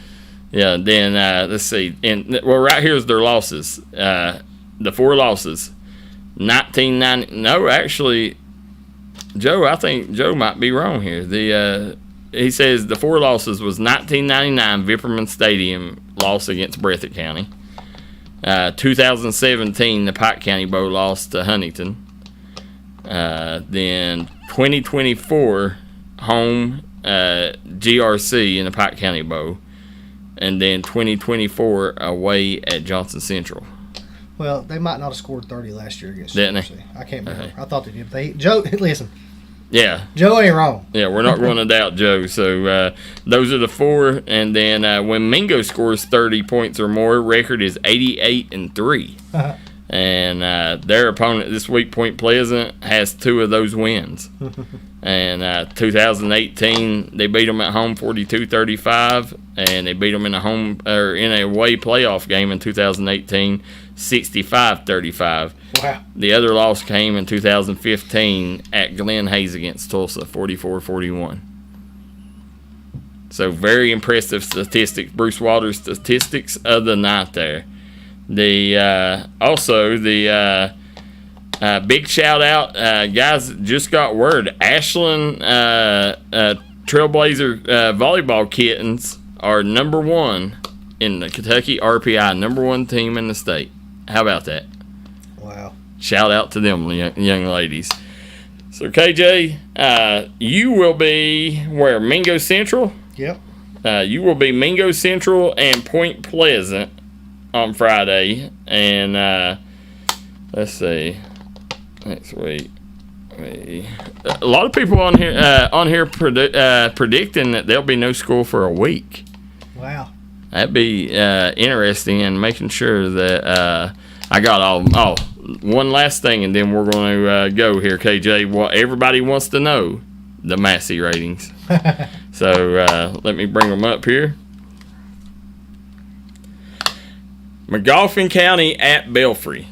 let's see. And right here is their losses. The 4 losses. 1990. No, actually, Joe, I think Joe might be wrong here. He says the 4 losses was 1999 Vipperman Stadium loss against Breathitt County. 2017 the Pike County Bowl loss to Huntington. Then 2024 home GRC in the Pike County Bowl. And then 2024 away at Johnson Central. Well, they might not have scored 30 last year against Didn't GRC. they? I can't remember. Okay. I thought they did. Joe, listen. Yeah. Joe ain't wrong. Yeah, we're not going to doubt Joe. So those are the 4. And then when Mingo scores 30 points or more, record is 88-3. And their opponent this week, Point Pleasant, has 2 of those wins. And 2018, they beat them at home 42-35, and they beat them in a away playoff game in 2018, 65-35. Wow. The other loss came in 2015 at Glen Hayes against Tulsa, 44-41. So very impressive statistics. Bruce Walters' statistics of the night there. Also the big shout out, guys, just got word. Ashland Trailblazer volleyball kittens are number 1 in the Kentucky RPI, number 1 team in the state. How about that? Wow. Shout out to them young ladies. So KJ, you will be where? Mingo Central? Yep. You will be Mingo Central and Point Pleasant on Friday, and let's see, next week. A lot of people on here predicting that there'll be no school for a week. Wow. That'd be interesting, and making sure that I got all one last thing, and then we're going to go here, KJ. What everybody wants to know, the Massey ratings. So let me bring them up here. McGoffin County at Belfry.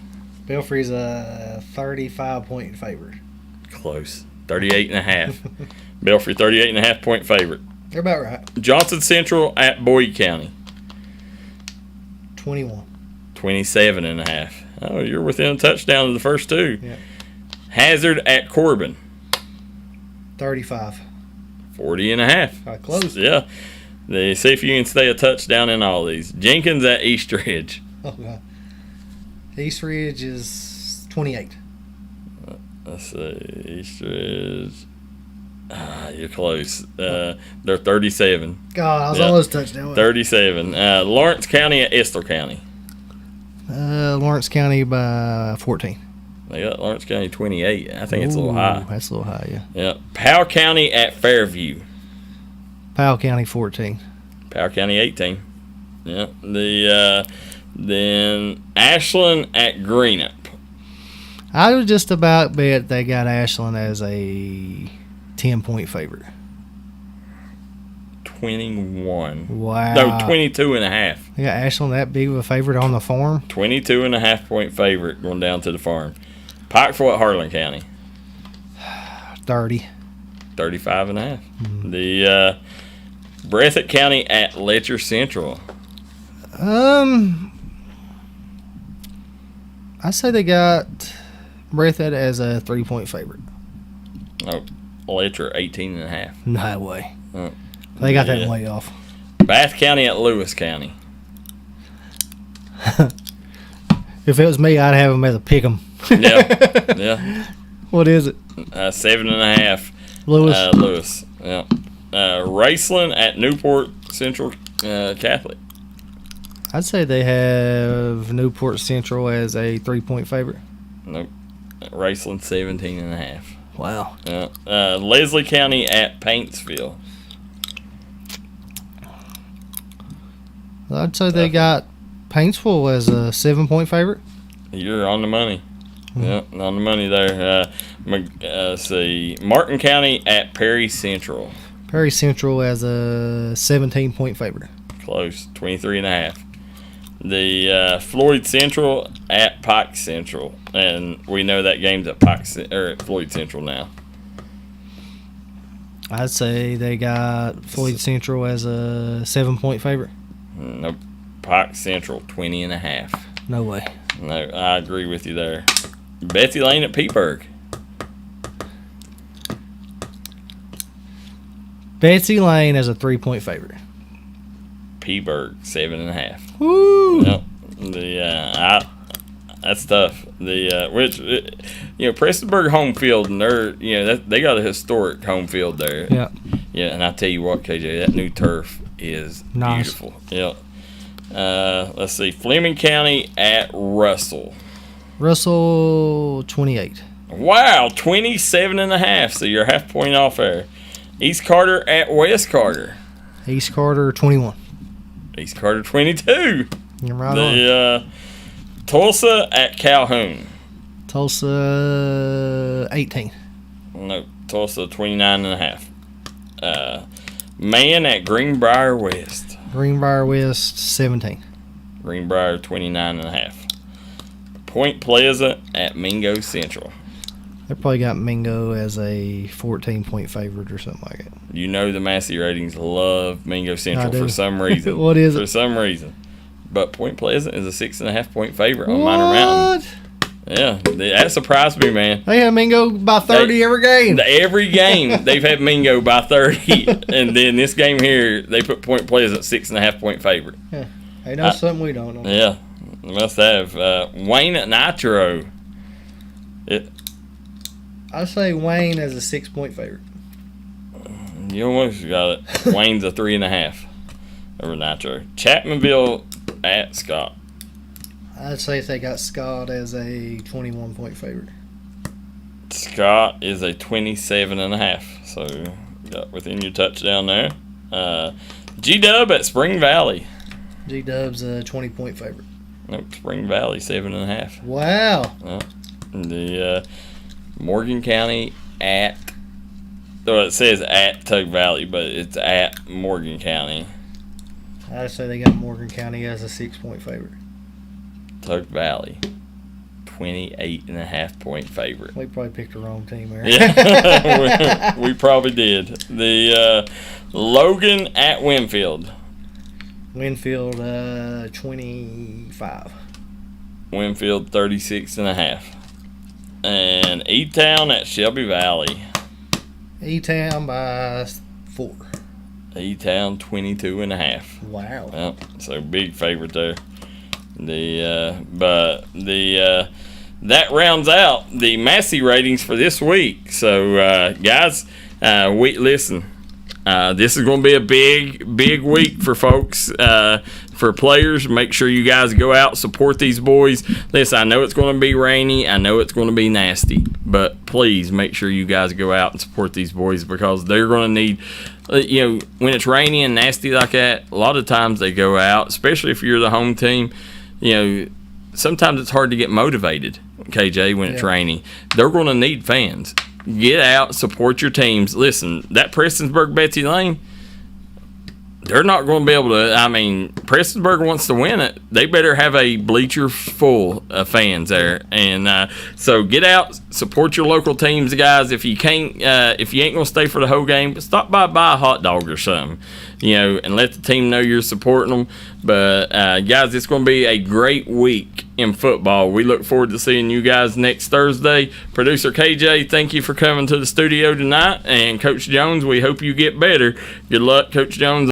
Belfry's a 35-point favorite. Close. 38.5. Belfry 38.5-point favorite. They're about right. Johnson Central at Boyd County. 21. 27.5. Oh, you're within a touchdown of the first two. Yeah. Hazard at Corbin. 35. 40.5. Close. Yeah. They see if you can stay a touchdown in all these. Jenkins at Eastridge. Oh, God. Eastridge is 28. Let's see. Eastridge. You're close. They're 37. God, I was almost touchdown. 37. Lawrence County at Estill County. Lawrence County by 14. They got Lawrence County 28. I think it's a little high. That's a little high, yeah. Yeah. Powell County at Fairview. Powell County 14. Powell County 18. Yeah. Then Ashland at Greenup. I would just about bet they got Ashland as a 10-point favorite. 21. Wow. No, 22.5. They got Ashland that big of a favorite on the farm. 22.5-point favorite going down to the farm. Pikeville at Harlan County. 30. 35.5. Mm-hmm. The Breathitt County at Letcher Central. I say they got Breathitt as a 3-point favorite. Oh, Letcher 18.5. No way. They got that way off. Bath County at Lewis County. If it was me, I'd have them as a pick 'em. Yeah. What is it? 7.5. Lewis. Lewis. Yeah. Raceland at Newport Central Catholic. I'd say they have Newport Central as a 3-point favorite. Nope. Raceland 17.5. Wow. Leslie County at Paintsville. I'd say they got Paintsville as a 7-point favorite. You're on the money. Mm-hmm. Yeah, on the money there. Let's see. Martin County at Perry Central. Perry Central as a 17-point favorite. Close. 23.5. The Floyd Central at Pike Central. And we know that game's at at Floyd Central now. I'd say they got Floyd Central as a 7-point favorite. Nope. Pike Central, 20.5. No way. No, I agree with you there. Betsy Lane at Peaburg. Betsy Lane as a 3-point favorite. Peaburg, 7.5. Woo! Yep. That's tough. Prestonsburg home field, and they got a historic home field there. Yeah. Yeah, and I tell you what, KJ, that new turf is nice. Beautiful. Yep. Let's see, Fleming County at Russell. Russell 28. Wow, 27.5. So you're half point off there. East Carter at West Carter. East Carter 21. East Carter 22. You're right on. Tulsa at Calhoun. Tulsa 18. No, Tulsa 29.5. Man at Greenbrier West. Greenbrier West 17. Greenbrier 29.5. Point Pleasant at Mingo Central. They probably got Mingo as a 14-point favorite or something like that. You know the Massey ratings love Mingo Central for some reason. What is it? For some reason. But Point Pleasant is a 6.5-point favorite on Minor Mountain. Yeah, that surprised me, man. They have Mingo by 30 every game. Every game they've had Mingo by 30, and then this game here they put Point Pleasant 6.5-point favorite. Yeah, they know something we don't know. Yeah, must have. Wayne at Nitro. I say Wayne as a 6-point favorite. You almost got it. Wayne's a 3.5 over Nitro. Chapmanville at Scott. I'd say they got Scott as a 21-point favorite. Scott is a 27.5, so you got within your touchdown there. G-Dub at Spring Valley. G-Dub's a 20-point favorite. Nope, Spring Valley 7.5. Wow. The Morgan County at, well, it says at Tug Valley, but it's at Morgan County. I'd say they got Morgan County as a 6-point favorite. Tug Valley, 28.5-point favorite. We probably picked the wrong team there. Yeah, we probably did. The Logan at Winfield. Winfield, 25. Winfield, 36.5. And E-Town at Shelby Valley. E-Town by 4. E-Town, 22.5. Wow. Yep, so big favorite there. That rounds out the Massey ratings for this week. So guys, listen. This is going to be a big week for folks, for players. Make sure you guys go out, support these boys. Listen, I know it's going to be rainy. I know it's going to be nasty. But please make sure you guys go out and support these boys, because they're going to need, when it's rainy and nasty like that, a lot of times they go out, especially if you're the home team. Sometimes it's hard to get motivated, KJ, when it's rainy. They're going to need fans. Get out, support your teams. Listen, that Prestonsburg Betsy Lane, they're not going to be able to. I mean, Prestonsburg wants to win it. They better have a bleacher full of fans there. And so get out, support your local teams, guys. If you can't, if you ain't going to stay for the whole game, stop by, buy a hot dog or something, and let the team know you're supporting them. But guys, it's going to be a great week in football. We look forward to seeing you guys next Thursday. Producer KJ, thank you for coming to the studio tonight. And Coach Jones, we hope you get better. Good luck, Coach Jones.